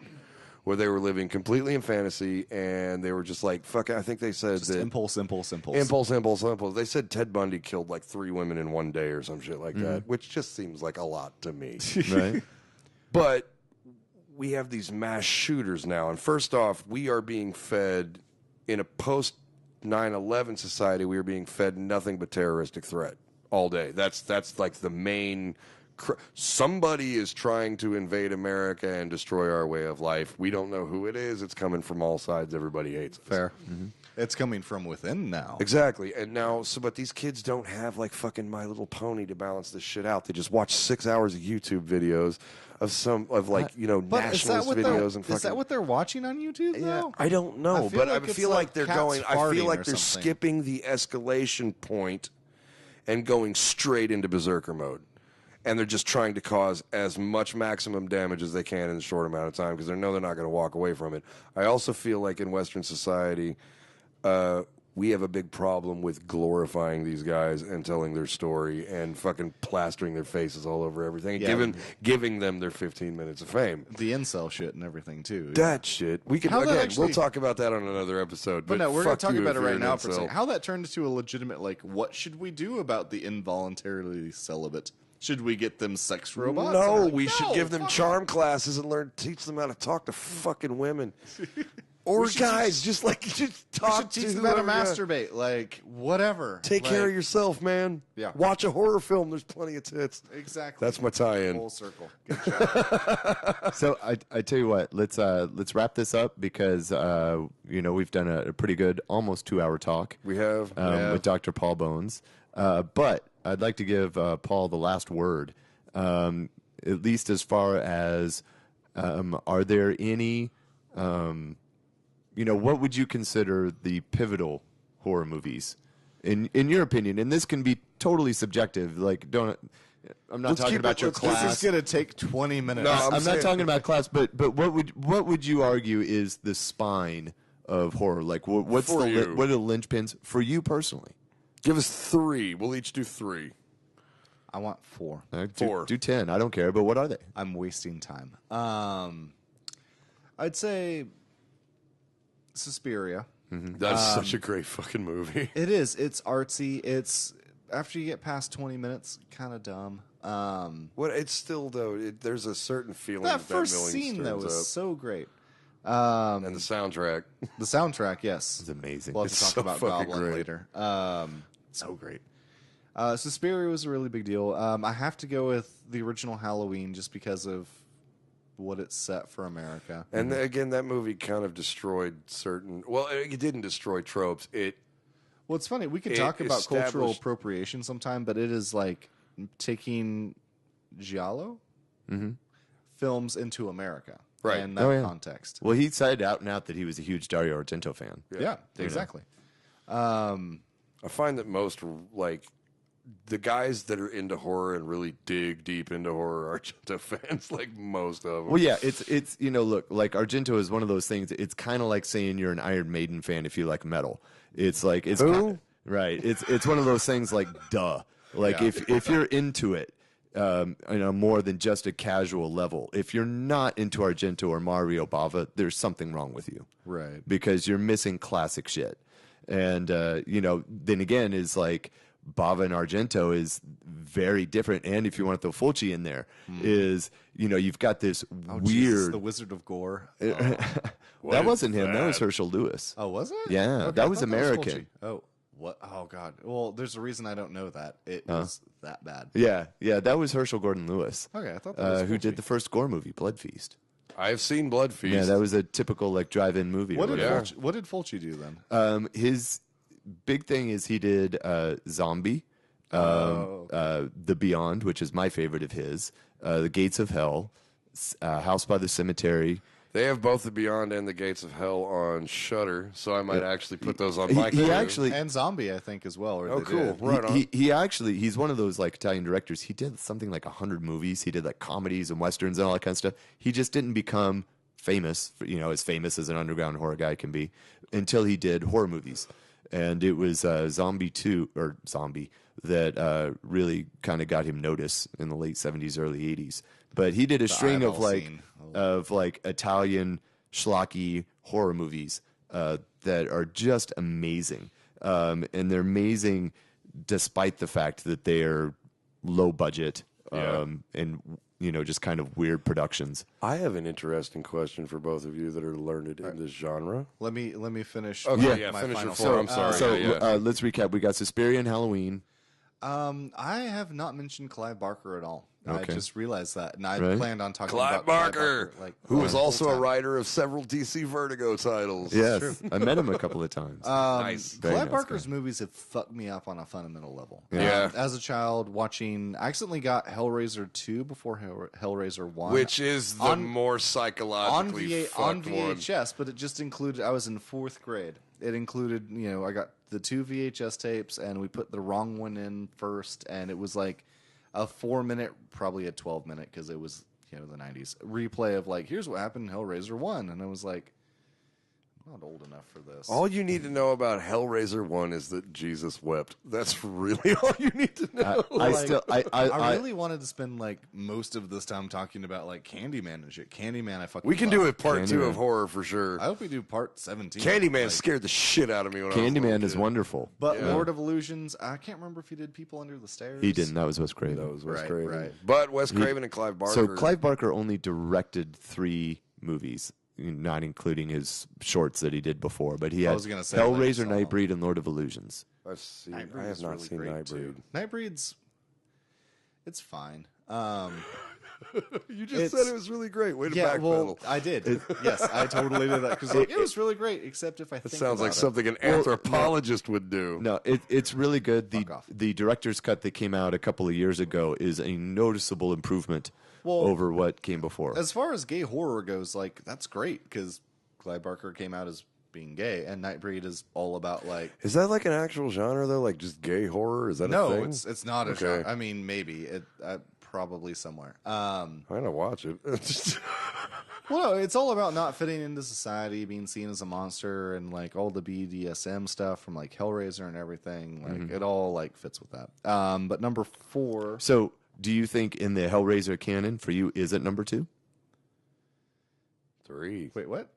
C: where they were living completely in fantasy, and they were just like, fuck it. I think they said
D: just
C: that...
D: Impulse.
C: They said Ted Bundy killed like 3 women in one day or some shit like that, which just seems like a lot to me.
B: Right.
C: But we have these mass shooters now, and first off, we are being fed in a post 9/11 society. We are being fed nothing but terroristic threat all day. That's like the main. Somebody is trying to invade America and destroy our way of life. We don't know who it is. It's coming from all sides. Everybody hates us.
D: Fair. Mm-hmm. It's coming from within now.
C: Exactly. And now, but these kids don't have like fucking My Little Pony to balance this shit out. They just watch 6 hours of YouTube videos of nationalist videos and fucking.
D: Is that what they're watching on YouTube?
C: Yeah,
D: though?
C: I don't know, I feel like they're going. I feel like they're
D: something.
C: skipping the escalation point and going straight into berserker mode. And they're just trying to cause as much maximum damage as they can in a short amount of time because they know they're not going to walk away from it. I also feel like in Western society, we have a big problem with glorifying these guys and telling their story and fucking plastering their faces all over everything and giving them their 15 minutes of fame.
D: The incel shit and everything, too.
C: That shit. We can,
D: How that
C: again,
D: actually-
C: we'll talk about that on another episode.
D: But no, we're
C: fuck
D: talking
C: you
D: about it
C: if you're
D: right
C: an
D: now for a
C: incel.
D: second. How that turned into a legitimate, like, what should we do about the involuntarily celibate? Should we get them sex robots?
C: No,
D: I'm like,
C: we should give them
D: fuck
C: charm classes and teach them how to talk to fucking women. Or guys, just talk
D: We should
C: to
D: teach them how to
C: whoever, yeah.
D: masturbate, like, whatever.
C: Take care of yourself, man.
D: Yeah.
C: Watch a horror film. There's plenty of tits.
D: Exactly.
C: That's my tie-in.
D: Full circle. Good job.
B: So I tell you what, let's wrap this up because we've done a pretty good almost 2-hour talk.
C: We have.
B: With Dr. Paul Bones, but I'd like to give Paul the last word, at least as far as are there any what would you consider the pivotal horror movies in your opinion? And this can be totally subjective. Like, I'm not talking about your
D: This
B: class.
D: is going to take 20 minutes.
C: No,
B: I'm
C: saying-
B: not talking about class, but what would you argue is the spine of horror? Like, what's
C: For you.
B: what are the linchpins for you personally?
C: Give us 3. We'll each do 3.
D: I want 4.
B: Do 10. I don't care. But what are they?
D: I'm wasting time. I'd say Suspiria.
C: That's such a great fucking movie.
D: It is. It's artsy. It's, after you get past 20 minutes, kind of dumb.
C: What? It's still though. There's a certain feeling
D: That first
C: Millings
D: scene, though,
C: turns
D: was
C: up.
D: so great.
C: And the soundtrack.
D: The soundtrack, yes.
B: It's amazing.
D: We'll have to
C: It's
D: talk
C: so
D: about
C: fucking
D: Goblin
C: great.
D: later. So great. Suspiria was a really big deal. I have to go with the original Halloween just because of what it set for America.
C: And again, that movie kind of destroyed certain. Well, it didn't destroy tropes.
D: Well, it's funny. We could
C: It
D: talk about cultural
C: established-
D: appropriation sometime, but it is like taking giallo films into America.
C: Right.
D: In that
B: Oh, yeah.
D: context.
B: Well, he said out and out that he was a huge Dario Argento fan.
D: Yeah, exactly.
C: I find that most the guys that are into horror and really dig deep into horror are Argento fans, like most of them.
B: Well, yeah, it's look, like Argento is one of those things. It's kind of like saying you're an Iron Maiden fan if you like metal. It's like it's
C: Who?
B: right. It's one of those things like duh. Like if you're into it, more than just a casual level. If you're not into Argento or Mario Bava, there's something wrong with you.
D: Right.
B: Because you're missing classic shit. And then again is like Bava and Argento is very different. And if you want to throw Fulci in there, is you've got this
D: Oh, Jesus,
B: weird.
D: the Wizard of Gore.
B: That
C: is
B: wasn't him. That was
C: that?
B: Herschel Lewis.
D: Oh, was it?
B: Yeah,
D: Okay,
B: that
D: I
B: was
D: thought
B: American.
D: Fulci. Oh, what? Oh, God. Well, there's a reason I don't know that. It was that bad.
B: Yeah, that was Herschel Gordon Lewis.
D: Okay, I thought that was
B: who
D: Fulci.
B: did the first gore movie, Blood Feast.
C: I've seen Blood Feast.
B: Yeah, that was a typical like drive-in movie. or
D: What did,
B: whatever.
D: Fulci, what did Fulci do then?
B: His big thing is he did Zombie, The Beyond, which is my favorite of his, The Gates of Hell, House by the Cemetery.
C: They have both The Beyond and The Gates of Hell on Shudder, so I might actually put those on my
B: He
C: queue.
B: actually.
D: And Zombie, I think, as well. Or
C: Oh,
D: they
C: cool.
D: did.
C: Right on.
B: He actually he's one of those like Italian directors. He did something like 100 movies. He did like comedies and westerns and all that kind of stuff. He just didn't become famous, as famous as an underground horror guy can be, until he did horror movies. And it was Zombie that really kind of got him notice in the late 70s, early 80s. But he did a string of
D: eyeball scene.
B: Italian schlocky horror movies that are just amazing. And they're amazing despite the fact that they are low budget and just kind of weird productions.
C: I have an interesting question for both of you that are learned in this genre.
D: Let me finish.
C: Okay,
D: my
C: finish
D: final
C: your
D: thought.
C: four. I'm sorry.
B: So
C: yeah.
B: let's recap. We got Suspiria and Halloween.
D: I have not mentioned Clive Barker at all.
B: Okay.
D: I just realized that, and I
B: Right.
D: planned on talking
C: Clive
D: about
C: Barker,
D: Clive Barker,
C: who is
D: the whole
C: also a
D: time.
C: writer of several DC Vertigo titles.
B: Yes, I met him a couple of times.
C: Nice.
B: Very
D: Clive
B: nice
D: Barker's
B: guy.
D: movies have fucked me up on a fundamental level.
C: Yeah.
D: As a child, I accidentally got Hellraiser 2 before Hellraiser 1.
C: Which is the
D: On-
C: more
D: on,
C: psychologically
D: on
C: fucked one.
D: VHS, but it just included, I was in 4th grade. It included, I got the 2 VHS tapes, and we put the wrong one in first, and it was like a 4-minute, probably a 12-minute, because it was, the 90s, replay of like, here's what happened in Hellraiser 1. And I was like, not old enough for this.
C: All you need to know about Hellraiser 1 is that Jesus wept. That's really all you need to know.
D: I really wanted to spend like most of this time talking about like Candyman and shit. Candyman, I fucking
C: We can
D: love.
C: do a part 2
B: Candyman.
C: of horror for sure.
D: I hope we do part 17.
C: Candyman
D: like,
C: scared the shit out of me when I was a
B: Candyman
C: little
B: is
C: kid.
B: wonderful.
D: But Lord of Illusions, I can't remember if he did People Under the Stairs.
B: He didn't. That was Wes Craven.
C: That was Wes
D: Right,
C: Craven.
D: right.
C: But Wes Craven and Clive Barker.
B: So Clive Barker only directed 3 movies, not including his shorts that he did before. But he had
D: was gonna say,
B: Hellraiser,
D: like,
B: Nightbreed, and Lord of Illusions.
C: I have not seen Nightbreed.
D: Nightbreed's, it's fine.
C: You just said it was really great. Way to backpedal.
D: Well, I did. Yes, I totally did that because it was really great. Except if I
C: It
D: think
C: sounds like
D: about it.
C: something an anthropologist would do.
B: No, it's really good.
D: Fuck off.
B: The director's cut that came out a couple of years ago is a noticeable improvement
D: Well,
B: over what came before.
D: As far as gay horror goes, like that's great because Clive Barker came out as being gay, and Nightbreed is all about like.
C: Is that like an actual genre though? Like just gay horror? Is that a
D: No,
C: thing?
D: it's not a
C: Okay.
D: genre. I mean, maybe it probably somewhere.
C: I'm gonna watch it.
D: Well, no, it's all about not fitting into society, being seen as a monster, and like all the BDSM stuff from like Hellraiser and everything. Like it all like fits with that. But number 4.
B: So, do you think in the Hellraiser canon for you is it number 2?
C: 3.
D: Wait, what?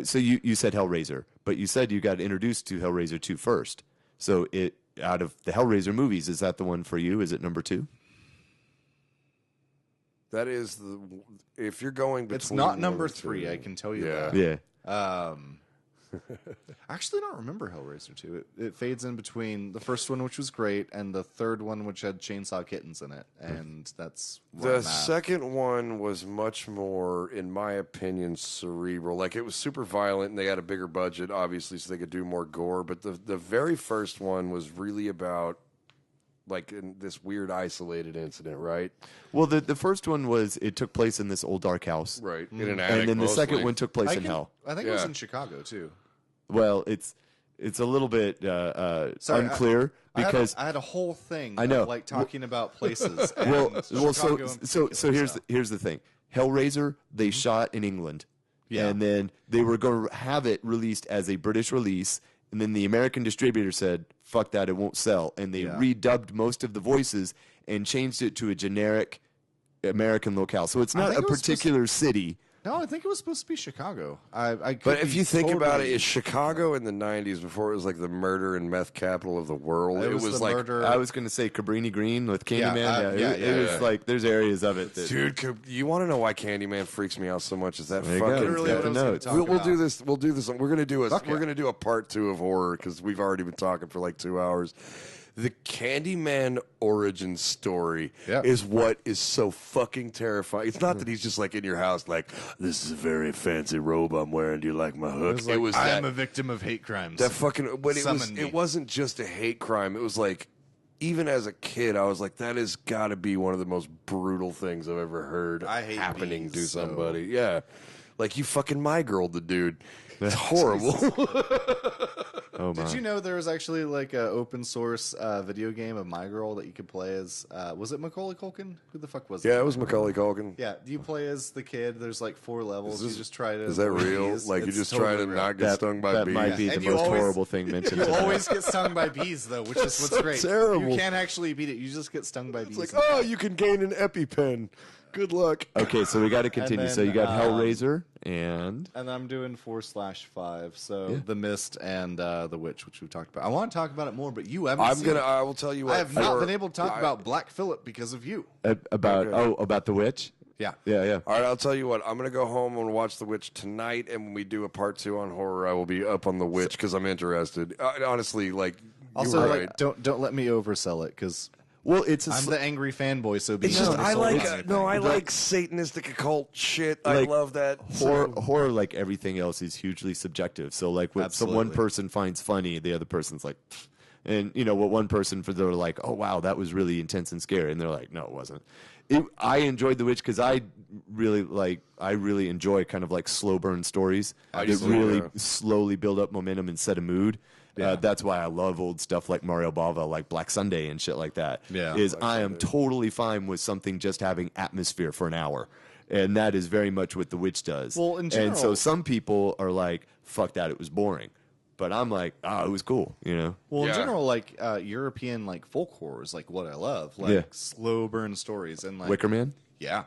B: So you said Hellraiser, but you said you got introduced to Hellraiser 2 first. So out of the Hellraiser movies, is that the one for you? Is it number 2?
C: That is the. If you're going between.
D: It's not
C: one
D: number
C: or two.
D: 3. I can tell you
C: Yeah.
D: that.
B: Yeah.
D: I actually don't remember Hellraiser 2. It fades in between the first one, which was great, and the third one, which had chainsaw kittens in it, and that's where
C: The
D: I'm at.
C: second one was much more, in my opinion, cerebral. Like, it was super violent, and they had a bigger budget, obviously, so they could do more gore. But the very first one was really about, like, this weird isolated incident, right?
B: Well, the first one was it took place in this old dark house.
C: Right. In an attic,
B: And then the
C: mostly.
B: second one took place in hell.
D: I think it was
C: Yeah.
D: in Chicago too.
B: Well, it's a little bit
D: Sorry,
B: unclear because
D: I had a whole thing.
B: I know.
D: of, like talking about places. And
B: well,
D: Chicago
B: so
D: in
B: so
D: particular,
B: here's the thing. Hellraiser they shot in England,
D: Yeah.
B: and then they were going to have it released as a British release, and then the American distributor said, "Fuck that, it won't sell," and they redubbed most of the voices and changed it to a generic American locale. So it's not
D: think
B: a
D: it was
B: particular city.
D: No, I think it was supposed to be Chicago. I could
C: But if
D: be
C: you think about it,
D: totally-
C: is Chicago in the 90s, before it was like the murder and meth capital of the world,
D: It
C: it
D: was
C: was
D: the
C: like,
D: murder.
B: I was going to say Cabrini Green with Candyman.
D: Yeah,
B: It was like there's areas of it that
C: dude, you want to know why Candyman freaks me out so much? Is that
B: There you go.
C: fucking
D: Literally
B: Got
D: what
B: the
D: I was gonna
B: notes.
D: talk
C: We'll
D: about.
C: do this. We'll do this. We're gonna do a.
D: Fuck yeah.
C: We're gonna do a part 2 of horror because we've already been talking for like 2 hours. The Candyman origin story
D: Yeah.
C: is what is so fucking terrifying. It's not that he's just like in your house, like, this is a very fancy robe I'm wearing. Do you like my hook? It was
D: I
C: that,
D: am a victim of hate crimes.
C: that fucking. But
D: Summon me.
C: it wasn't just a hate crime. It was like, even as a kid, I was like, that has got to be one of the most brutal things I've ever heard
D: I hate
C: happening
D: bees,
C: to
D: so-
C: somebody. Yeah, like you fucking my girl, the dude. It's horrible.
B: oh my.
D: Did you know there was actually like an open source video game of My Girl that you could play as? Was it Macaulay Culkin? Who the fuck was it?
C: Yeah, it was Macaulay Culkin.
D: Yeah, you play as the kid. There's like 4 levels. You just try to.
C: Is that
D: avoid
C: real?
D: bees.
C: Like you
D: It's
C: just
D: totally
C: try to
D: real.
C: not get stung by
B: that
C: bees?
B: might be
D: And
B: the
D: you
B: most
D: always-
B: horrible thing mentioned.
D: You
B: tonight.
D: always get stung by bees though, which is what's
C: so
D: great.
C: terrible.
D: You can't actually beat it. You just get stung by bees.
C: It's like, oh, you can gain an EpiPen. Good luck.
B: Okay, so we got to continue.
D: then,
B: So you got Hellraiser and
D: And I'm doing 4/5. So The Mist and The Witch, which we've talked about. I want to talk about it more, but you haven't.
C: I'm
D: seen
C: gonna.
D: it.
C: I will tell you what.
D: I have not
C: for-
D: been able to talk
C: I-
D: about Black Phillip because of you.
B: about
C: Okay.
B: about the witch.
D: Yeah.
B: Yeah.
C: All right, I'll tell you what. I'm gonna go home and watch The Witch tonight, and when we do a part 2 on horror, I will be up on The Witch because I'm interested. Honestly, like,
D: Also,
C: you're
D: like,
C: right.
D: don't let me oversell it because
B: Well, it's a
D: I'm the angry fanboy. So be
C: It's just I like I
B: Like-
C: like Satanistic occult shit. I
B: Like,
C: love that.
B: horror, like everything else, is hugely subjective. So, like, what some one
D: Absolutely.
B: person finds funny, the other person's like, "Pfft." And what one person they're like, "Oh wow, that was really intense and scary," and they're like, "No, it wasn't." I enjoyed The Witch because I really enjoy kind of like slow burn stories that
C: see,
B: really
C: yeah.
B: slowly build up momentum and set a mood.
D: Yeah.
B: That's why I love old stuff like Mario Bava, like Black Sunday and shit like that.
D: Yeah.
B: I am totally fine with something just having atmosphere for an hour. And that is very much what The Witch does.
D: Well, in general,
B: and so some people are like, fuck that, it was boring. But I'm like, it was cool, you know?
D: Well, in
C: Yeah.
D: general, like European like folk horror is like what I love, like
B: Yeah.
D: slow burn stories and like
B: Wicker Man?
D: Yeah,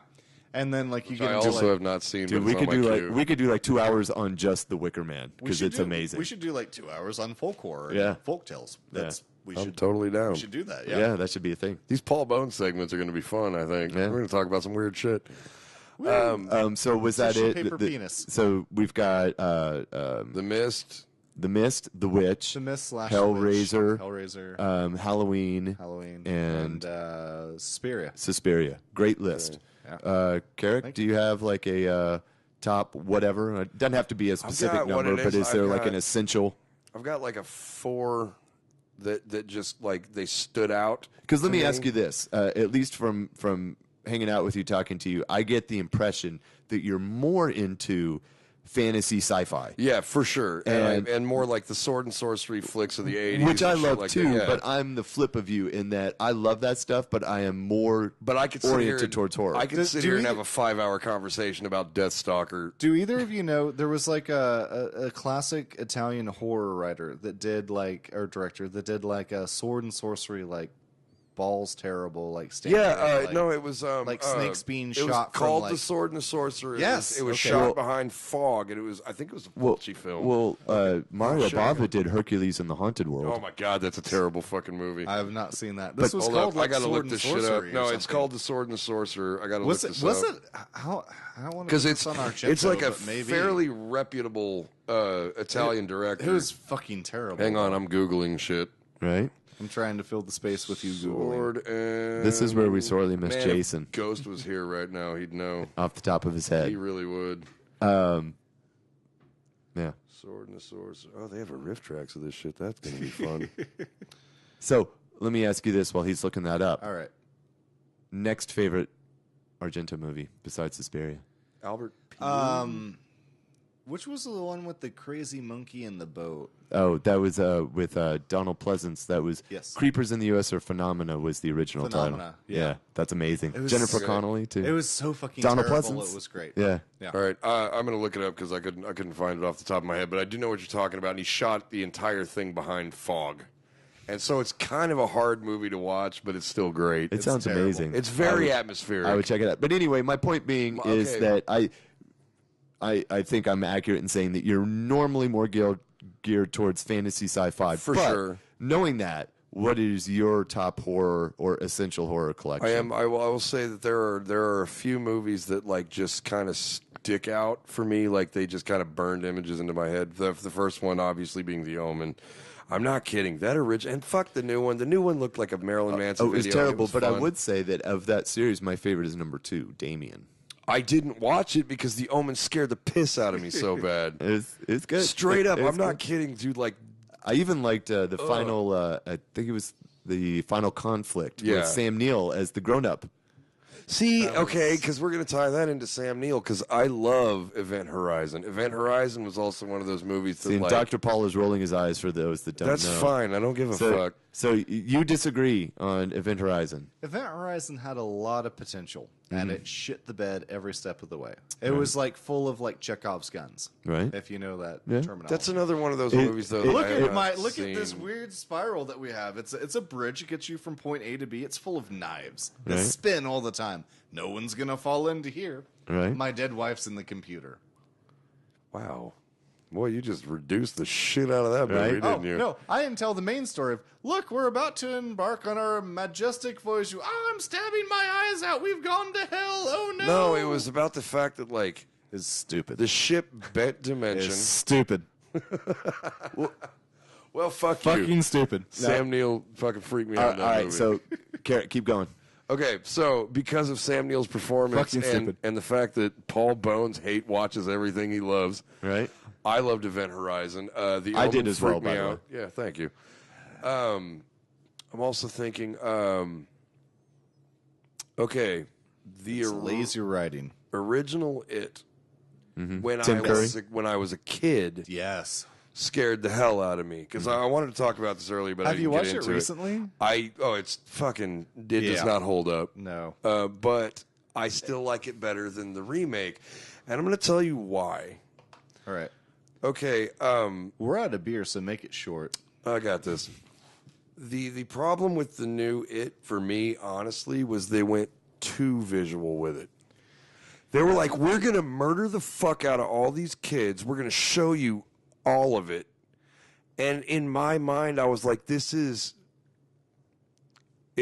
D: and then like you get
C: I
D: into
C: also
D: like,
C: have not seen.
B: Dude,
C: but
B: we
C: it's
B: could
C: on
B: do
C: my
B: like
C: queue.
B: we could do like 2 hours on just The Wicker Man
D: we
B: because
D: should
B: it's
D: do-
B: amazing.
D: We should do like 2 hours on folk horror,
B: Yeah.
D: and folk tales. That's we
C: I'm
D: should
C: totally down.
D: we should do that.
B: yeah, that should be a thing.
C: These Paul Bones segments are going to be fun. I think
B: Yeah.
C: we're going to talk about some weird shit.
B: So was that
D: Tissue
B: it?
D: paper penis.
B: So we've got
C: The Mist.
B: The Mist, The Witch,
D: The Mist /
B: Hellraiser,
D: Hellraiser,
B: Halloween,
D: Halloween,
B: and
D: Suspiria.
B: Suspiria. Great list.
D: Yeah.
B: Carrick, do you have like a top whatever? It doesn't have to be a specific
C: got what
B: number,
C: it
B: but
C: is.
B: is there
C: I've
B: like an
C: got-
B: essential?
C: I've got like a 4 that just like they stood out.
B: Because let
C: to
B: me ask you this: at least from hanging out with you, talking to you, I get the impression that you're more into fantasy sci-fi.
C: Yeah, for sure, and more like the sword and sorcery flicks of the '80s,
B: Which I
C: and shit
B: love
C: like
B: too,
C: that, yeah.
B: but I'm the flip of you in that I love that stuff, but I am more
C: But I could sit here
B: oriented
C: and-
B: towards horror.
C: I could sit here and have a 5-hour conversation about Deathstalker.
D: Do either of you know there was like a classic Italian horror writer that did like or director that did like a sword and sorcery like balls terrible like
C: Yeah, no, it was
D: like snakes being
C: it
D: shot
C: was
D: from,
C: called
D: like-
C: The Sword and the Sorcerer.
D: Yes,
C: it was
D: okay.
C: shot
B: Well-
C: behind fog, and it was I think it was a
B: well,
C: Fulci film.
B: Mario
C: sure.
B: Bava did Hercules in the Haunted World.
C: Oh my god, that's a terrible fucking movie.
D: I have not seen that. This was
C: Hold
D: called
C: up,
D: like
C: I gotta
D: Sword
C: look
D: and
C: this shit up.
D: Sorcery. or
C: No, it's
D: something.
C: called The Sword and the Sorcerer. I gotta
D: Was
C: look
D: it?
C: this
D: Was
C: up.
D: it? How? I don't want to
C: Because
D: put
C: it's
D: this on our
C: it's like a
D: but maybe.
C: fairly reputable Italian director.
D: It was fucking terrible.
C: Hang on, I'm googling shit.
B: Right?
D: I'm trying to fill the space with you googling.
C: Sword and
B: This is where we sorely miss
C: Man,
B: Jason.
C: If Ghost was here right now, he'd know.
B: Off the top of his
C: He
B: head.
C: really would.
B: Yeah.
C: Sword and the Sorcerer. Oh, they have a riff tracks of this shit. That's gonna be fun.
B: So let me ask you this while he's looking that up.
D: All right.
B: Next favorite Argento movie besides Suspiria?
C: Albert.
D: Which was the one with the crazy monkey in the boat?
B: Oh, that was with Donald Pleasance. That was
D: Yes.
B: Creepers in the U.S. or Phenomena was the original
D: Phenomena,
B: title.
D: yeah.
B: That's amazing.
D: was
B: Jennifer
D: so-
B: Connelly too.
D: It was so fucking
B: Donald
D: terrible.
B: Pleasance.
D: It was great.
B: Yeah.
D: Yeah.
C: All right, I'm gonna look it up because I couldn't find it off the top of my head, but I do know what you're talking about. And he shot the entire thing behind fog, and so it's kind of a hard movie to watch, but it's still great.
B: It sounds
D: terrible.
B: amazing.
C: It's very atmospheric.
B: I would check it out. But anyway, my point being is
C: Okay.
B: that I think I'm accurate in saying that you're normally more geared towards fantasy sci-fi.
C: For
B: but
C: sure.
B: Knowing that, what is your top horror or essential horror collection?
C: I will say that there are a few movies that like just kind of stick out for me, like they just kind of burned images into my head. The first one, obviously, being The Omen. I'm not kidding. That original and fuck the new one. The new one looked like a Marilyn Manson
B: Oh, it was
C: video.
B: terrible. But I
C: fun.
B: would say that of that series, my favorite is number 2, Damien.
C: I didn't watch it because The Omen scared the piss out of me so bad.
B: It's good.
C: Straight up,
B: It's
C: I'm not
B: good.
C: kidding, dude. Like,
B: I even liked the final. I think it was the final conflict
C: Yeah.
B: with Sam Neill as the grown-up.
C: see, okay, because we're gonna tie that into Sam Neill because I love Event Horizon. Event Horizon was also one of those movies that
B: See,
C: like
B: Dr. Paul is rolling his eyes for those that don't
C: that's
B: know.
C: fine. I don't give a fuck.
B: So you disagree on Event Horizon?
D: Event Horizon had a lot of potential,
B: Mm-hmm.
D: and it shit the bed every step of the way. It was like full of like Chekhov's guns,
B: Right.
D: if you know that
B: Yeah.
D: terminology.
C: That's another one of those movies though. that
D: Look
C: I have
D: at
C: not
D: look at this
C: seen.
D: weird spiral that we have. It's a bridge. It gets you from point A to B. It's full of knives. They
B: Right.
D: spin all the time. No one's gonna fall into here.
B: Right.
D: My dead wife's in the computer.
C: Wow, boy, you just reduced the shit out of that movie,
B: Right?
C: didn't you?
D: No, I didn't tell the main story of, look, we're about to embark on our majestic voyage. Oh, I'm stabbing my eyes out. We've gone to hell. Oh, no.
C: No, it was about the fact that like
B: It's stupid.
C: the ship bent dimension.
B: stupid.
C: Well, fuck you.
B: Fucking stupid.
C: Sam Neill fucking freaked me out in that
B: all right,
C: movie.
B: so Carrot, keep going.
C: Okay, so because of Sam Neill's performance
B: Fucking stupid.
C: and the fact that Paul Bones watches everything he loves,
B: Right.
C: I loved Event Horizon. The
B: I
C: Omen
B: did as well,
C: freaked me
B: by the
C: out. Yeah, thank you. I'm also thinking, okay, the
D: It's lazy writing.
C: original It. When
B: Tim
C: I
B: Curry?
C: was when I was a kid,
D: Yes.
C: scared the hell out of me because I wanted to talk about this earlier, but I
D: Have
C: didn't
D: you
C: get
D: watched it
C: into
D: recently?
C: It's fucking. It does
D: Yeah.
C: not hold up.
D: No.
C: But I still like it better than the remake, and I'm going to tell you why.
D: All right.
C: Okay,
D: We're out of beer, so make it short.
C: I got this. The problem with the new It for me, honestly, was they went too visual with it. They were like, we're going to murder the fuck out of all these kids. We're going to show you all of it. And in my mind, I was like, it's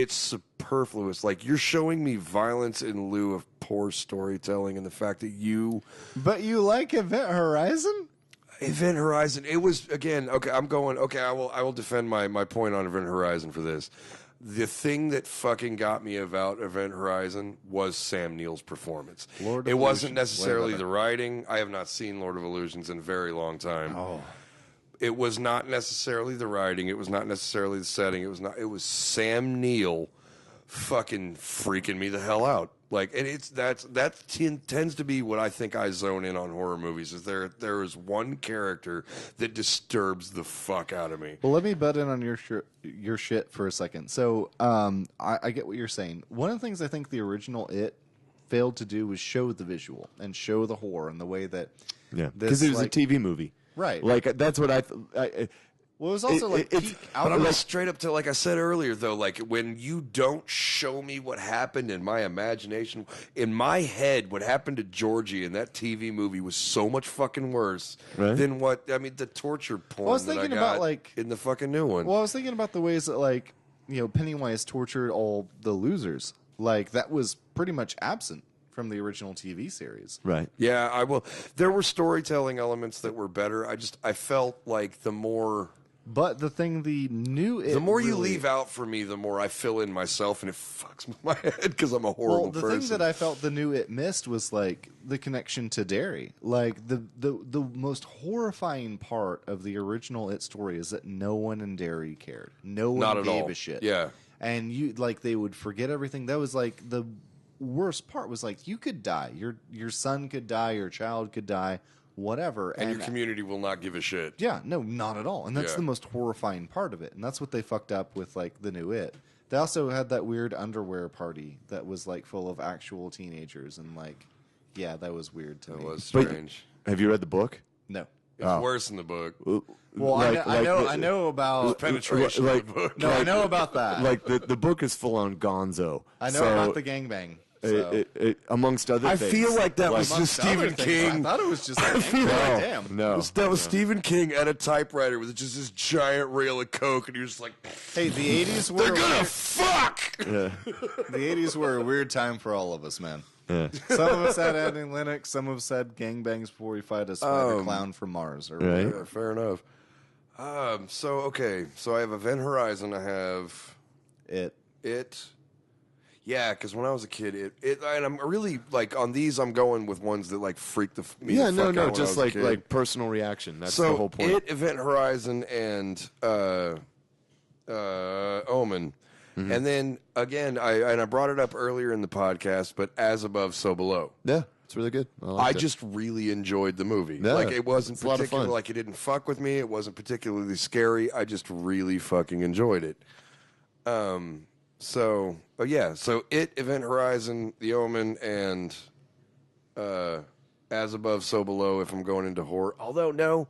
C: superfluous. Like, you're showing me violence in lieu of poor storytelling and the fact that
D: But you like Event Horizon?
C: Event Horizon, it was, again, okay, I will defend my point on Event Horizon for this. The thing that fucking got me about Event Horizon was Sam Neill's performance.
D: Lord of
C: it wasn't
D: Illusions.
C: necessarily
D: Way
C: the writing. I have not seen Lord of Illusions in a very long time. Oh. It was not necessarily the writing. It was not necessarily the setting. It was Sam Neill fucking freaking me the hell out. Like, and tends to be what I think I zone in on horror movies. Is there is one character that disturbs the fuck out of me.
D: Well, let me butt in on your shit for a second. So, I get what you're saying. One of the things I think the original It failed to do was show the visual and show the horror in the way that
B: because it was a TV movie,
D: right?
B: Like that's what I
D: well, it was also peak
C: but I'm straight up to, like I said earlier, though, like when you don't show me what happened in my imagination, in my head, what happened to Georgie in that TV movie was so much fucking worse than the torture porn that I got in the fucking new one.
D: Well, I was thinking about the ways that, Pennywise tortured all the losers. Like, that was pretty much absent from the original TV series.
B: Right.
C: Yeah, there were storytelling elements that were better. I felt like the more you leave out for me, the more I fill in myself, and it fucks with my head because I'm a horrible person.
D: Well, the thing that I felt the new It missed was like the connection to Derry. Like the most horrifying part of the original It story is that no one in Derry cared. No one gave a shit.
C: Yeah,
D: and they would forget everything. That was like the worst part. Was like you could die. Your son could die. Your child could die. Whatever.
C: And your community will not give a shit.
D: Yeah, no, not at all. And that's the most horrifying part of it. And that's what they fucked up with, like, the new It. They also had that weird underwear party that was, like, full of actual teenagers. And, like, yeah, that was weird to me.
C: It was strange.
B: But, have you read the book?
D: No.
C: It's worse than the book.
D: Well, I know about
C: penetration.
B: Like,
C: of the book.
D: No, I know about that.
B: Like, the book is full on gonzo.
D: I know about the gangbang. So.
B: Amongst other things.
C: I feel like that was just Stephen King.
D: I thought it was just damn.
B: No.
C: That was Stephen King at a typewriter with just this giant rail of coke, and you're just like,
D: hey, the 80s were...
C: They're gonna fuck!
B: Yeah.
D: The 80s were a weird time for all of us, man. Yeah. Some of us had Annie Lennox, some of us had gangbangs before we fight a spider clown from Mars. Or
B: right.
C: Yeah, fair enough. So I have Event Horizon, I have... It... Yeah, because when I was a kid, and I'm really like on these. I'm going with ones that like freak the me.
B: Yeah,
C: the fuck out
B: just
C: when I was a kid.
B: like personal reaction. That's
C: so
B: the whole point.
C: Event Horizon, and Omen, and then again, I brought it up earlier in the podcast, but As Above, So Below.
B: Yeah, it's really good.
C: I just really enjoyed the movie.
B: Yeah,
C: like it wasn't
B: it's a lot of
C: particularly
B: fun.
C: like it didn't fuck with me. It wasn't particularly scary. I just really fucking enjoyed it. So Event Horizon, The Omen, and As Above, So Below. If I'm going into horror, although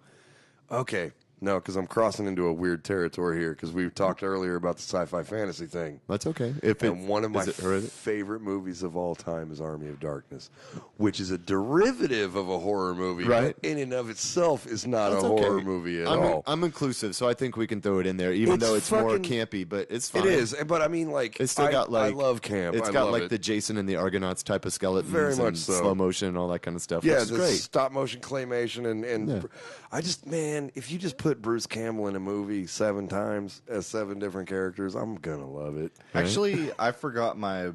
C: no, because I'm crossing into a weird territory here. Because we talked earlier about the sci-fi fantasy thing.
B: That's okay.
C: One of my favorite movies of all time is Army of Darkness, which is a derivative of a horror movie,
B: right?
C: But in and of itself is not a horror movie at all.
B: I'm inclusive, so I think we can throw it in there, even though it's more campy. But it's fine.
C: It is, but I mean, like,
B: it's still got like
C: I love camp.
B: It's got like the Jason and the Argonauts type of skeletons,
C: very much
B: and
C: so.
B: slow motion and all that kind of stuff.
C: Yeah,
B: which is great.
C: Stop motion claymation and I just if you just put Bruce Campbell in a movie 7 times as 7 different characters, I'm gonna love it.
D: Actually, I forgot my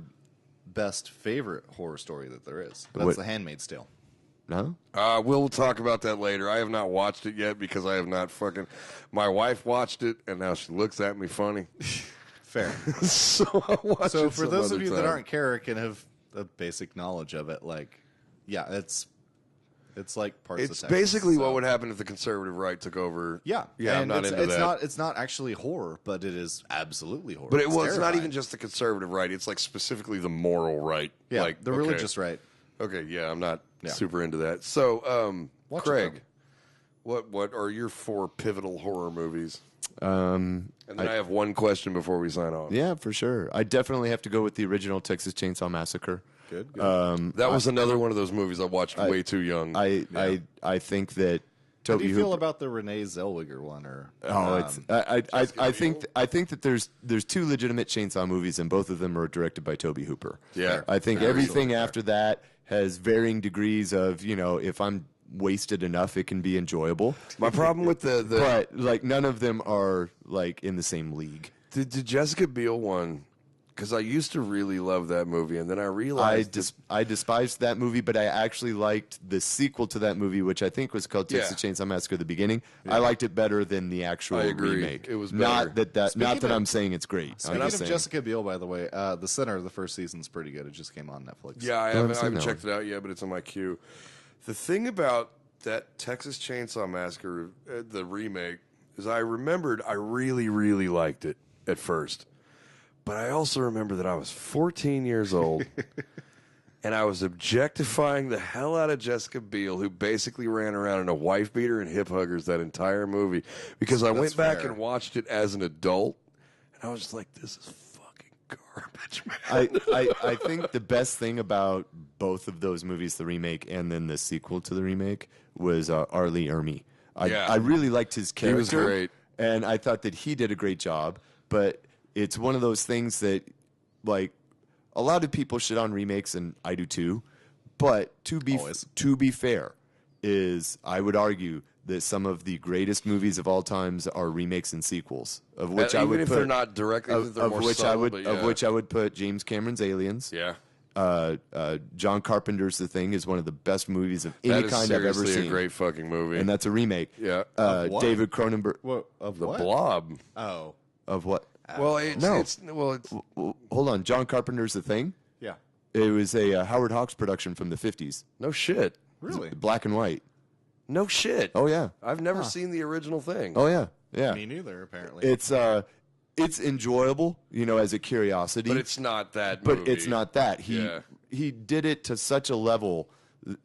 D: best favorite horror story that there is. That's The Handmaid's Tale.
B: No?
C: We'll talk about that later. I have not watched it yet because I have not fucking... My wife watched it, and now she looks at me funny.
D: Fair.
C: So I'll watch
D: So
C: it
D: for those of you that aren't Carrick and have a basic knowledge of it, like, yeah, it's It's like parts of
C: It's
D: Texas.
C: basically
D: so-
C: what would happen if the conservative right took over.
D: Yeah,
C: Yeah, I'm
D: and
C: not into
D: it's
C: that.
D: It's not actually horror, but it is absolutely horror.
C: But it's not
D: terrifying.
C: even just the conservative right. It's like specifically the moral right.
D: yeah,
C: like
D: the
C: okay.
D: religious right.
C: Okay, yeah, I'm not
D: Yeah.
C: super into that. So,
D: Watch it,
C: Craig, what are your 4 pivotal horror movies? And then I have one question before we sign off.
B: Yeah, for sure. I definitely have to go with the original Texas Chainsaw Massacre.
D: Good.
C: That was another one of those movies I watched way too young.
B: I think that
D: How do
B: Toby
D: you feel
B: Hooper.
D: about the Renee Zellweger one? Or
B: It's I think that there's 2 legitimate Chainsaw movies and both of them are directed by Toby Hooper.
C: Yeah.
B: I think
C: Very
B: everything
C: fair.
B: after that has varying degrees of, if I'm wasted enough it can be enjoyable.
C: My problem with the
B: But like none of them are like in the same league.
C: the Jessica Biel one, because I used to really love that movie, and then I realized
B: I despised that movie, but I actually liked the sequel to that movie, which I think was called Texas
C: Yeah.
B: Chainsaw Massacre: The Beginning. I liked it better than the actual
C: I agree.
B: remake.
C: It was
B: not
C: better.
B: not that
D: of-
B: I'm saying it's great. I'm
D: Speaking
B: just
D: of
B: saying.
D: Jessica Biel, by the way, the center of the first season's pretty good. It just came on Netflix.
C: Yeah, I
B: haven't
C: haven't,
B: seen that
C: checked it out yet, but it's on my queue. The thing about that Texas Chainsaw Massacre, the remake, is I remembered I really, really liked it at first. But I also remember that I was 14 years old and I was objectifying the hell out of Jessica Biel, who basically ran around in a wife beater and hip huggers that entire movie, because I went back
D: fair.
C: and watched it as an adult and I was just like, this is fucking garbage, man.
B: I think the best thing about both of those movies, the remake and then the sequel to the remake, was R. Lee Ermey.
C: Yeah.
B: I really liked his character.
C: was great.
B: And I thought that he did a great job. But it's one of those things that, like, a lot of people shit on remakes, and I do too. But to be fair, I would argue that some of the greatest movies of all times are remakes and sequels, of which I
C: Even
B: would
C: if
B: put,
C: they're not directly,
B: of,
C: they're
B: of
C: more
B: which
C: subtle,
B: I would
C: but
B: of
C: yeah.
B: which I would put James Cameron's Aliens.
C: Yeah.
B: John Carpenter's The Thing is one of the best movies of
C: That
B: any
C: is
B: kind I've ever
C: seriously
B: seen,
C: a great fucking movie.
B: and that's a remake.
C: Yeah.
D: what?
B: David Cronenberg
D: What, of
C: The
D: what?
C: Blob.
D: Oh,
B: of what?
C: Well, it's,
B: No.
C: it's
B: Hold on, John Carpenter's The Thing.
D: yeah.
B: It was a Howard Hawks production from the 50s,
C: no shit.
D: Really?
B: black and white.
C: No shit.
B: Oh yeah,
C: I've never seen the original thing.
B: oh yeah, yeah.
D: Me neither, apparently.
B: It's enjoyable, as a curiosity,
C: But it's not that
B: but
C: movie.
B: it's not that.
C: Yeah.
B: He did it to such a level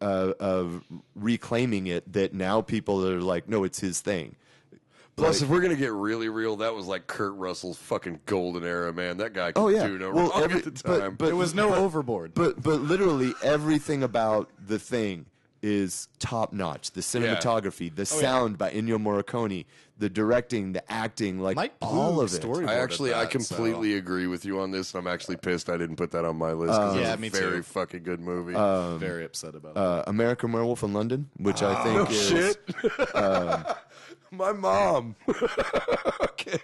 B: of reclaiming it that now people are like, no, it's his thing.
C: Plus, if we're going to get really real, that was like Kurt Russell's fucking golden era, man. That guy could
B: Oh yeah,
C: do no wrong at the time.
B: But
D: it was no overboard.
B: But literally everything about the thing is top notch. The cinematography, the sound by Ennio Morricone, the directing, the acting, like
D: Mike
B: all
D: Blue
B: of it.
D: storyboarded
C: I
D: that,
C: completely agree with you on this, and I'm actually pissed I didn't put that on my list, because
D: Yeah,
C: it's
D: me
C: a very
D: too.
C: fucking good movie.
D: Very upset about it.
B: American Werewolf in London, which I think is
C: Shit. My mom. Okay.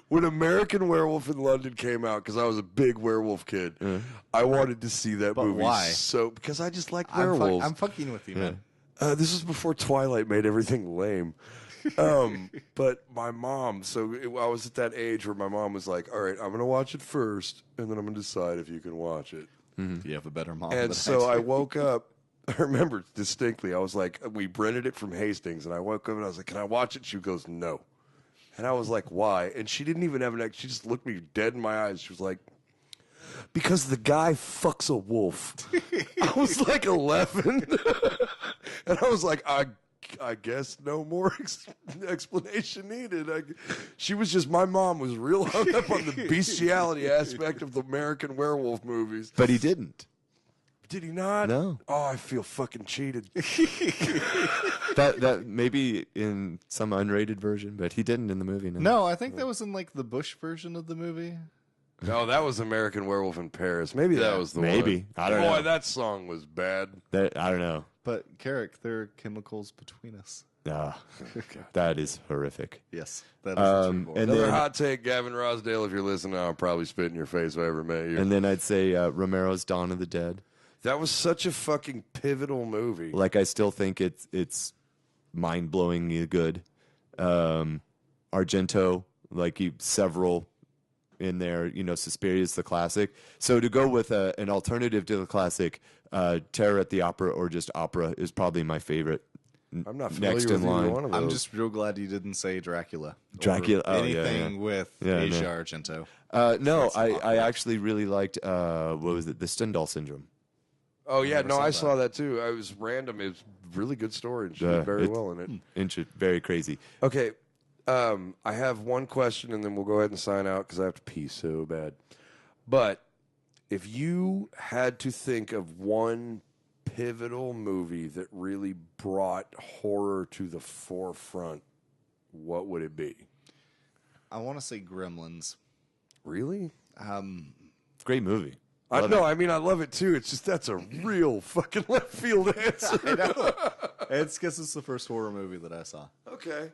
C: When American Werewolf in London came out, because I was a big werewolf kid, I wanted to see that movie.
D: why?
C: So because I just like
D: I'm
C: werewolves.
D: fucking with you, man.
C: This was before Twilight made everything lame. But my mom, I was at that age where my mom was like, all right, I'm going to watch it first, and then I'm going to decide if you can watch it.
D: You have a better mom.
C: And
D: than
C: so
D: I
C: I
D: do.
C: woke up. I remember distinctly. I was like, we rented it from Hastings, and I woke up and I was like, can I watch it? She goes, no. And I was like, why? And she didn't even have an She just looked me dead in my eyes. She was like, because the guy fucks a wolf. I was like 11. And I was like, I guess no more explanation needed. She was just, my mom was real hung up on the bestiality aspect of the American Werewolf movies.
B: but he didn't.
C: Did he not?
B: No.
C: Oh, I feel fucking cheated.
B: That maybe in some unrated version, but he didn't in the movie.
D: No, I think that was in like the Bush version of the movie.
C: No, that was American Werewolf in Paris. Maybe that was the one.
B: Maybe. I don't
C: Boy,
B: know.
C: that song was bad.
B: I don't know.
D: But Carrick, there are chemicals between us.
B: That is horrific.
D: Yes, that is the true
B: and
C: Another
B: then-
C: hot take, Gavin Rosdale. If you're listening, I'll probably spit in your face if I ever met you.
B: And then I'd say Romero's Dawn of the Dead.
C: That was such a fucking pivotal movie.
B: Like I still think it's mind-blowingly good. Argento, several in there. Suspiria is the classic. So to go with an alternative to the classic, Terror at the Opera or just Opera is probably my favorite.
C: I'm not familiar
B: Next
C: with
B: in
C: either
B: line.
C: one of those.
D: I'm just real glad you didn't say Dracula.
B: Dracula,
D: Or anything with Asia
B: no.
D: Argento.
B: No, I actually really liked what was it, the Stendhal syndrome.
C: Oh yeah, no, I
D: saw
C: saw that too. I was random. It was a really good story, and she did very well in it.
B: Very crazy.
C: Okay, I have one question, and then we'll go ahead and sign out because I have to pee so bad. But if you had to think of one pivotal movie that really brought horror to the forefront, what would it be?
D: I want to say Gremlins.
C: Really?
B: Great movie.
C: I love it too. It's just that's a real fucking left field answer.
D: I know. It's because it's the first horror movie that I saw.
C: Okay.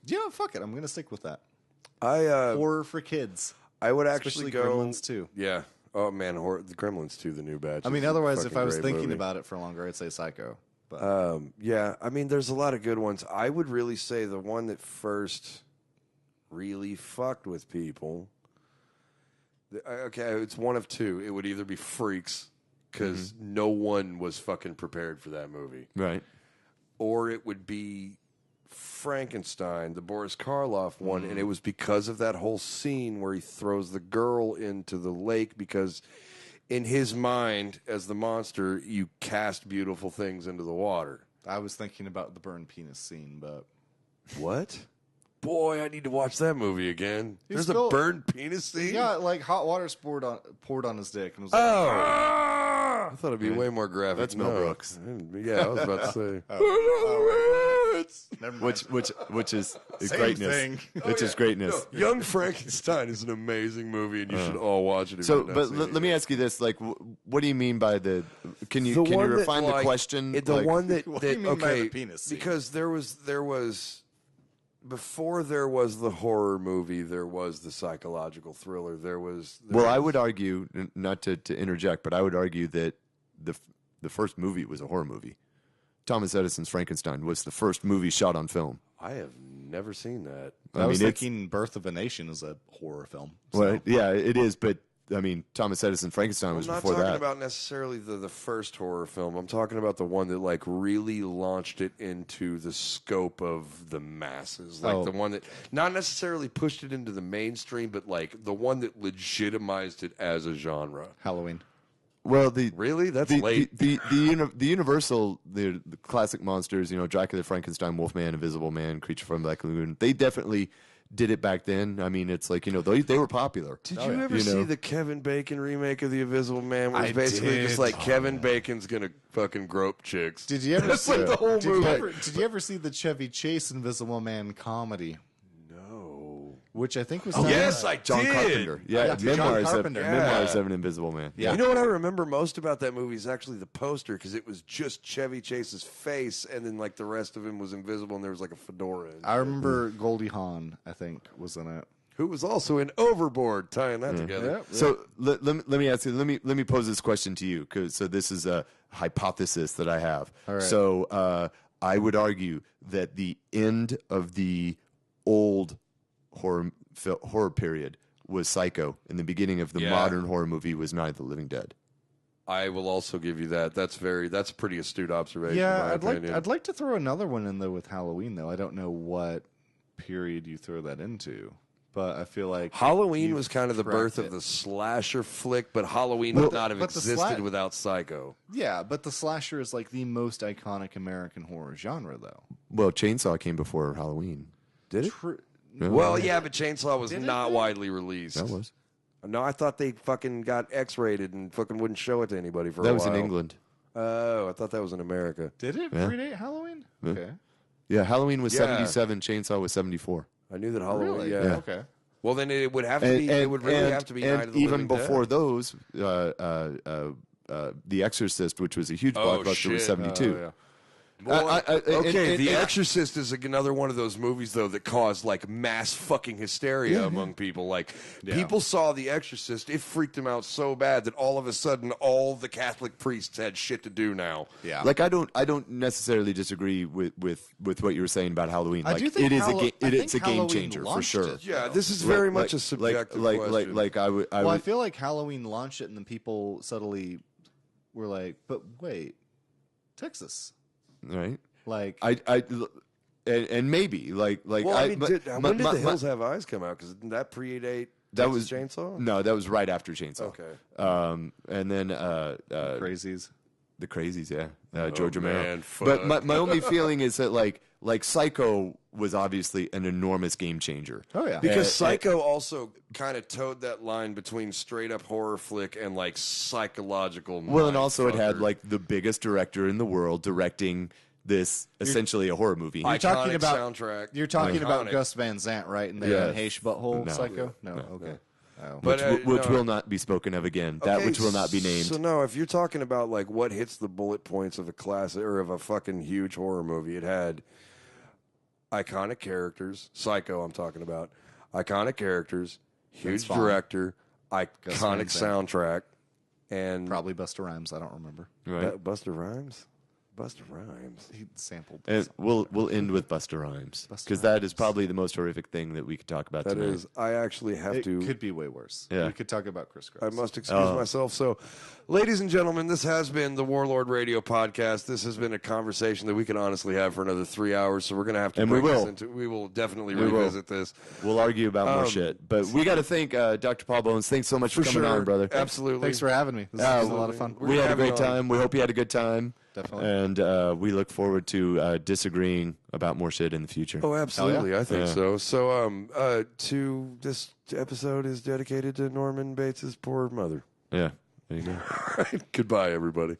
D: Yeah, fuck it. I'm going to stick with that.
C: Horror
D: for kids.
C: I would actually
D: Especially
C: go
D: Gremlins 2.
C: Yeah. Oh man, the Gremlins 2, the new batch.
D: I mean,
C: is a
D: otherwise, if
C: fucking
D: I was
C: great
D: thinking
C: movie.
D: about it for longer, I'd say Psycho. But
C: Yeah, I mean, there's a lot of good ones. I would really say the one that first really fucked with people. Okay, it's one of two. It would either be Freaks, because no one was fucking prepared for that movie.
B: Right.
C: Or it would be Frankenstein, the Boris Karloff one, and it was because of that whole scene where he throws the girl into the lake because in his mind, as the monster, you cast beautiful things into the water.
D: I was thinking about the burned penis scene, but...
C: What? Boy, I need to watch that movie again. There's
D: still-
C: a burned penis scene?
D: Yeah, like hot water's poured on his dick. And was like,
C: I thought it'd be way more graphic.
B: That's Mel Brooks.
C: Yeah, I was about to say.
D: Never mind.
B: Which is
D: Same
B: greatness.
D: thing.
B: Which is greatness.
C: Young Frankenstein is an amazing movie, and you should all watch it. If
B: So,
C: you've not
B: but
C: seen it
B: let me
C: yet.
B: ask you this: like, what do you mean by the? Can you
C: one that,
B: refine the
C: like,
B: question?
C: The
B: Like-
C: one that,
D: What do you mean by
C: okay,
D: the penis scene?
C: because there was before there was the horror movie, there was the psychological thriller. There was
B: I would argue, not to interject, but I would argue that the first movie was a horror movie. Thomas Edison's Frankenstein was the first movie shot on film.
C: I have never seen that.
D: I was
B: it's-
D: thinking Birth of a Nation is a horror film.
B: Well, yeah, it is, but I mean, Thomas Edison Frankenstein was
C: I'm not
B: before
C: talking
B: that.
C: about necessarily the first horror film. I'm talking about the one that like really launched it into the scope of the masses. Like the one that not necessarily pushed it into the mainstream, but like the one that legitimized it as a genre.
D: Halloween.
B: Well, the
C: Really? That's
B: the,
C: late.
B: the Universal, the classic monsters, Dracula, Frankenstein, Wolfman, Invisible Man, Creature from Black Lagoon, they definitely did it back then. I mean, it's like, they were popular.
C: Did you ever see the Kevin Bacon remake of The Invisible Man? Where it's
D: I
C: basically
D: did.
C: just like Kevin Bacon's gonna fucking grope chicks.
D: Did you ever
C: That's
D: see
C: like the whole movie.
D: Did you ever see the Chevy Chase Invisible Man comedy?
C: No.
D: Which I think was
C: Yes, I
B: John
C: did.
B: Carpenter. Yeah,
D: John Carpenter.
B: Memoirs of an Invisible Man.
D: Yeah.
C: You know what I remember most about that movie is actually the poster because it was just Chevy Chase's face and then like the rest of him was invisible and there was like a fedora.
D: I remember Goldie Hawn, I think, was in it.
C: Who was also in Overboard, tying that together.
D: Yep.
B: So let me ask you. Let me pose this question to you, so this is a hypothesis that I have.
D: All right.
B: So I would argue that the end of the old horror period was Psycho, and the beginning of the
C: Yeah.
B: modern horror movie was Night of the Living Dead.
C: I will also give you that. That's a pretty astute observation. in
D: Yeah,
C: my opinion.
D: I'd like to throw another one in though with Halloween though. I don't know what period you throw that into, but I feel like
C: Halloween
D: you've
C: was kind of the
D: cracked
C: birth
D: it.
C: of the slasher flick, but Halloween would not have
D: but the
C: existed without Psycho.
D: Yeah, but the slasher is like the most iconic American horror genre though.
B: Well, Chainsaw came before Halloween.
C: Did it?
D: True.
C: Well, yeah, but Chainsaw was
D: Did it
C: not
D: though?
C: widely released.
B: That was
C: No, I thought they fucking got X-rated and fucking wouldn't show it to anybody for a
B: that
C: while.
B: was in England.
C: Oh, I thought that was in America.
D: Did it
B: Yeah.
D: predate Halloween? Okay.
B: Yeah, Halloween was
C: Yeah.
B: 77. Chainsaw was 74.
C: I knew that Halloween.
D: Really?
C: Yeah.
D: Okay.
C: Well, then it would have to be. It would really have to be. Night of the
B: even
C: Living
B: before
C: Dead.
B: those, The Exorcist, which was a huge blockbuster, was 72.
C: Oh, yeah. The Exorcist is another one of those movies, though, that caused like mass fucking hysteria among people. Like people saw The Exorcist, it freaked them out so bad that all of a sudden all the Catholic priests had shit to do now.
B: Yeah, like I don't necessarily disagree with what you were saying about Halloween. Like,
D: I do think
B: it's a game changer for sure.
C: Yeah, this is very much a subjective question.
D: I feel like Halloween launched it, and then people subtly were like, "But wait, Texas."
B: Right,
D: like
B: and maybe like
C: when did The Hills Have Eyes come out? Because didn't that predate Texas Chainsaw?
B: No, that was right after Chainsaw.
C: Okay,
B: and then
D: Crazies,
B: the Crazies, George Romero.
C: Man,
B: but my only feeling is that like Psycho was obviously an enormous game changer.
D: Oh yeah,
C: because Psycho also kind of towed that line between straight up horror flick and like psychological.
B: Well, and also it had like the biggest director in the world directing this essentially a horror movie.
C: You're talking about soundtrack.
D: You're talking about Gus Van Sant, right? And the Heish Butthole Psycho. No, okay.
B: Oh. Which will not be spoken of again. That which will not be named.
C: So no, if you're talking about like what hits the bullet points of a classic or of a fucking huge horror movie, it had iconic characters. Psycho, I'm talking about. Iconic characters, huge director, iconic soundtrack, and
D: probably Busta Rhymes. I don't remember.
C: Right, Busta Rhymes. Busta Rhymes.
D: He sampled.
B: And we'll end with Busta Rhymes because that is probably the most horrific thing that we could talk about tonight.
C: That is. I actually have to.
D: It could be way worse.
B: Yeah.
D: We could talk about Chris Cross.
C: I must excuse myself. So, ladies and gentlemen, this has been the Warlord Radio Podcast. This has been a conversation that we can honestly have for another 3 hours. So we're going to have to.
B: And
C: we will definitely revisit this.
B: We'll argue about more shit, but we got to thank Dr. Paul Bones. Thanks so much for coming on, brother.
C: Absolutely.
D: Thanks for having me. This was a lot of fun.
B: We had a great time. We hope you had a good time.
D: Definitely.
B: And we look forward to disagreeing about more shit in the future.
C: Oh, absolutely.
D: Yeah.
C: I think so. So, this episode is dedicated to Norman Bates' poor mother.
B: Yeah. There you go.
C: Goodbye, everybody.